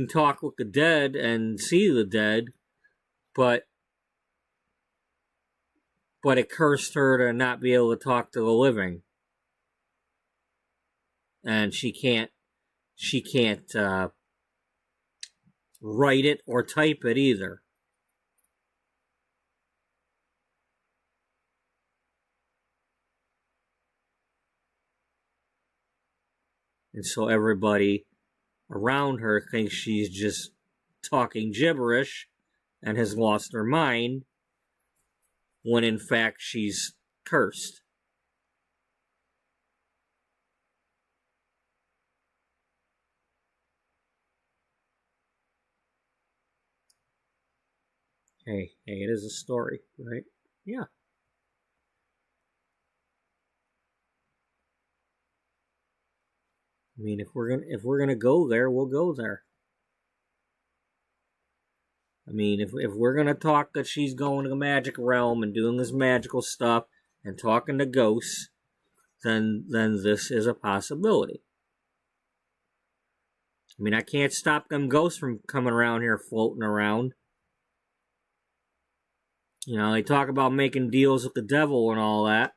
talk with the dead and see the dead, but it cursed her to not be able to talk to the living. And she can't write it or type it either. And so everybody around her thinks she's just talking gibberish and has lost her mind, when in fact she's cursed. Hey, it is a story, right? Yeah. I mean, if we're gonna go there, we'll go there. I mean, if we're gonna talk that she's going to the magic realm and doing this magical stuff and talking to ghosts, then this is a possibility. I mean, I can't stop them ghosts from coming around here floating around. They talk about making deals with the devil and all that.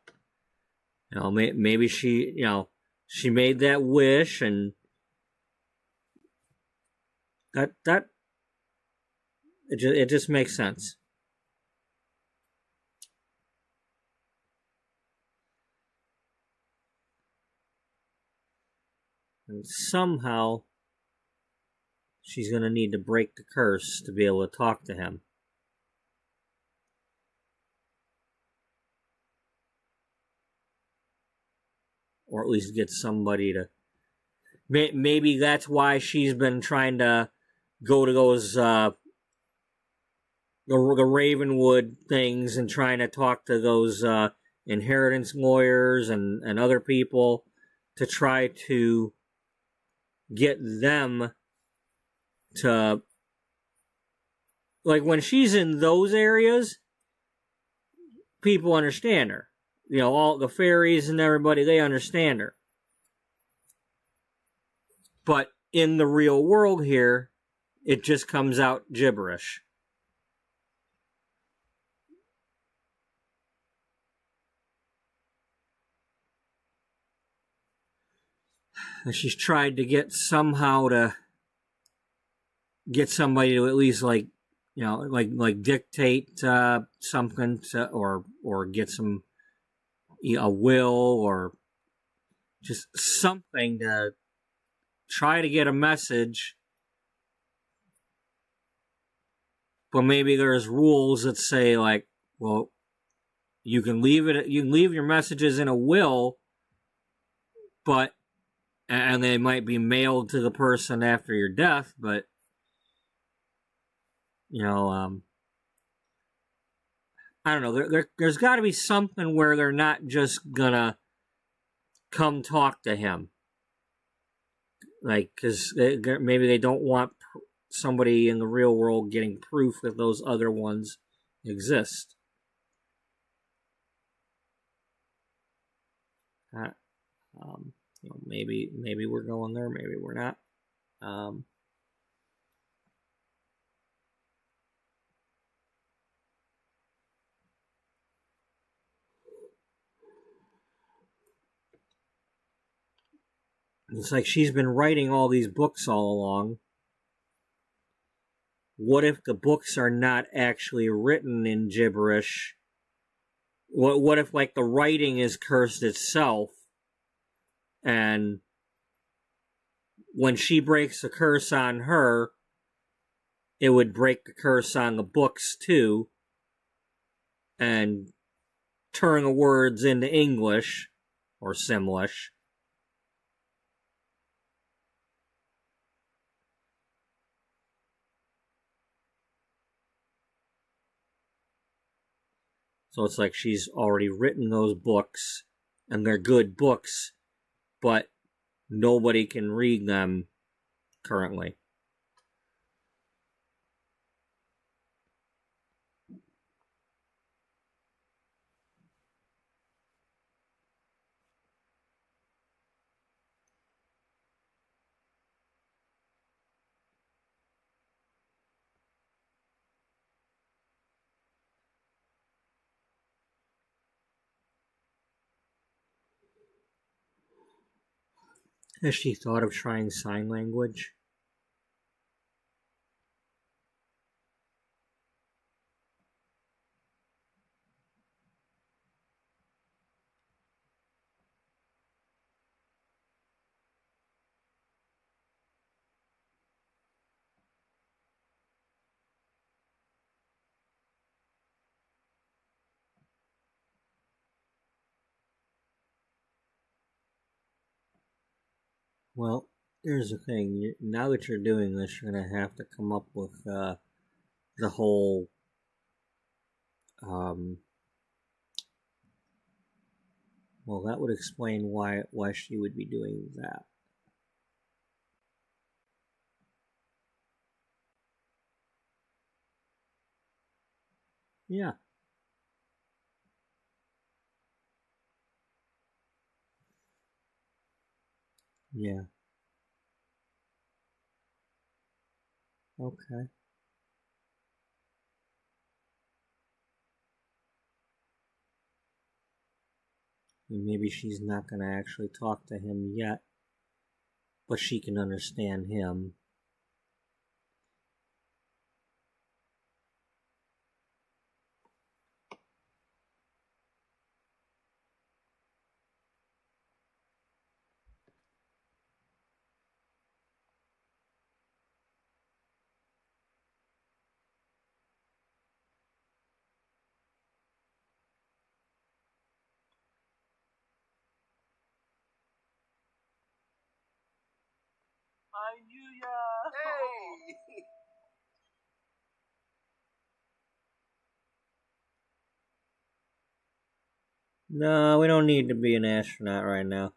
Maybe she made that wish, and that it just makes sense. And somehow she's going to need to break the curse to be able to talk to him. Or at least get somebody to Maybe that's why she's been trying to go to those the Ravenwood things and trying to talk to those inheritance lawyers and other people to try to get them to, like, when she's in those areas, people understand her. You know, all the fairies and everybody, they understand her. But in the real world here, it just comes out gibberish. And she's tried to get somehow to get somebody to at least, like, you know, like dictate something to, or get some, you know, a will or just something to try to get a message. But maybe there's rules that say, like, well, you can leave your messages in a will, but, and they might be mailed to the person after your death, but, you know, I don't know, there's got to be something where they're not just gonna come talk to him. Like, because maybe they don't want somebody in the real world getting proof that those other ones exist. You know, maybe we're going there, maybe we're not. It's like she's been writing all these books all along. What if the books are not actually written in gibberish? What if, like, the writing is cursed itself, and when she breaks the curse on her, it would break the curse on the books too, and turn the words into English or Simlish. So it's like she's already written those books, and they're good books, but nobody can read them currently. Has she thought of trying sign language? Well, here's the thing. Now that you're doing this, you're going to have to come up with the whole well, that would explain why she would be doing that. Yeah. Yeah. Okay. And maybe she's not going to actually talk to him yet, but she can understand him. I knew ya. Hey! No, we don't need to be an astronaut right now.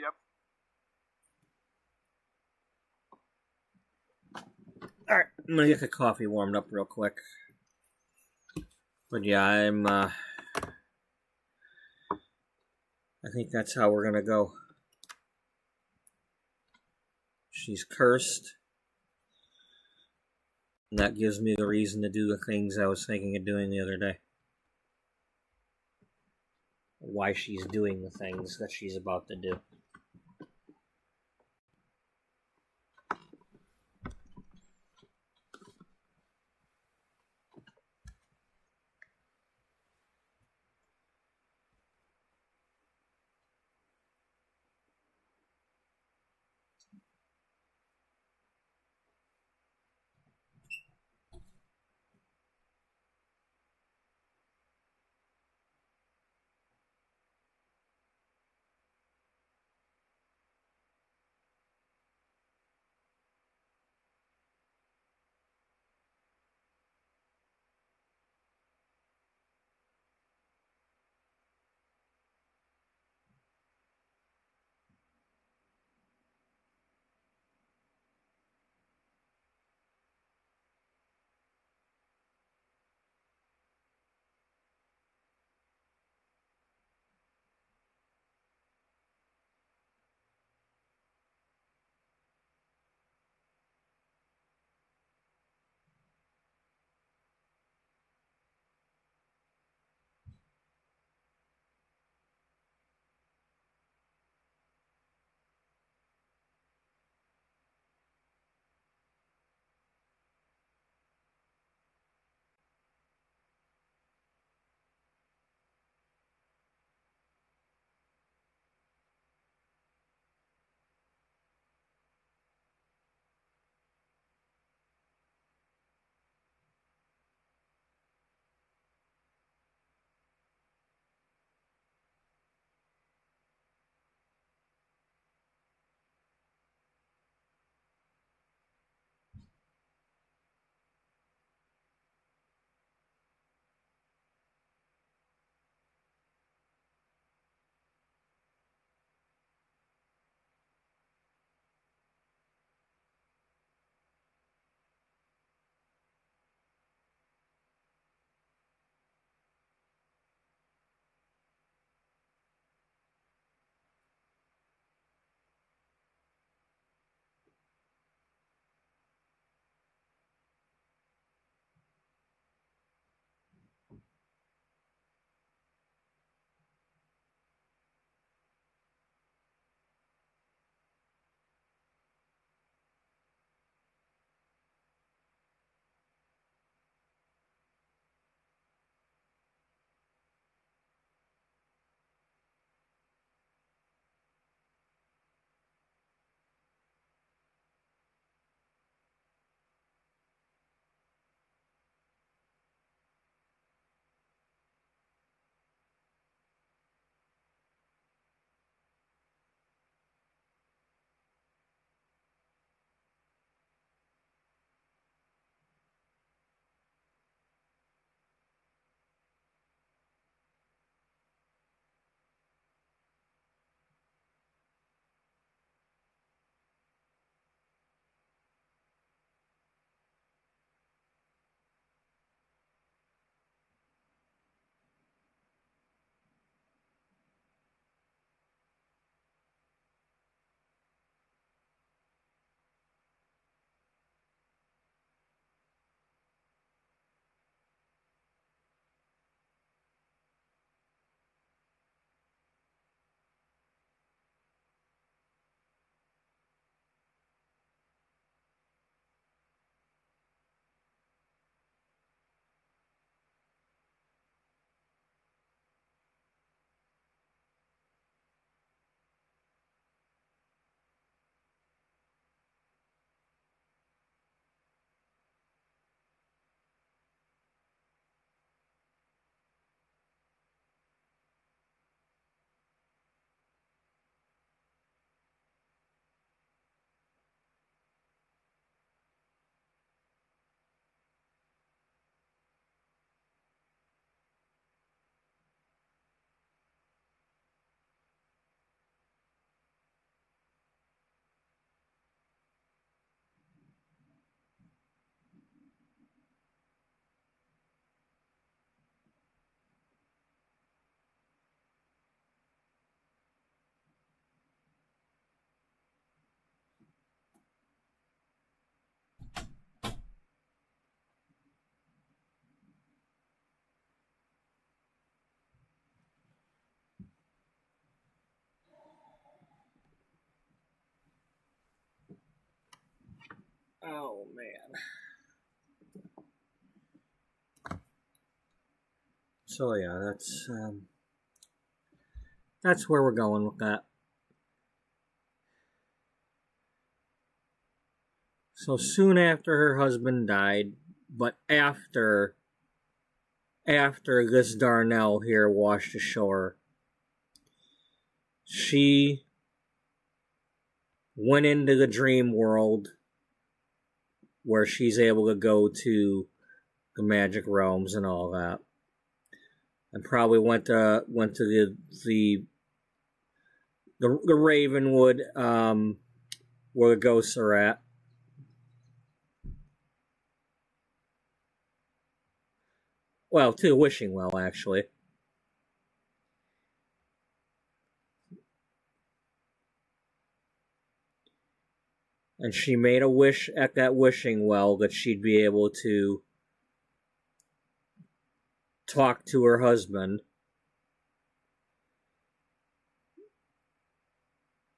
Yep. Alright, I'm gonna get the coffee warmed up real quick. But yeah, I think that's how we're gonna go. She's cursed. And that gives me the reason to do the things I was thinking of doing the other day. Why she's doing the things that she's about to do. Oh, man. So, yeah, that's where we're going with that. So soon after her husband died, but after this Darnell here washed ashore, she went into the dream world where she's able to go to the magic realms and all that, and probably went to the Ravenwood where the ghosts are at. Well, to the Wishing Well, actually. And she made a wish at that wishing well that she'd be able to talk to her husband,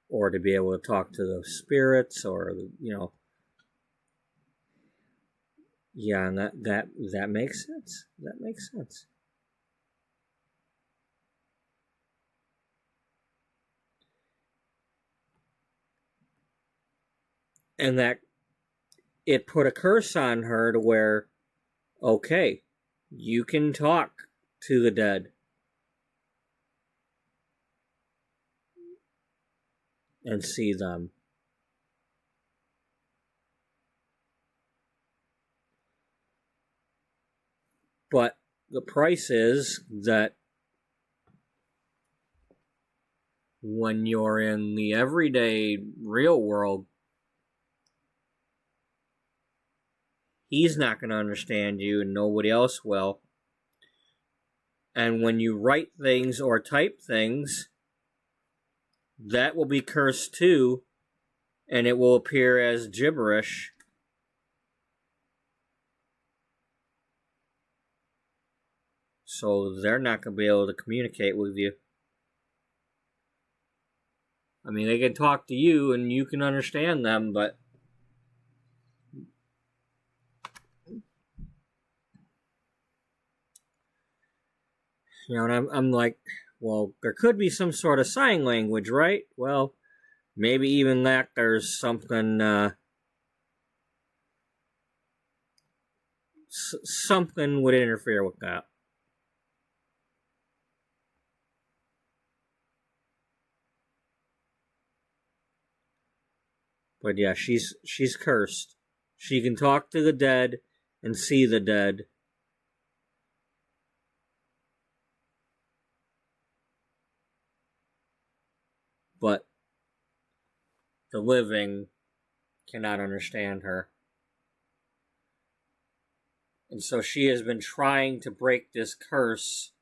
or to be able to talk to the spirits, or, you know. Yeah, and that makes sense. That makes sense. And that it put a curse on her to where, okay, you can talk to the dead. And see them. But the price is that when you're in the everyday real world, he's not going to understand you and nobody else will. And when you write things or type things, that will be cursed too, and it will appear as gibberish. So they're not going to be able to communicate with you. I mean, they can talk to you and you can understand them, but you know, and I'm like, well, there could be some sort of sign language, right? Well, maybe even that there's something something would interfere with that. But yeah, she's cursed. She can talk to the dead and see the dead. But the living cannot understand her. And so she has been trying to break this curse,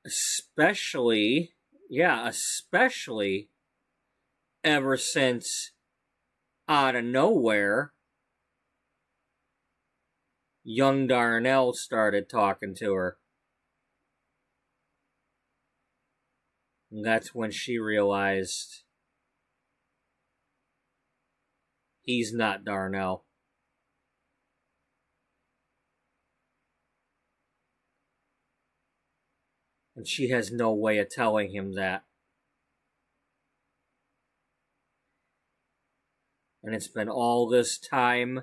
especially ever since, out of nowhere, young Darnell started talking to her. And that's when she realized he's not Darnell. And she has no way of telling him that. And it's been all this time.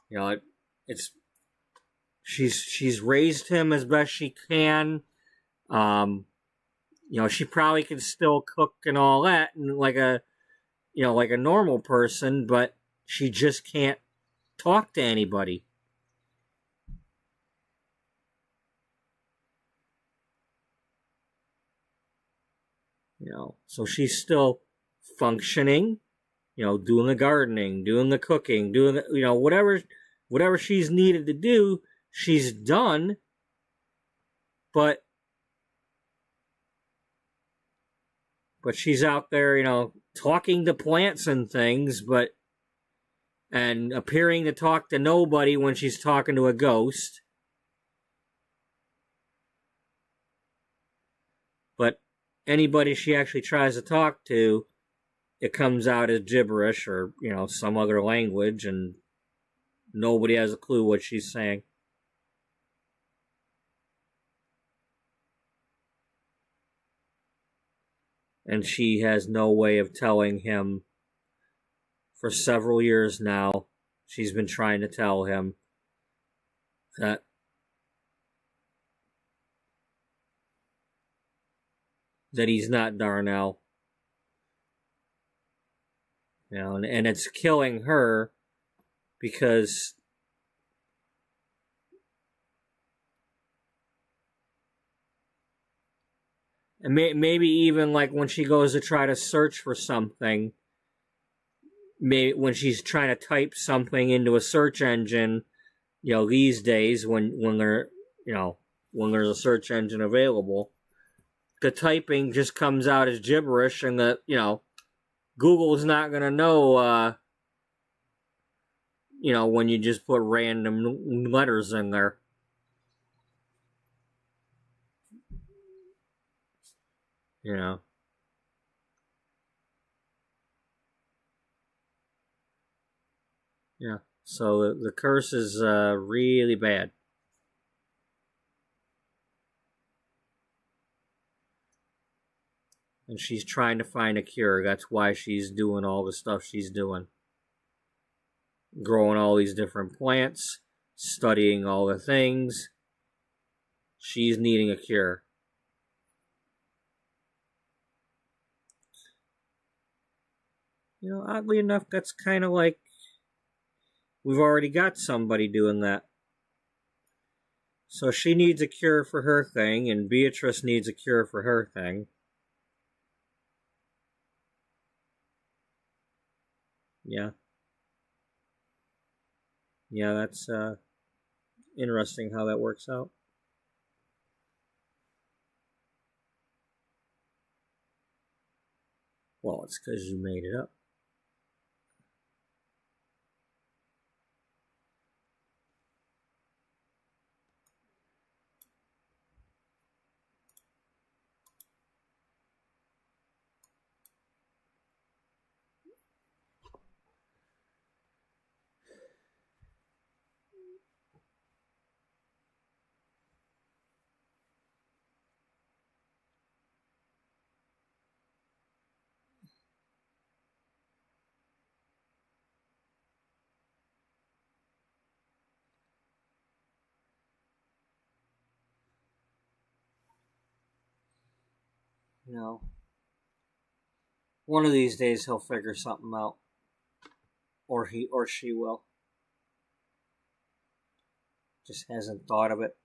You know, she's raised him as best she can. You know, she probably can still cook and all that, and like a normal person, but she just can't talk to anybody. You know, so she's still functioning, you know, doing the gardening, doing the cooking, doing the, you know, whatever she's needed to do, she's done. But she's out there, you know, talking to plants and things, and appearing to talk to nobody when she's talking to a ghost. But anybody she actually tries to talk to, it comes out as gibberish or, some other language, and nobody has a clue what she's saying. And she has no way of telling him. For several years now, she's been trying to tell him that he's not Darnell. And it's killing her because and maybe even like when she goes to try to search for something, maybe when she's trying to type something into a search engine, these days when they're, when there's a search engine available, the typing just comes out as gibberish, and that, Google's not going to know, when you just put random letters in there. Yeah, so the curse is really bad. And she's trying to find a cure. That's why she's doing all the stuff she's doing. Growing all these different plants, studying all the things. She's needing a cure. Oddly enough, that's kind of like we've already got somebody doing that. So she needs a cure for her thing, and Beatrice needs a cure for her thing. Yeah. Yeah, that's interesting how that works out. Well, it's because you made it up. One of these days he'll figure something out. Or he or she will. Just hasn't thought of it.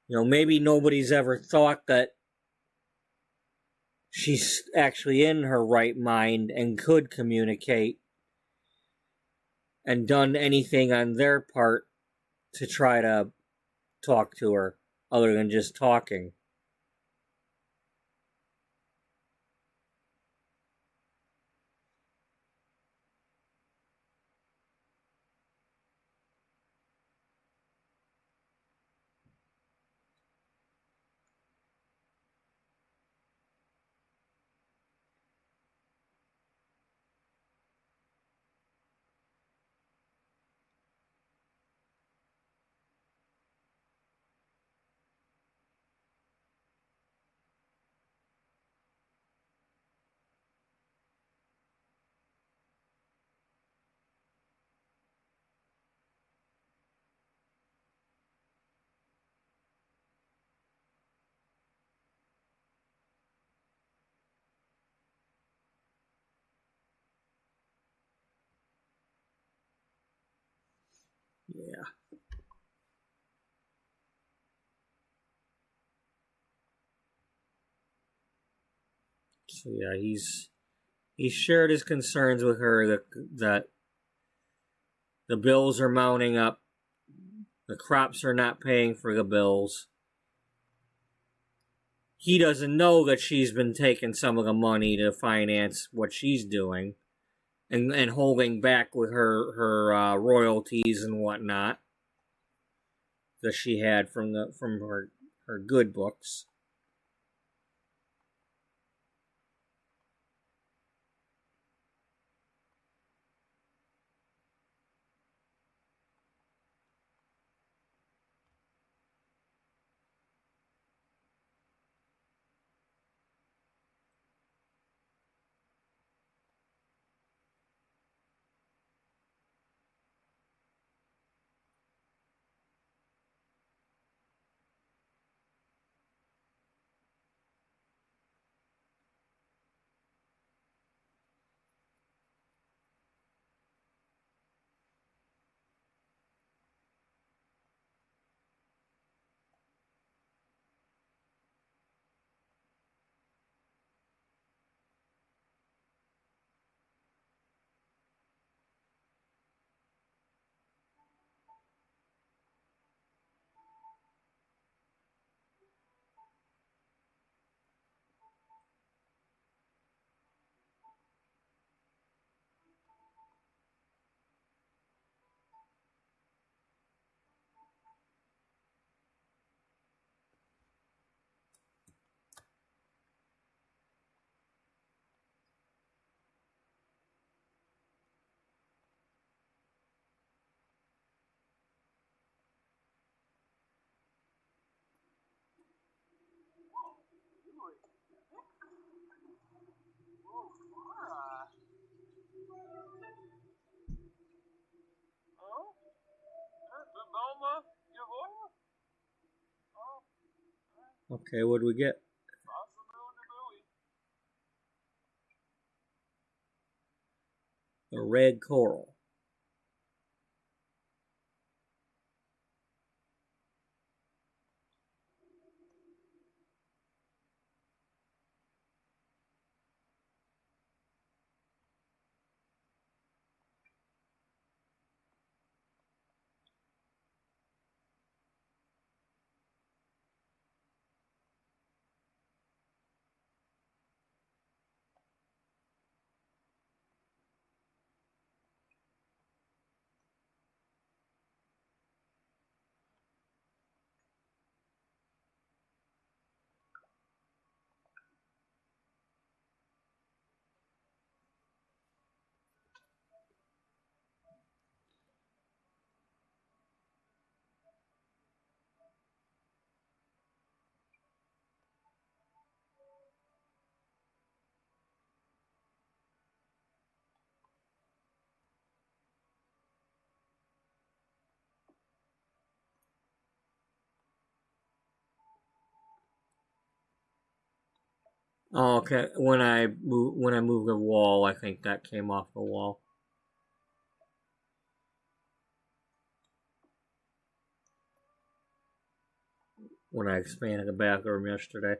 Maybe nobody's ever thought that she's actually in her right mind and could communicate and done anything on their part to try to talk to her other than just talking. Yeah. So yeah, he's shared his concerns with her that the bills are mounting up, the crops are not paying for the bills. He doesn't know that she's been taking some of the money to finance what she's doing, and holding back with her royalties and whatnot that she had from her good books. Okay, what do we get? A red coral. Oh, okay. When I moved the wall, I think that came off the wall. When I expanded the bathroom yesterday.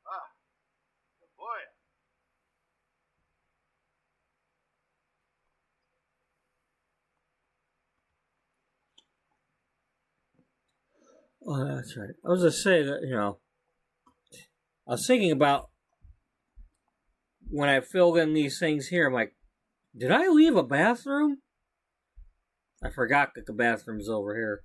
Ah, good boy. Oh, that's right. I was gonna say that, I was thinking about when I filled in these things here. I'm like, did I leave a bathroom? I forgot that the bathroom's over here.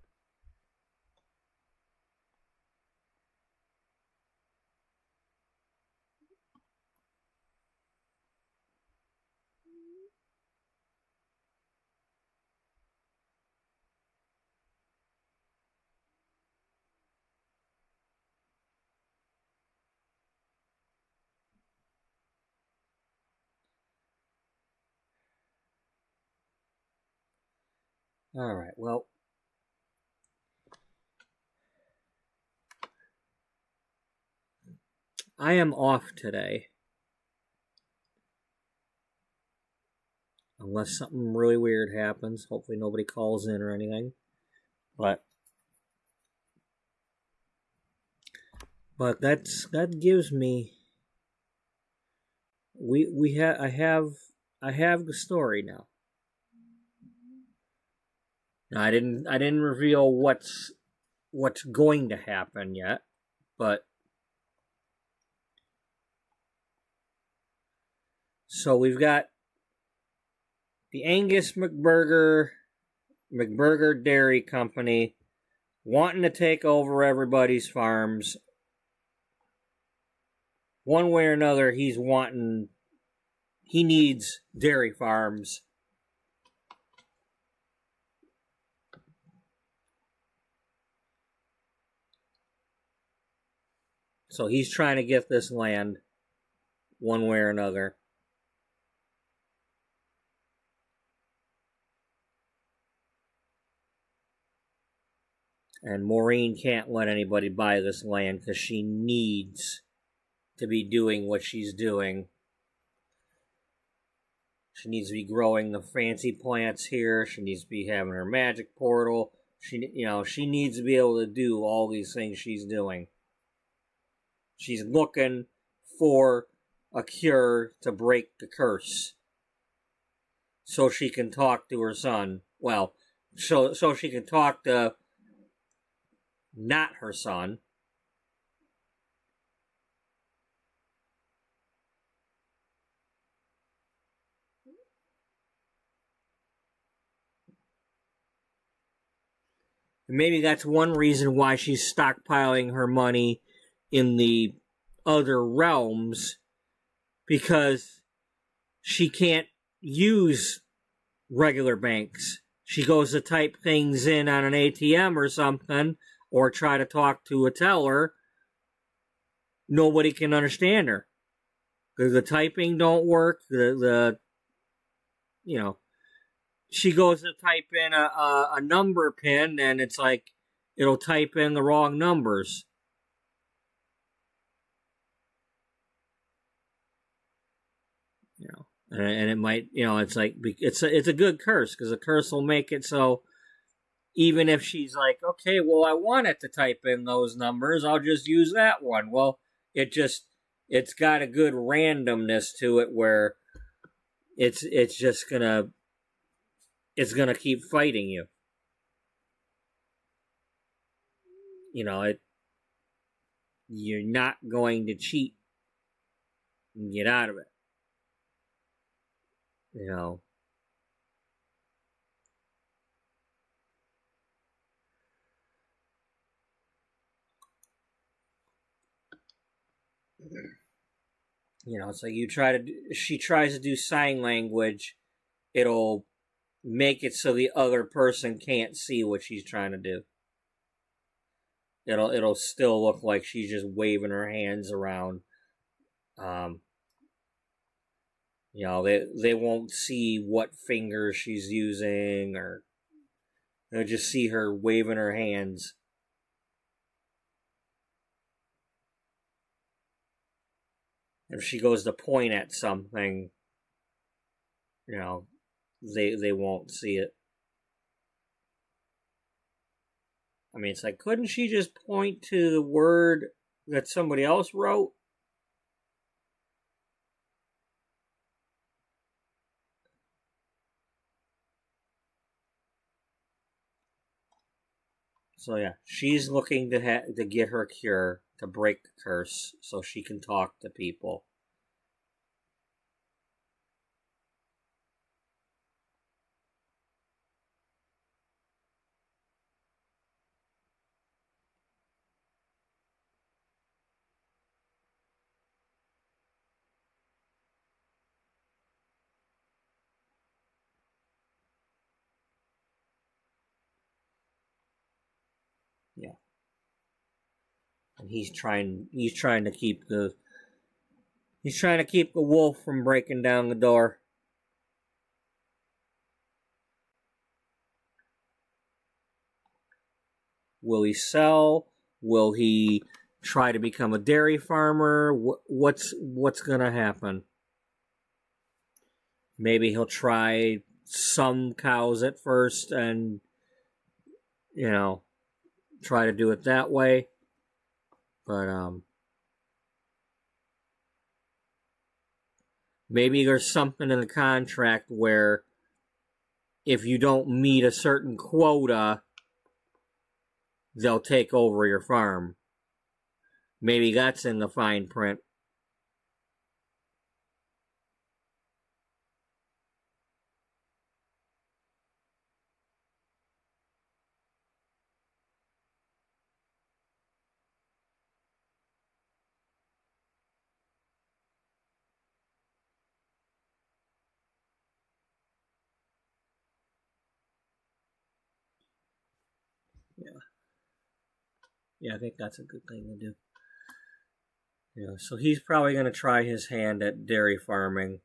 All right. Well, I am off today. Unless something really weird happens. Hopefully nobody calls in or anything. But that gives me I have the story now. Now I didn't reveal what's going to happen yet, but so we've got the Angus McBurger Dairy Company wanting to take over everybody's farms. One way or another, he needs dairy farms. So he's trying to get this land one way or another. And Maureen can't let anybody buy this land because she needs to be doing what she's doing. She needs to be growing the fancy plants here. She needs to be having her magic portal. She needs to be able to do all these things she's doing. She's looking for a cure to break the curse, so she can talk to her son. Well, so she can talk to not her son. Maybe that's one reason why she's stockpiling her money in the other realms, because she can't use regular banks. She goes to type things in on an ATM or something, or try to talk to a teller. Nobody can understand her. The typing don't work. She goes to type in a number pin, and it's like it'll type in the wrong numbers. And it might, it's like it's a good curse, because a curse will make it so even if she's like, okay, well, I want it to type in those numbers, I'll just use that one. Well, it's got a good randomness to it where it's gonna keep fighting you. You're not going to cheat and get out of it. It's like she tries to do sign language, it'll make it so the other person can't see what she's trying to do. It'll still look like she's just waving her hands around. They won't see what fingers she's using, or they'll just see her waving her hands. If she goes to point at something, they won't see it. I mean, it's like, couldn't she just point to the word that somebody else wrote? So yeah, she's looking to get her cure to break the curse so she can talk to people. Yeah. And he's trying to keep the wolf from breaking down the door. Will he sell? Will he try to become a dairy farmer? What's gonna happen? Maybe he'll try some cows at first and, try to do it that way. But maybe there's something in the contract where if you don't meet a certain quota, they'll take over your farm. Maybe that's in the fine print. Yeah, I think that's a good thing to do. So he's probably going to try his hand at dairy farming.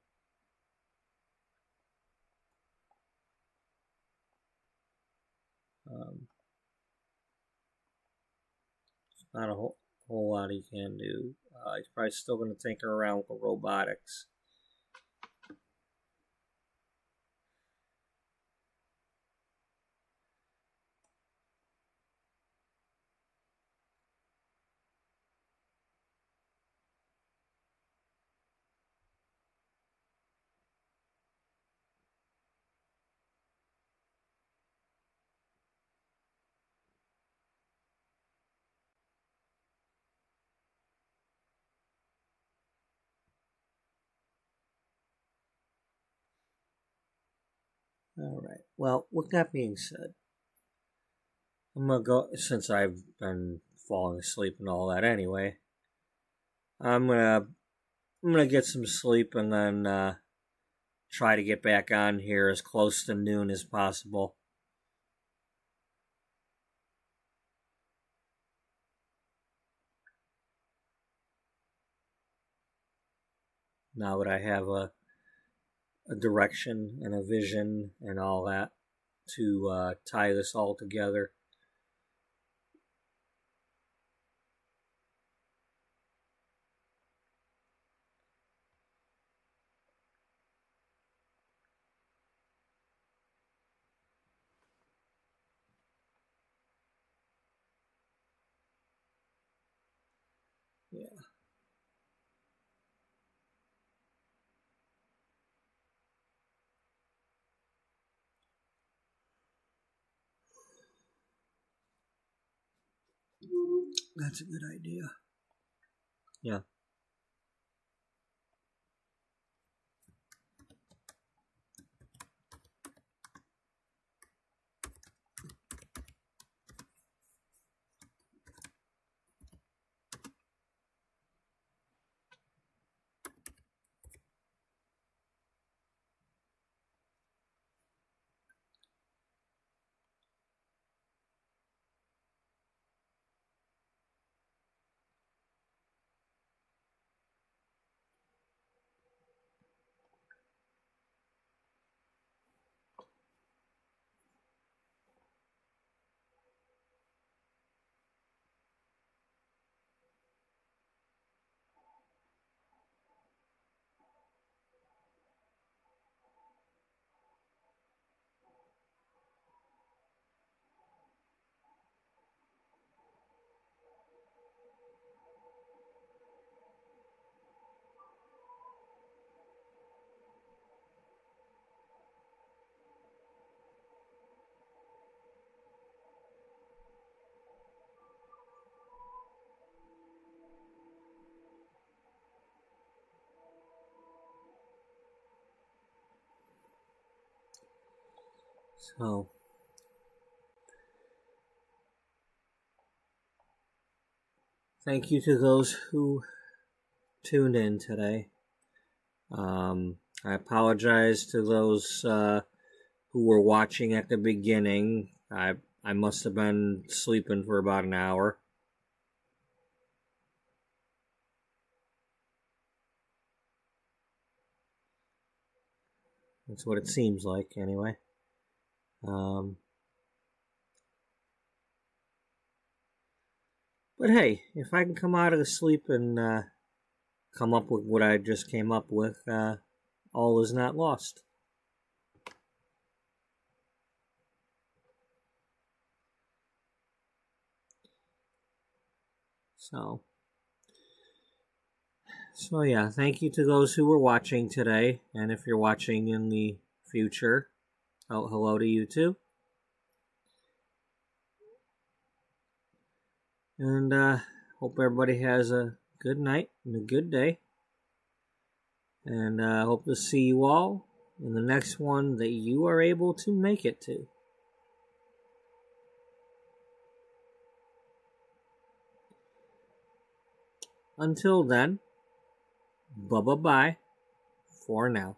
Not a whole lot he can do. He's probably still going to tinker around with the robotics. All right. Well, with that being said, I'm gonna go, since I've been falling asleep and all that anyway. I'm gonna get some sleep and then try to get back on here as close to noon as possible. Now that I have a direction and a vision and all that to tie this all together. Yeah. That's a good idea. Yeah. So, thank you to those who tuned in today. I apologize to those who were watching at the beginning. I must have been sleeping for about an hour. That's what it seems like, anyway. But hey, if I can come out of the sleep and come up with what I just came up with, all is not lost. So yeah, thank you to those who were watching today, and if you're watching in the future, hello to you too. And hope everybody has a good night and a good day. And I hope to see you all in the next one that you are able to make it to. Until then, bye-bye for now.